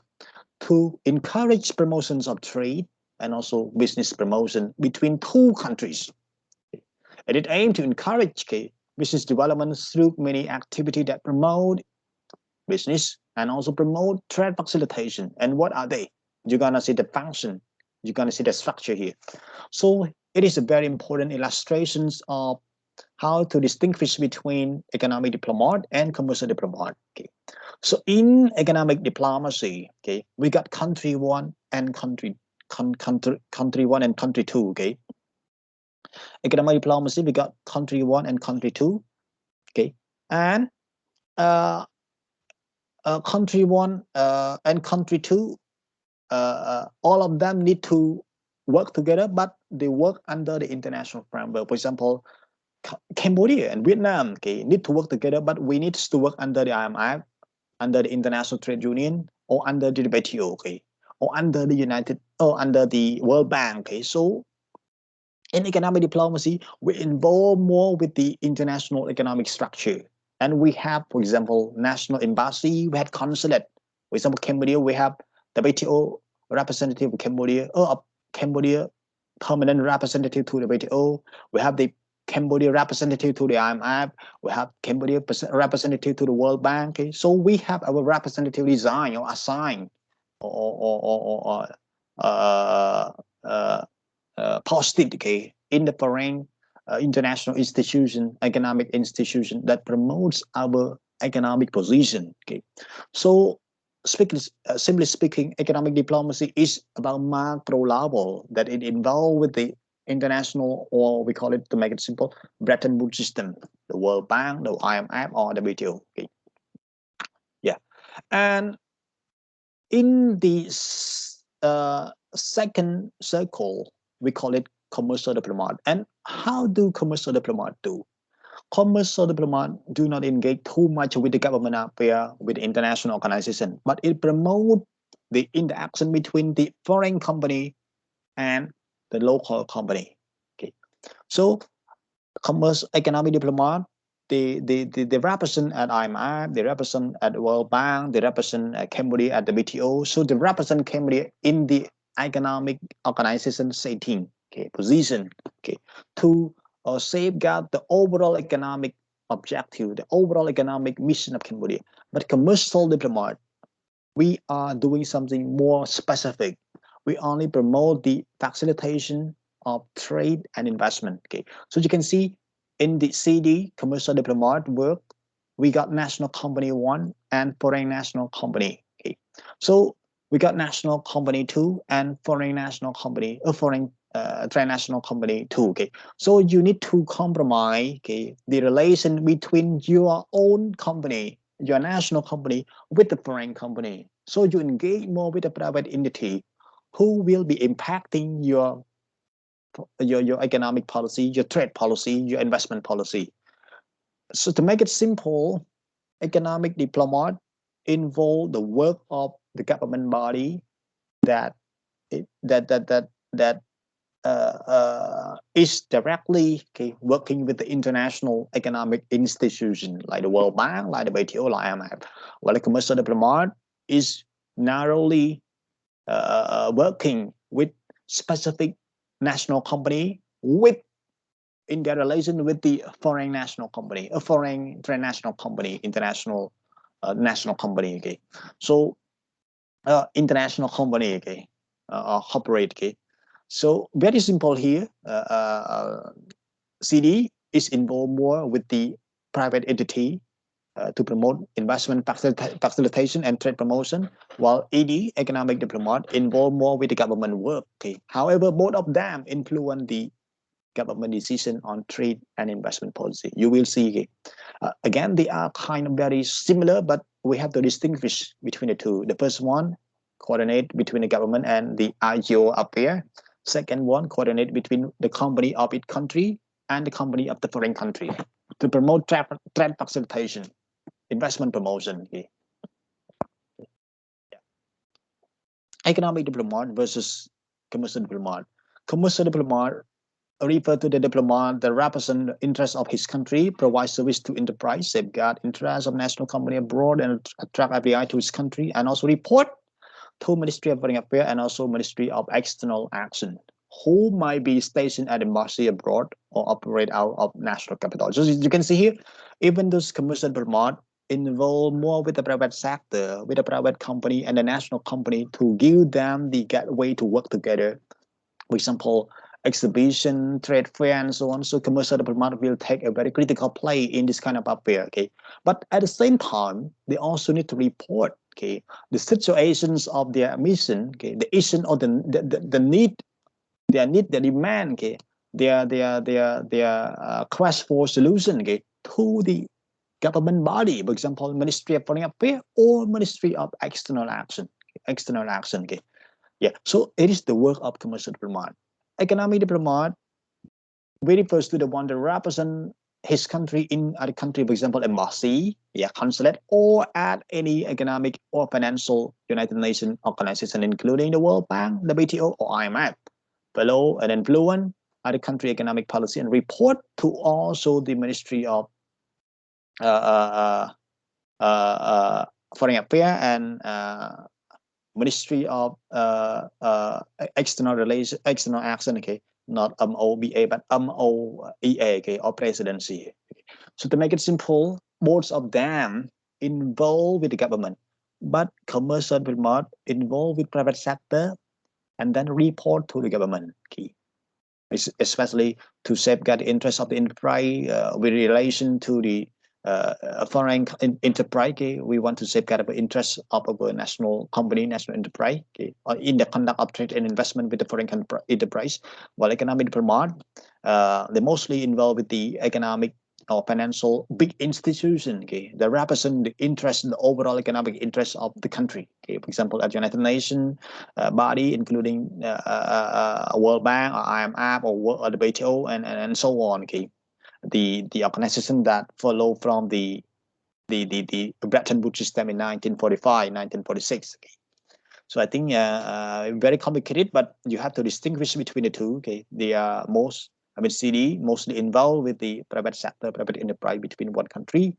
to encourage promotions of trade and also business promotion between two countries. And it aims to encourage business development through many activities that promote business and also promote trade facilitation. And what are they? You're gonna see the function. You're gonna see the structure here. So it is a very important illustrations of how to distinguish between economic diplomat and commercial diplomat. Okay. So in economic diplomacy, okay, we got country one and country one and country two. Okay. Economic diplomacy, we got country one and country two. Okay. And country one and country two, all of them need to work together, but they work under the international framework. For example, Cambodia and Vietnam, okay, need to work together, but we need to work under the IMF, under the International Trade Union, or under the WTO, okay, or under the World Bank. Okay, so in economic diplomacy, we involve more with the international economic structure, and we have, for example, national embassy, we have consulate. For example, Cambodia, we have the WTO representative of Cambodia, or Cambodia permanent representative to the WTO. We have the Cambodia representative to the IMF. We have Cambodia representative to the World Bank. Okay? So we have our representative design or assigned or posted, okay, in the foreign international institution, economic institution that promotes our economic position. Okay, so simply speaking, economic diplomacy is about macro level, that it involves with the international, or we call it, to make it simple, Bretton Woods system, the World Bank, the IMF, or the WTO. Okay. Yeah, and in the second circle, we call it commercial diplomat. And how do commercial diplomat do? Commercial diplomat do not engage too much with the government affair, with the international organization, but it promotes the interaction between the foreign company and the local company. Okay, so commercial economic diplomat, they represent at IMF, they represent at the World Bank, they represent Cambodia at the WTO. So they represent Cambodia in the economic organization setting, okay, position, okay, to safeguard the overall economic objective, the overall economic mission of Cambodia. But commercial diplomat, we are doing something more specific. We only promote the facilitation of trade and investment. Okay, so you can see in the CD, commercial diplomat work, we got national company one and foreign national company. Okay, so we got national company two and foreign national company, foreign transnational company two. Okay, so you need to compromise, okay, the relation between your own company, your national company, with the foreign company. So you engage more with the private entity who will be impacting your economic policy, your trade policy, your investment policy. So to make it simple, economic diplomat involve the work of the government body that is directly working with the international economic institution like the World Bank, like the WTO, like IMF. While a commercial diplomat is narrowly working with specific national company in their relation with the foreign national company, a foreign international company, international national company. Okay, so international company. Okay, corporate. Okay, so very simple here. CD is involved more with the private entity to promote investment facilitation and trade promotion, while ED, economic diplomat, involved more with the government work. Okay. However, both of them influence the government decision on trade and investment policy. You will see, okay. Again, they are kind of very similar, but we have to distinguish between the two. The first one, coordinate between the government and the IGO affair. Second one, coordinate between the company of its country and the company of the foreign country to promote trade facilitation, investment promotion. Okay. Yeah. Economic diplomat versus commercial diplomat. Commercial diplomat refer to the diplomat that represent the interests of his country, provide service to enterprise, safeguard interests of national company abroad, and attract FDI to his country, and also report to Ministry of Foreign Affairs and also Ministry of External Action, who might be stationed at embassy abroad or operate out of national capital. So you can see here, even those commercial diplomat involve more with the private sector, with the private company and the national company to give them the gateway to work together. For example, exhibition, trade fair, and so on. So commercial diplomat will take a very critical play in this kind of affair. Okay, but at the same time, they also need to report, okay, the situations of their mission, okay, the issue or the need, their need, their demand, okay, their quest for solution, okay, to the government body, for example, Ministry of Foreign Affairs or Ministry of External Action, okay. Yeah, so it is the work of commercial diplomat. Economic diplomat refers to the one that represent his country in other country, for example, embassy, yeah, consulate, or at any economic or financial United Nations organization, including the World Bank, the WTO, or IMF. Follow and influence other country economic policy and report to also the Ministry of Foreign Affairs and Ministry of External Relations, External Action, okay, not MOBA, but MOEA, okay, or Presidency. Okay. So to make it simple, both of them involved with the government, but commercial diplomat involved with private sector and then report to the government, okay, especially to safeguard the interests of the enterprise with relation to the foreign enterprise. Okay, we want to safeguard the interests of our national company, national enterprise, okay, or in the conduct of trade and investment with the foreign enterprise. While economic diplomat, they mostly involved with the economic or financial big institution, okay, that represent the interest in the overall economic interests of the country. Okay, for example, at United Nations body, including World Bank or IMF or the WTO and so on. Okay, the organization that follow from the Bretton Woods system in 1945, 1946. Okay. So I think very complicated, but you have to distinguish between the two. Okay, they are CD mostly involved with the private sector, private enterprise between one country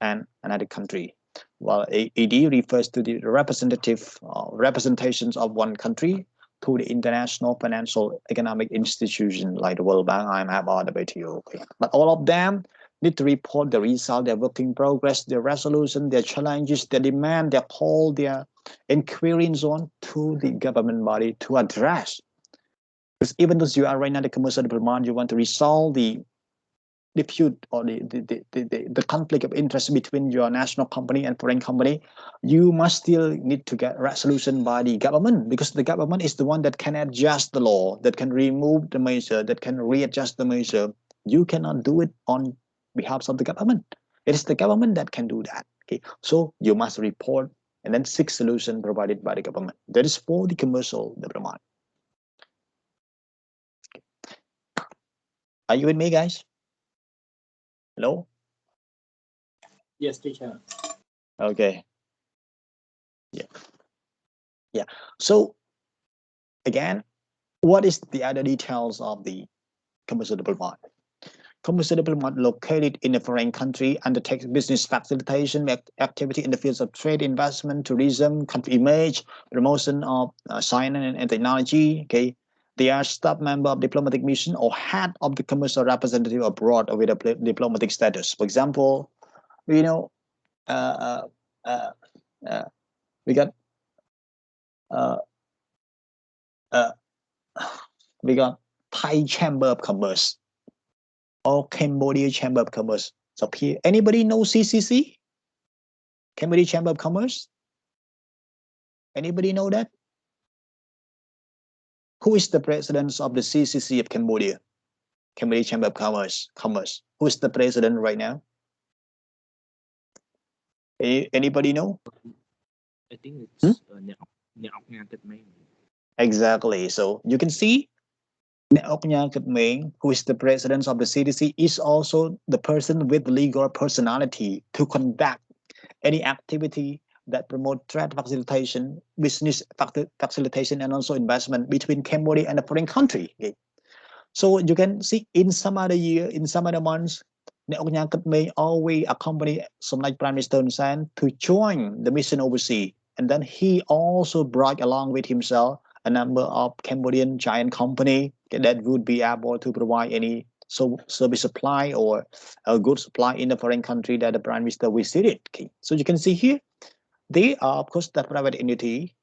and another country, while ED refers to the representative representations of one country to the international financial economic institution like the World Bank, IMF, or the WTO. Okay. But all of them need to report the result, their work in progress, their resolution, their challenges, their demand, their call, their inquiry, and so on to the government body to address. Because even though you are right now the commercial diplomat, you want to resolve the dispute or the conflict of interest between your national company and foreign company, you must still need to get resolution by the government, because the government is the one that can adjust the law, that can remove the measure, that can readjust the measure. You cannot do it on behalf of the government. It is the government that can do that. Okay, so you must report and then seek solution provided by the government. That is for the commercial diplomat. Okay. Are you with me, guys? Hello? Yes, teacher. Okay. Yeah. So again, What is the other details of the commercial diplomat? Commercial diplomat located in a foreign country undertakes business facilitation activity in the fields of trade, investment, tourism, country image, promotion of science and technology. Okay, they are staff member of diplomatic mission or head of the commercial representative abroad with a diplomatic status. For example, you know, uh, uh, uh, we got uh, uh, we got Thai Chamber of Commerce or Cambodia Chamber of Commerce. So here, anybody know CCC? Cambodia Chamber of Commerce? Anybody know that? Who is the president of the CCC of Cambodia? Cambodia Chamber of Commerce. Who is the president right now? Anybody know? I think it's Exactly. So you can see who is the president of the CDC, is also the person with legal personality to conduct any activity that promote trade facilitation, business facilitation, and also investment between Cambodia and a foreign country. Okay. So you can see in some other year, in some other months, may always accompany some like Prime Minister Hun Sen to join the mission overseas. And then he also brought along with himself a number of Cambodian giant company that would be able to provide any service supply or a good supply in the foreign country that the Prime Minister visited. Okay. So you can see here, they are of course the private entity,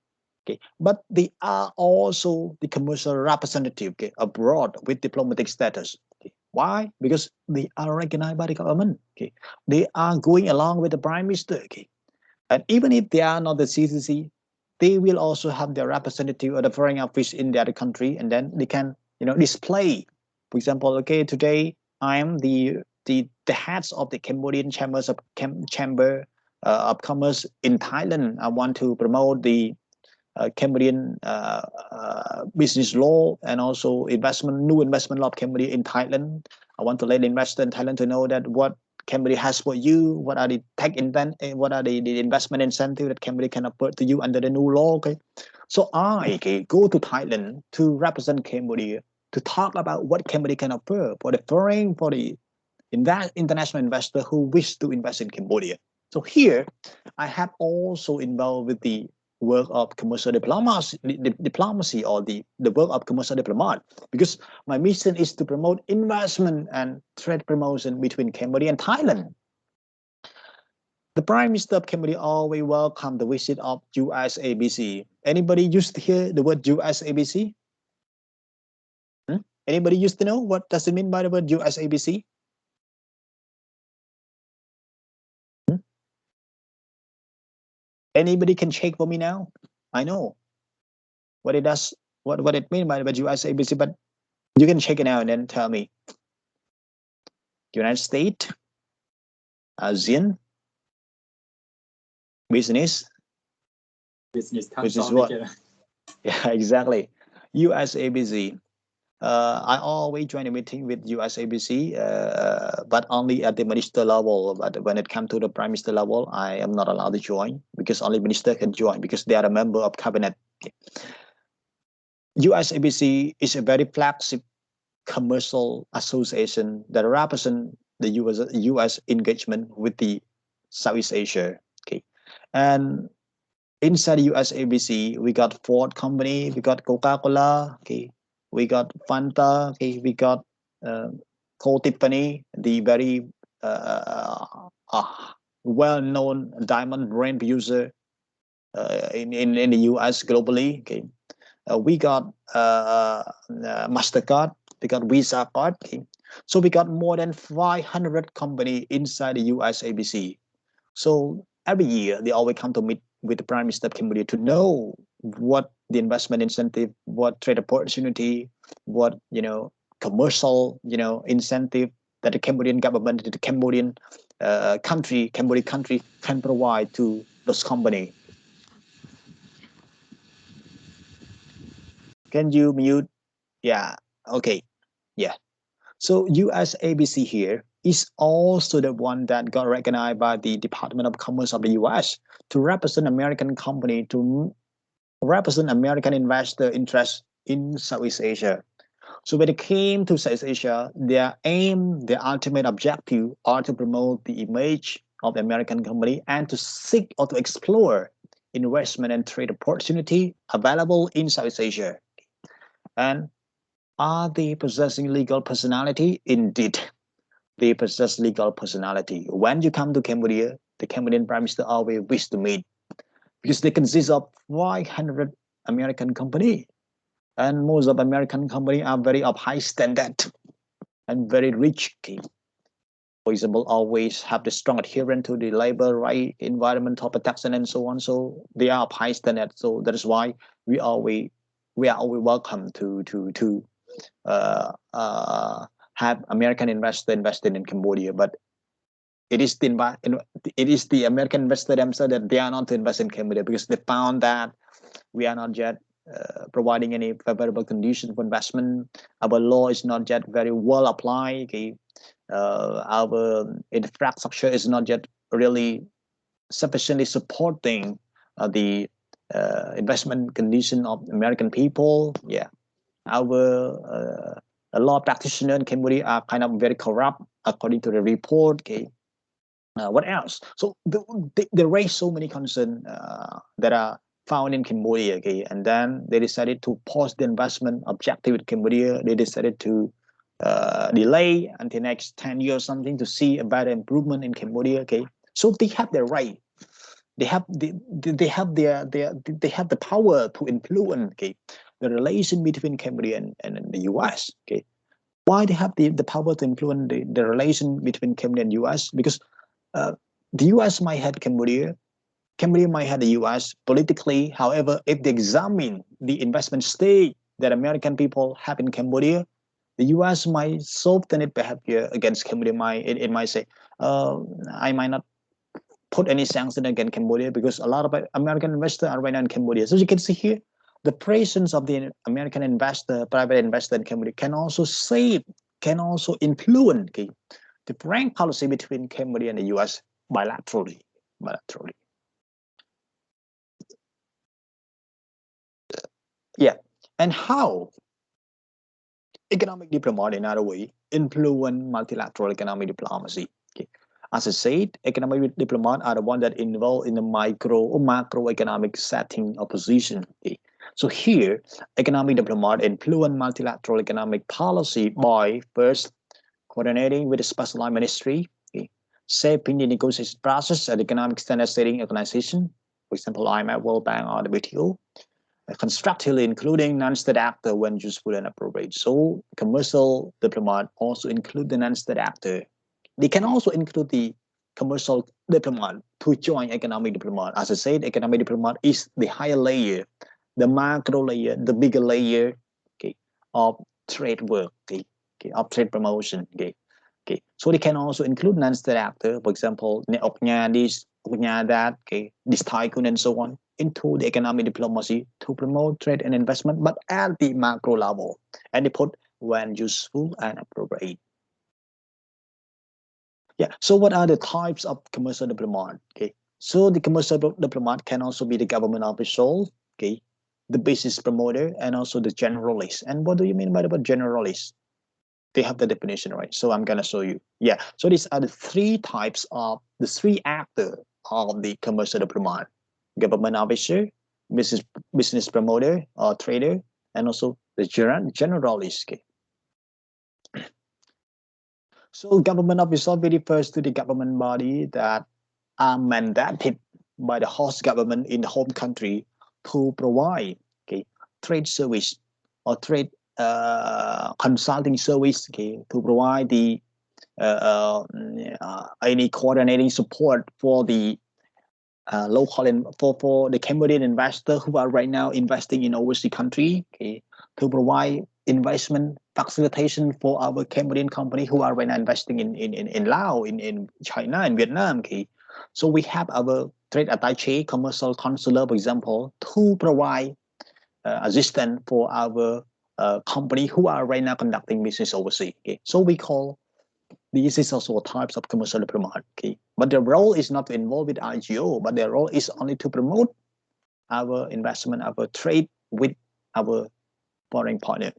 okay, but they are also the commercial representative, okay, abroad with diplomatic status. Okay. Why? Because they are recognized by the government. Okay. They are going along with the Prime Minister. Okay. And even if they are not the CCC, they will also have their representative or the foreign office in the other country, and then they can, display. For example, okay, today I am the heads of the Cambodian chambers of chamber of commerce in Thailand. I want to promote the Cambodian business law and also new investment law of Cambodia in Thailand. I want to let investor in Thailand to know that what Cambodia has for you, what are the what are the investment incentive that Cambodia can offer to you under the new law. Okay, so I go to Thailand to represent Cambodia to talk about what Cambodia can offer for the international investor who wish to invest in Cambodia. So here, I have also involved with the work of commercial diplomacy or the work of commercial diplomat, because my mission is to promote investment and trade promotion between Cambodia and Thailand. The Prime Minister of Cambodia always welcomed the visit of USABC. Anybody used to hear the word USABC? Anybody used to know what does it mean by the word USABC? Anybody can check for me now? I know what it does, what it means by the USABC, but you can check it out and then tell me. United States, ASEAN, business what? Yeah, exactly. USABC. I always join a meeting with USABC, but only at the minister level. But when it comes to the prime minister level, I am not allowed to join because only minister can join because they are a member of cabinet. USABC is a very flagship commercial association that represents the US engagement with the Southeast Asia. Okay, and inside USABC, we got Ford company, we got Coca-Cola, okay, we got Fanta, okay, we got Cold Tiffany, the very well-known diamond brand producer in the US globally. Okay, we got Mastercard, we got Visa card. Okay, so we got more than 500 company inside the USABC. So every year they always come to meet with the Prime Minister of Cambodia to know what the investment incentive, what trade opportunity, what commercial incentive that the Cambodian government, the Cambodian Cambodia country can provide to those company. Can you mute? Yeah. Okay. Yeah. So USABC here is also the one that got recognized by the Department of Commerce of the US to represent American company, to represent American investor interest in Southeast Asia. So when it came to Southeast Asia, their ultimate objective are to promote the image of the American company and to seek or to explore investment and trade opportunity available in Southeast Asia. And are they possessing legal personality? Indeed, they possess legal personality. When you come to Cambodia, the Cambodian Prime Minister always wish to meet because they consist of 500 American companies. And most of American companies are very of high standard and very rich. For example, always have the strong adherence to the labor right, environmental protection, and so on. So they are of high standard. So that is why we are always welcome to have American investor invested in Cambodia. But it is the American investor themselves that they are not to invest in Cambodia because they found that we are not yet providing any favorable conditions for investment. Our law is not yet very well applied. Okay? Our infrastructure is not yet really sufficiently supporting the investment condition of American people. Yeah, our law practitioners in Cambodia are kind of very corrupt, according to the report. Okay, what else? So they raise so many concerns that are found in Cambodia. Okay, and then they decided to pause the investment objective in Cambodia. They decided to delay until next 10 years or something to see a better improvement in Cambodia. Okay, so they have their right. They have they have the power to influence, okay, the relation between Cambodia and the U.S. Okay, why they have the power to influence the relation between Cambodia and U.S. Because the U.S. might have Cambodia. Cambodia might have the U.S. politically. However, if they examine the investment stake that American people have in Cambodia, the U.S. might soften its behavior against Cambodia. It might say, I might not put any sanction against Cambodia because a lot of American investors are right now in Cambodia. So you can see here, the presence of the American investor, private investor in Cambodia can also influence, okay, the foreign policy between Cambodia and the U.S. bilaterally. Yeah, and how economic diplomacy, in other way, influence multilateral economic diplomacy. Okay. As I said, economic diplomats are the ones that involved in the micro or macroeconomic setting of position. Okay. So here, economic diplomats influence multilateral economic policy by first coordinating with the specialized ministry, okay, shaping the negotiation process at economic standard setting organization, for example, IMF, World Bank, or the WTO, constructively including non-state actor when useful and appropriate. So commercial diplomat also include the non-state actor. They can also include the commercial diplomat to join economic diplomat. As I said, economic diplomat is the higher layer, the macro layer, the bigger layer, okay, of trade work, okay, of trade promotion. Okay. So they can also include non-state actor, for example, this, that, okay, this tycoon and so on, into the economic diplomacy to promote trade and investment, but at the macro level, and they put when useful and appropriate. Yeah. So what are the types of commercial diplomat? Okay. So the commercial diplomat can also be the government official, okay, the business promoter, and also the generalist. And what do you mean by the generalist? They have the definition, right? So I'm gonna show you. Yeah. So these are the three actors of the commercial diplomat: government officer, business promoter or trader, and also the generalist. Okay. So government officer refers to the government body that are mandated by the host government in the home country to provide, okay, trade service or trade consulting service, okay, to provide the any coordinating support for the local and for the Cambodian investor who are right now investing in overseas country, okay, to provide investment facilitation for our Cambodian company who are right now investing in Laos, in China, and Vietnam. Okay, so we have our trade attaché, commercial consular, for example, to provide assistance for our company who are right now conducting business overseas. Okay, so we call this is also types of commercial diplomat. Okay, but their role is not to involve with IGO, but their role is only to promote our investment, our trade with our foreign partner.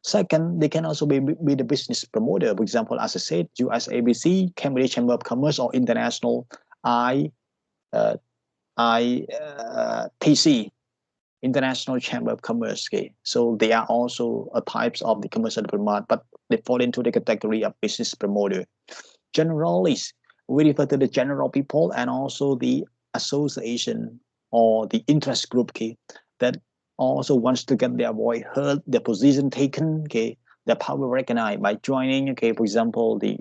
Second, they can also be the business promoter. For example, as I said, USABC, Cambridge Chamber of Commerce, or international ITC, International Chamber of Commerce. Okay, so they are also a types of the commercial diplomat, but they fall into the category of business promoter. Generalists, we refer to the general people and also the association or the interest group, okay, that also wants to get their voice heard, their position taken, okay, their power recognized by joining, okay, for example, the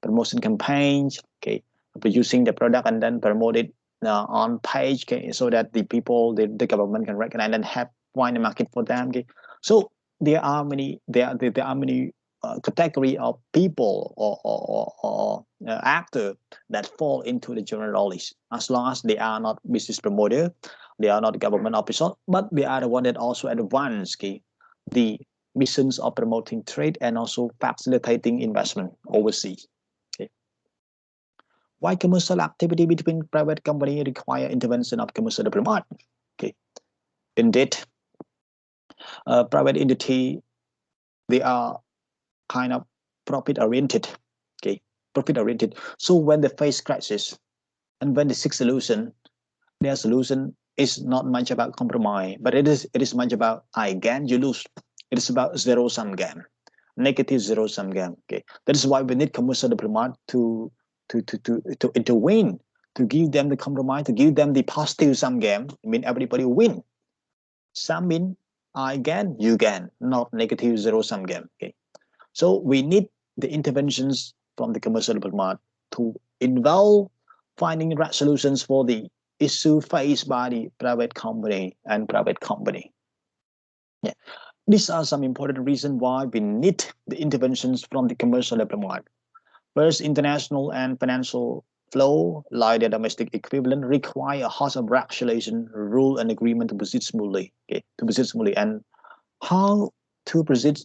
promotion campaigns, okay, producing the product and then promote it on page, okay, so that the people, the government can recognize and have find a market for them. Okay, so there are many category of people or actor that fall into the generalist, as long as they are not business promoter, they are not government official, but they are the one that also advance, okay, the missions of promoting trade and also facilitating investment overseas. Okay. Why commercial activity between private company require intervention of commercial diplomat? Okay, indeed, private entity, they are kind of profit oriented. Okay, profit oriented. So when they face crisis and when they seek solution, their solution is not much about compromise, but it is much about I gain, you lose. It is about zero sum game, negative zero sum game. Okay, that is why we need commercial diplomat to intervene, to give them the compromise, to give them the positive sum game. I mean, everybody win. Sum mean I gain, you gain, not negative zero sum game. Okay, so we need the interventions from the commercial diplomat to involve finding right solutions for the issue faced by the private company and private company. Yeah, these are some important reasons why we need the interventions from the commercial diplomat. First, international and financial flow, like the domestic equivalent, require a host of regulation, rule, and agreement to proceed smoothly. Okay, to proceed smoothly, and how to proceed,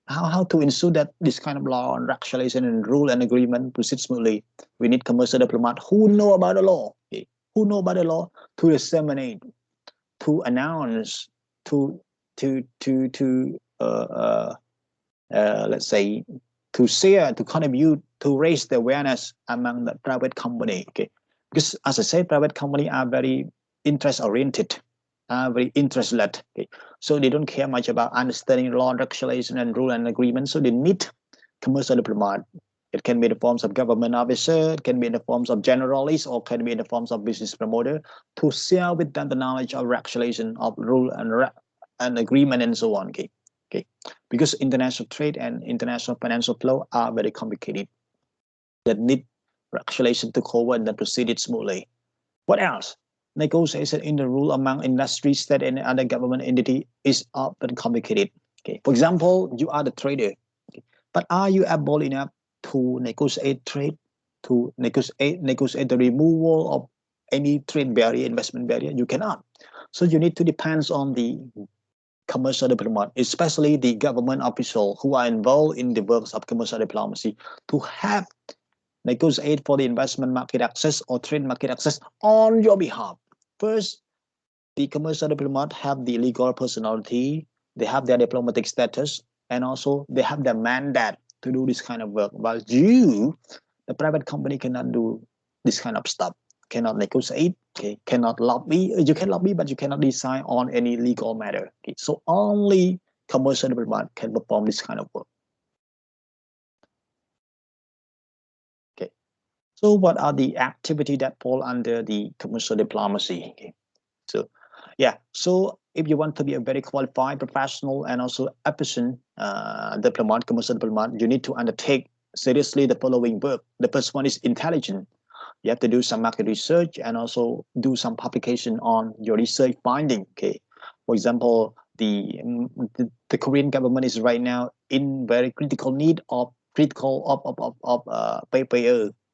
how to ensure that this kind of law and regulation and rule and agreement proceed smoothly. We need commercial diplomat who know about the law. Okay, who know about the law to disseminate, to announce, to let's say, to share, to contribute, to raise the awareness among the private company. Okay, because as I said, private company are very interest oriented, very interest led. Okay, so they don't care much about understanding law, regulation, and rule and agreement. So they need commercial diplomat. It can be in the forms of government officer, it can be in the forms of generalists, or can be in the forms of business promoter to share with them the knowledge of regulation, of rule and agreement, and so on. Okay, okay, because international trade and international financial flow are very complicated, that need regulation to cover and then proceed it smoothly. What else? Negotiation in the rule among industry, state, and other government entity is often complicated. Okay, for example, you are the trader, okay, but are you able enough to negotiate trade, to negotiate the removal of any trade barrier, investment barrier? You cannot. So you need to depend on the commercial diplomat, especially the government official who are involved in the works of commercial diplomacy, to have negotiate for the investment market access or trade market access on your behalf. First, the commercial diplomat have the legal personality, they have their diplomatic status, and also they have the mandate to do this kind of work. While you, the private company, cannot do this kind of stuff, cannot negotiate, okay, cannot lobby. You can lobby, but you cannot decide on any legal matter. Okay, so only commercial diplomat can perform this kind of work. Okay, so what are the activities that fall under the commercial diplomacy? Okay, so yeah, so if you want to be a very qualified professional and also efficient diplomat, commercial diplomat, you need to undertake seriously the following work. The first one is intelligence. You have to do some market research and also do some publication on your research finding. Okay, for example, the Korean government is right now in very critical need of paper.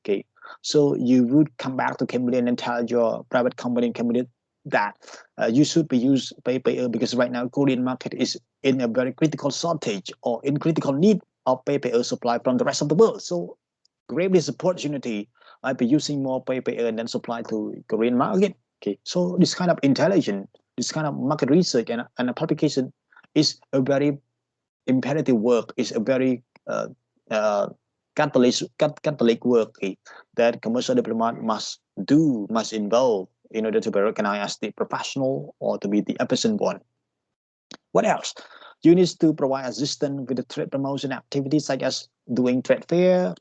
Okay, so you would come back to Cambodian and tell your private company in Cambodia that you should be use paper, because right now Korean market is in a very critical shortage or in critical need of paper supply from the rest of the world. So grab this opportunity by using more paper and then supply to Korean market. Okay, so this kind of intelligence, this kind of market research and a publication is a very imperative work, is a very Catholic work that commercial diplomat must involve in order to be recognized as the professional or to be the efficient one. What else? You need to provide assistance with the trade promotion activities such as doing trade fair,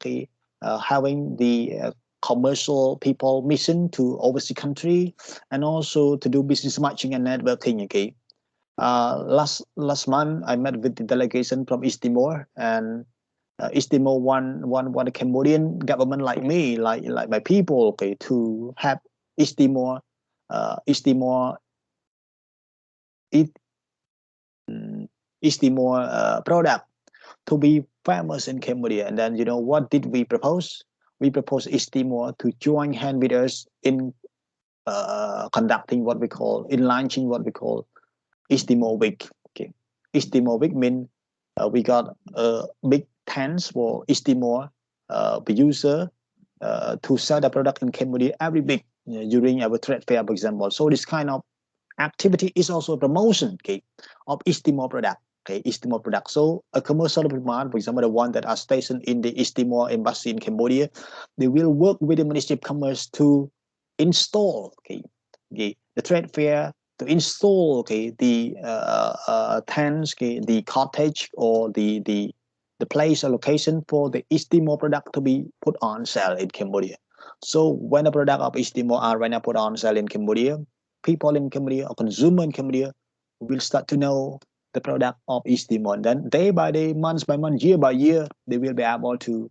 having the commercial people mission to overseas country, and also to do business matching and networking. Okay. Last month I met with the delegation from East Timor, and East Timor want the Cambodian government like me, like my people, okay, to have East Timor product to be famous in Cambodia. And then, what did we propose? We proposed East Timor to join hand with us in launching what we call East Timor Week. Okay, East Timor Week means we got big tents for East Timor user to sell the product in Cambodia every week during our trade fair, for example. So this kind of activity is also a promotion, okay, of East Timor product. Okay, East Timor product. So a commercial diplomat, for example, the one that are stationed in the East Timor embassy in Cambodia, they will work with the Ministry of Commerce to install, the trade fair, to install, the tents, the cottage, or the place or location for the East Timor product to be put on sale in Cambodia. So when the product of East Timor are right now put on sale in Cambodia, people in Cambodia or consumer in Cambodia will start to know the product of East Timor. And then day by day, month by month, year by year, they will be able to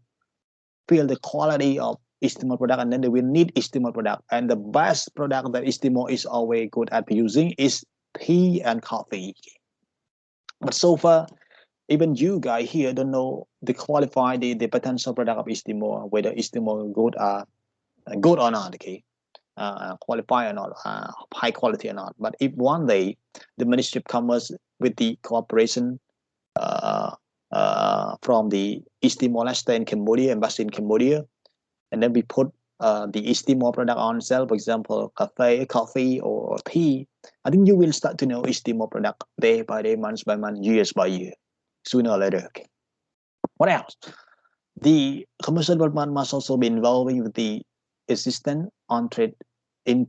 feel the quality of East Timor product, and then they will need East Timor product. And the best product that East Timor is always good at using is tea and coffee. But so far, even you guys here don't know the potential product of East Timor, whether East Timor good or not, qualify or not, high quality or not. But if one day the Ministry of Commerce, with the cooperation from the East Timor-Leste in Cambodia, embassy in Cambodia, and then we put the East Timor product on sale, for example, coffee or tea, I think you will start to know East Timor product day by day, month by month, years by year, sooner or later. Okay. What else? The commercial development must also be involving with the assistance on trade in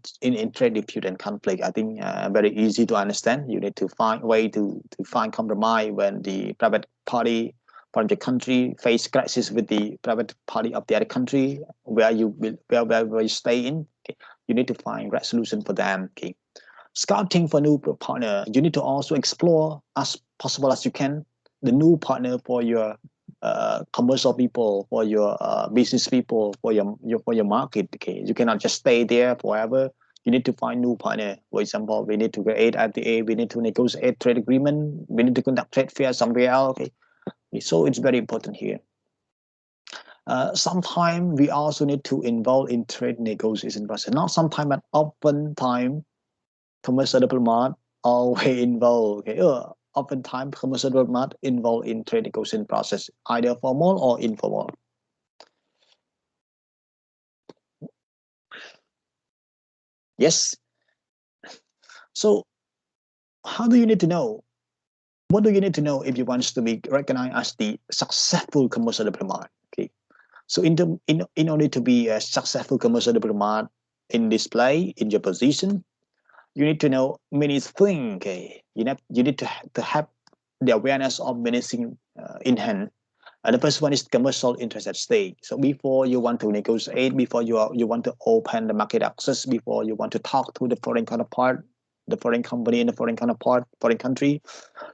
trade dispute and conflict. I think very easy to understand. You need to find way to find compromise when the private party from the country face crisis with the private party of the other country where you stay in. Okay. You need to find right solution for them. Okay. Scouting for new partner. You need to also explore as possible as you can the new partner for your commercial people, for your business people, for your market. Okay, you cannot just stay there forever. You need to find new partner. For example, we need to create FTA. We need to negotiate trade agreement. We need to conduct trade fair somewhere else. Okay, so it's very important here. Sometimes we also need to involve in trade negotiation process. Not sometimes, but often time, commercial diplomat always involved. Okay, oftentimes commercial diplomat involved in trade negotiation process, either formal or informal. Yes. So how do you need to know? What do you need to know if you want to be recognized as the successful commercial diplomat? Okay. So in order to be a successful commercial diplomat in display, in your position, you need to know many things. Okay, you need to have the awareness of many things in hand. And the first one is commercial interest at stake. So before you want to negotiate, before you want to open the market access, before you want to talk to the foreign counterpart, the foreign company in the foreign counterpart, foreign country,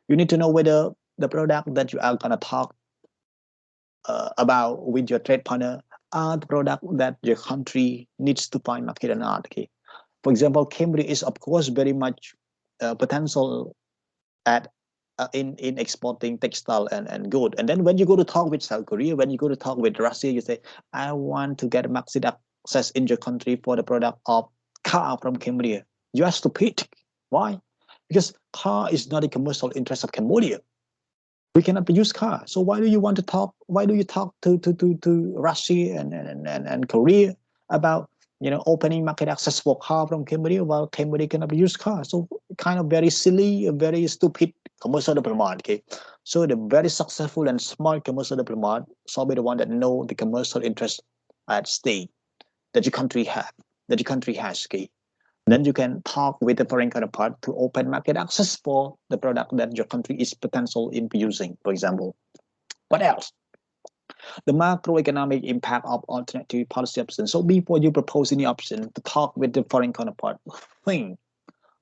you need to know whether the product that you are gonna talk about with your trade partner are the product that your country needs to find market or not. Okay. For example, Cambodia is of course very much potential at in exporting textile and good. And then when you go to talk with South Korea, when you go to talk with Russia, you say, I want to get market access in your country for the product of car from Cambodia. You are stupid. Why? Because car is not a commercial interest of Cambodia. We cannot produce car. So why do you want to talk? Why do you talk to Russia and Korea about opening market access for car from Cambodia while Cambodia cannot produce car? So kind of very silly, very stupid commercial diplomat. Okay, so the very successful and smart commercial diplomat shall be the one that know the commercial interest at stake that your country has. Okay, then you can talk with the foreign counterpart to open market access for the product that your country is potential in using. For example, what else? The macroeconomic impact of alternative policy options. So before you propose any option, to talk with the foreign counterpart, think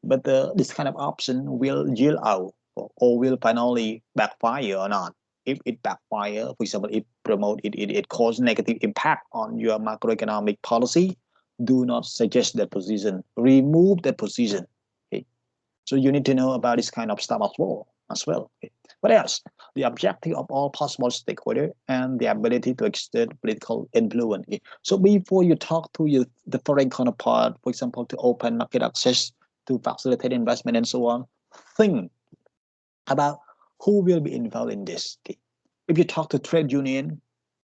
whether this kind of option will yield out or will finally backfire or not. If it backfire, for example, it cause negative impact on your macroeconomic policy, do not suggest that position. Remove that position. Okay. So you need to know about this kind of stuff as well. Okay. What else? The objective of all possible stakeholders and the ability to exert political influence. Okay. So before you talk to the foreign counterpart, for example, to open market access, to facilitate investment and so on, think about who will be involved in this. Okay. If you talk to trade union,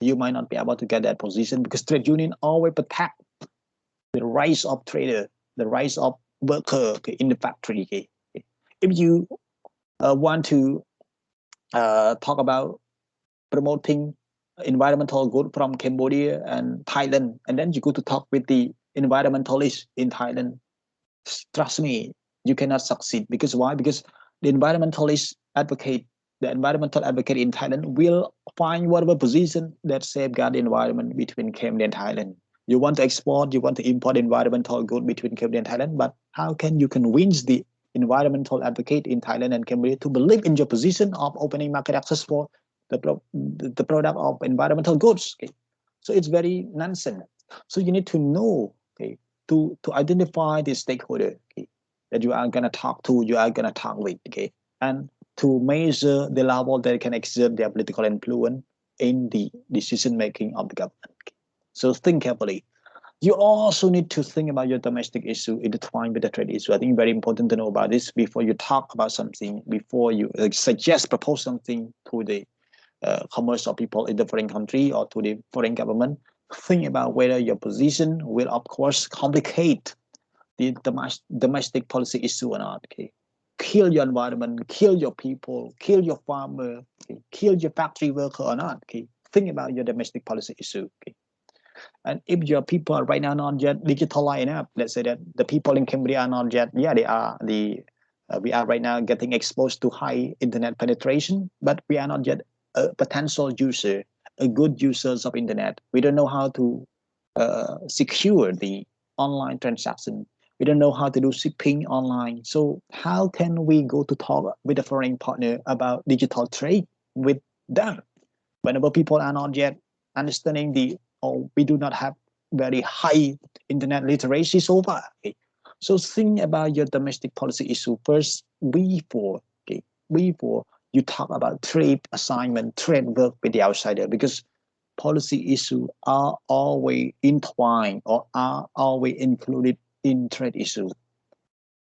you might not be able to get that position because trade union always protect the rights of trader, the rights of worker, okay, in the factory. Okay. If you want to talk about promoting environmental good from Cambodia and Thailand, and then you go to talk with the environmentalists in Thailand, trust me, you cannot succeed. Because why? Because the environmental advocate in Thailand will find whatever position that safeguard the environment between Cambodia and Thailand. You want to export, you want to import environmental good between Cambodia and Thailand, but how can you convince the environmental advocate in Thailand and Cambodia to believe in your position of opening market access for the product of environmental goods? Okay. So it's very nonsense. So you need to know, okay, to identify the stakeholder, okay, that you are gonna talk to, you are gonna talk with, okay, and to measure the level that can exert their political influence in the decision making of the government. Okay. So think carefully. You also need to think about your domestic issue intertwined with the trade issue. I think very important to know about this before you talk about something, before you propose something to the commercial people in the foreign country or to the foreign government. Think about whether your position will, of course, complicate the domestic policy issue or not. Okay, kill your environment, kill your people, kill your farmer, okay? Kill your factory worker or not. Okay, think about your domestic policy issue. Okay, and if your people are right now not yet digitalized enough, let's say that the people in Cambodia are not yet, they are we are right now getting exposed to high internet penetration, but we are not yet a potential user, a good users of internet. We don't know how to secure the online transaction. We don't know how to do shipping online. So how can we go to talk with a foreign partner about digital trade with them? Whenever people are not yet understanding or we do not have very high internet literacy so far. Okay. So think about your domestic policy issue first before you talk about trade assignment, trade work with the outsider, because policy issues are always entwined or are always included in trade issues.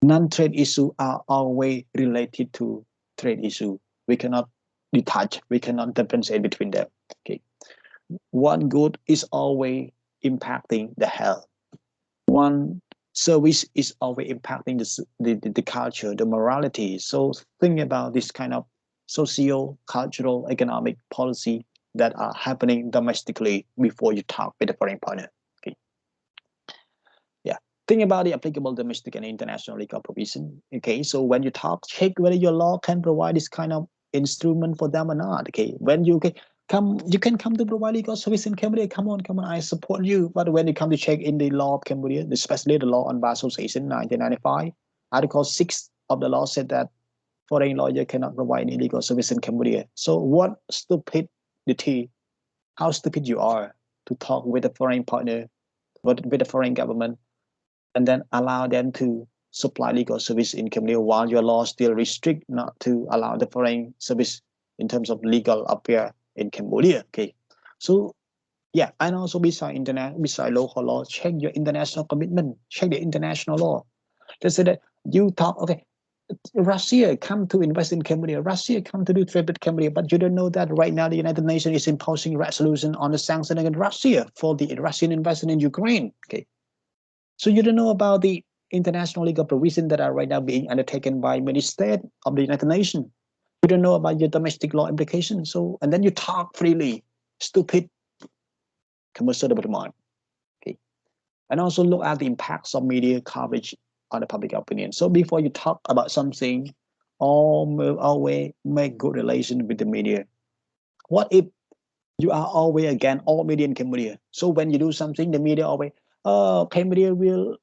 Non-trade issues are always related to trade issues. We cannot detach, we cannot differentiate between them. Okay. One good is always impacting the health. One service is always impacting the culture, the morality. So think about this kind of socio, cultural, economic policy that are happening domestically before you talk with a foreign partner. Okay. Yeah. Think about the applicable domestic and international legal provision. Okay. So when you talk, check whether your law can provide this kind of instrument for them or not. Okay. When you you can come to provide legal service in Cambodia. Come on, I support you. But when you come to check in the law of Cambodia, especially the law on bar association 1995, Article 6 of the law said that foreign lawyer cannot provide any legal service in Cambodia. So what stupidity, how stupid you are to talk with a foreign partner, with a foreign government, and then allow them to supply legal service in Cambodia while your law still restrict not to allow the foreign service in terms of legal affair in Cambodia. Okay, so yeah, and also beside local law, check your international commitment, check the international law. Let's say that you talk, okay, Russia come to invest in Cambodia, Russia come to do trade with Cambodia, but you don't know that right now the United Nations is imposing resolution on the sanction against Russia for the Russian investment in Ukraine. Okay, so you don't know about the international legal provisions that are right now being undertaken by many states of the United Nations. You don't know about your domestic law implications. So, and then you talk freely, stupid commercial development. Okay. And also look at the impacts of media coverage on the public opinion. So before you talk about something, always make good relation with the media. What if you are always against all media in Cambodia? So when you do something, the media always, Cambodia will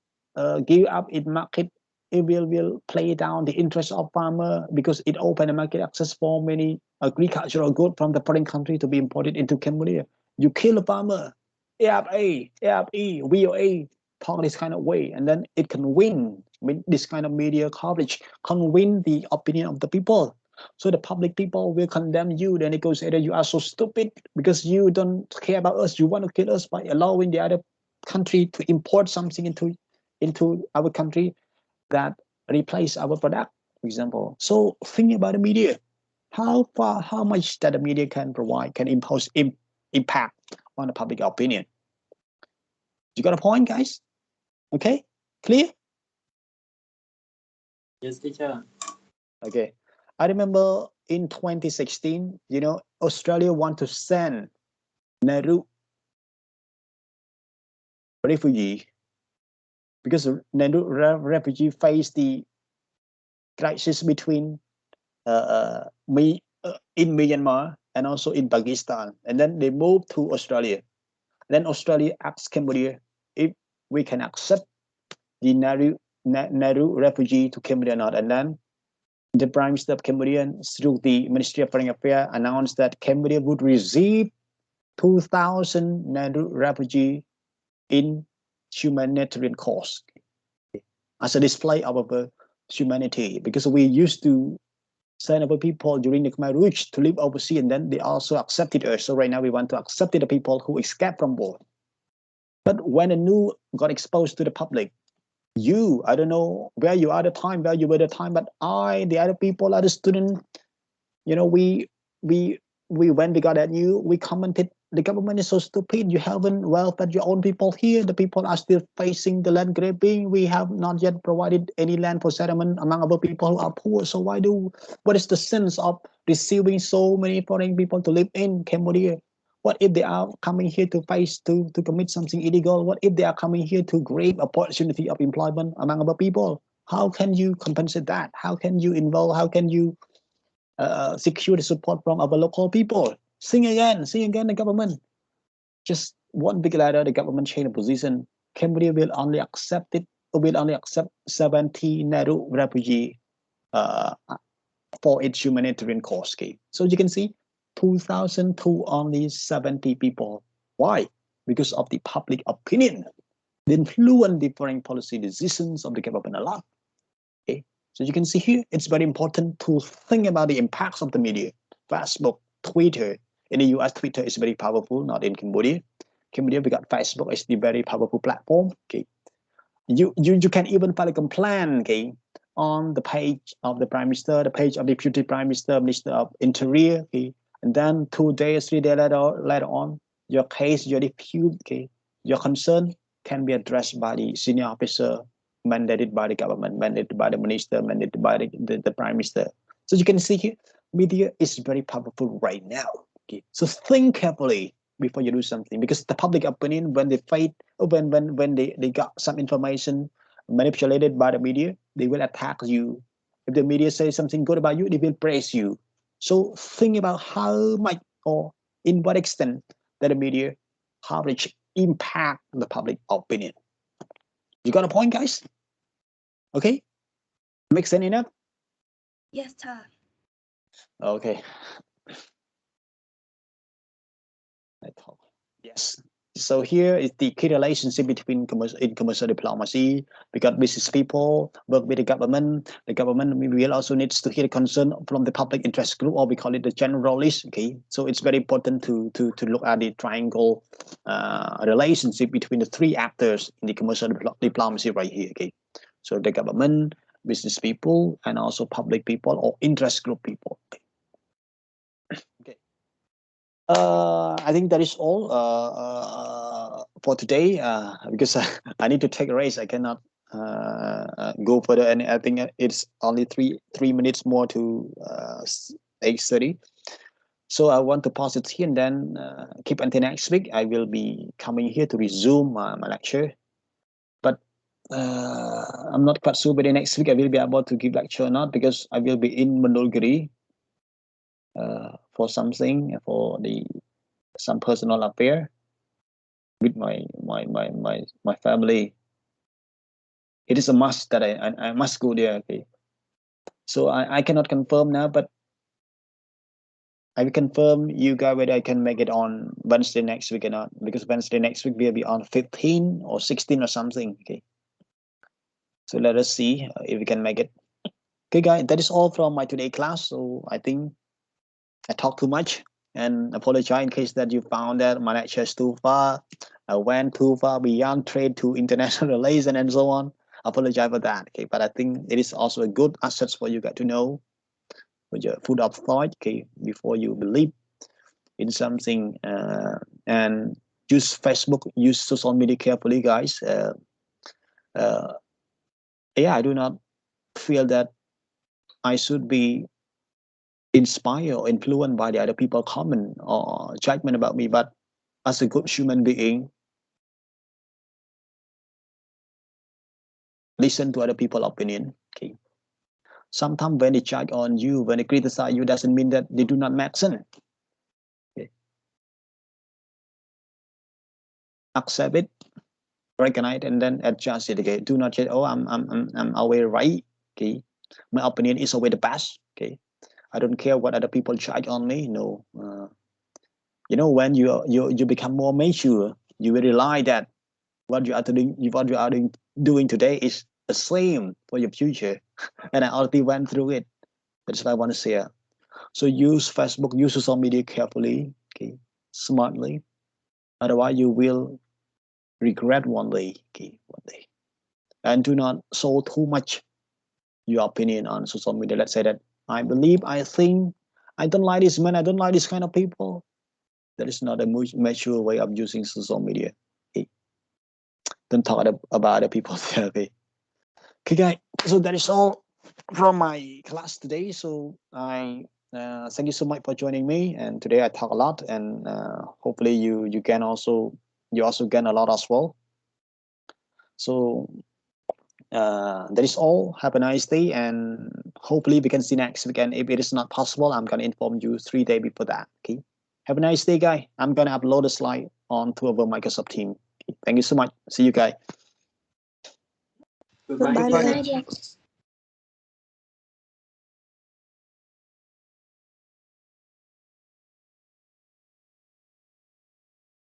give up its market. It will play down the interest of farmer because it open a market access for many agricultural goods from the foreign country to be imported into Cambodia. You kill a farmer. AFA, AFE, VOA talk this kind of way, and then it can win. I mean, this kind of media coverage can win the opinion of the people. So the public people will condemn you. Then it goes either you are so stupid because you don't care about us. You want to kill us by allowing the other country to import something into our country that replace our product, for example. So think about the media. How much that the media can provide, can impose impact on the public opinion. You got a point, guys? Okay, clear? Yes, teacher. Okay. I remember in 2016, Australia want to send Nehru refugee because Nehru refugee face the crisis between in Myanmar and also in Pakistan, and then they moved to Australia. Then Australia asked Cambodia if we can accept the Nehru refugee to Cambodia or not, and then the Prime Minister of Cambodia, through the Ministry of Foreign Affairs, announced that Cambodia would receive 2,000 Nehru refugees in humanitarian cause as a display of our humanity, because we used to send our people during the Khmer Rouge to live overseas, and then they also accepted us. So right now we want to accept the people who escaped from war. But when the news got exposed to the public, I don't know where you are at the time, where you were at the time, but the other people, other students, we when we got that news, we commented, the government is so stupid. You haven't welfared your own people here. The people are still facing the land grabbing. We have not yet provided any land for settlement among our people who are poor. So what is the sense of receiving so many foreign people to live in Cambodia? What if they are coming here to commit something illegal? What if they are coming here to grab opportunity of employment among our people? How can you compensate that? How can you involve? How can you secure the support from our local people? Sing again, the government. Just one big letter, the government changed the position. Cambodia will only accept 70 Nehru refugee for its humanitarian cause. So you can see 2,000 to only 70 people. Why? Because of the public opinion. They influence the foreign policy decisions of the government a lot. Okay. So you can see here, it's very important to think about the impacts of the media. Facebook, Twitter. In the US, Twitter is very powerful, not in Cambodia. Cambodia, we got Facebook as the very powerful platform. Okay. You can even file a complaint, okay, on the page of the Prime Minister, the page of the Deputy Prime Minister, Minister of Interior, okay. And then 2 days, 3 days later on, your case, your dispute, okay, your concern can be addressed by the senior officer mandated by the government, mandated by the minister, mandated by the Prime Minister. So you can see here, media is very powerful right now. Okay. So think carefully before you do something, because the public opinion, when they they got some information manipulated by the media, they will attack you. If the media says something good about you, they will praise you. So think about how much or in what extent that the media coverage impact the public opinion. You got a point, guys? Okay, make sense enough? Yes, sir. Okay. Yes. So here is the key relationship between commercial diplomacy. We got business people work with the government. The government will also needs to hear the concern from the public interest group, or we call it the generalist. Okay, so it's very important to look at the triangle relationship between the three actors in the commercial diplomacy right here. Okay, so the government, business people, and also public people or interest group people. Okay. I think that is all for today, because I need to take a race. I cannot go further, and I think it's only three minutes more to 8:30. So I want to pause it here and then keep until next week. I will be coming here to resume my lecture. But I'm not quite sure whether next week I will be able to give lecture or not, because I will be in Mandalgiri for something, for some personal affair with my family. It is a must that I must go there. Okay. So I cannot confirm now, but I will confirm you guys whether I can make it on Wednesday next week or not, because Wednesday next week will be on 15 or 16 or something. Okay. So let us see if we can make it. Okay, guys, that is all from my today class. So I think I talked too much, and apologize in case that you found that my lecture is too far. I went too far beyond trade to international relations and so on. Apologize for that. Okay, but I think it is also a good asset for you guys to know, with your food of thought. Okay, before you believe in something, and use Facebook, use social media carefully, guys. Yeah, I do not feel that I should be inspired or influenced by the other people comment or judgment about me, but as a good human being, listen to other people's opinion. Okay. Sometimes when they judge on you, when they criticize you, doesn't mean that they do not make sense. Okay. Accept it, recognize it, and then adjust it. Okay. Do not say, oh, I'm always right. Okay. My opinion is always the best. Okay. I don't care what other people judge on me. No. When you become more mature, you will realize that what you are doing today is the same for your future. And I already went through it. That's what I want to share. So use Facebook, use social media carefully, okay, smartly. Otherwise, you will regret one day, okay, one day. And do not show too much your opinion on social media. Let's say that I believe, I think, I don't like this man, I don't like this kind of people. That is not a mature way of using social media. Okay? Don't talk about other people. Okay. Okay, guys. So that is all from my class today. So I thank you so much for joining me. And today I talk a lot, and hopefully you also gain a lot as well. So that is all. Have a nice day, and hopefully we can see next weekend. If it is not possible, I'm gonna inform you 3 days before that. Okay. Have a nice day, guys. I'm gonna upload a slide onto our Microsoft team. Okay. Thank you so much. See you guys. Goodbye. Goodbye.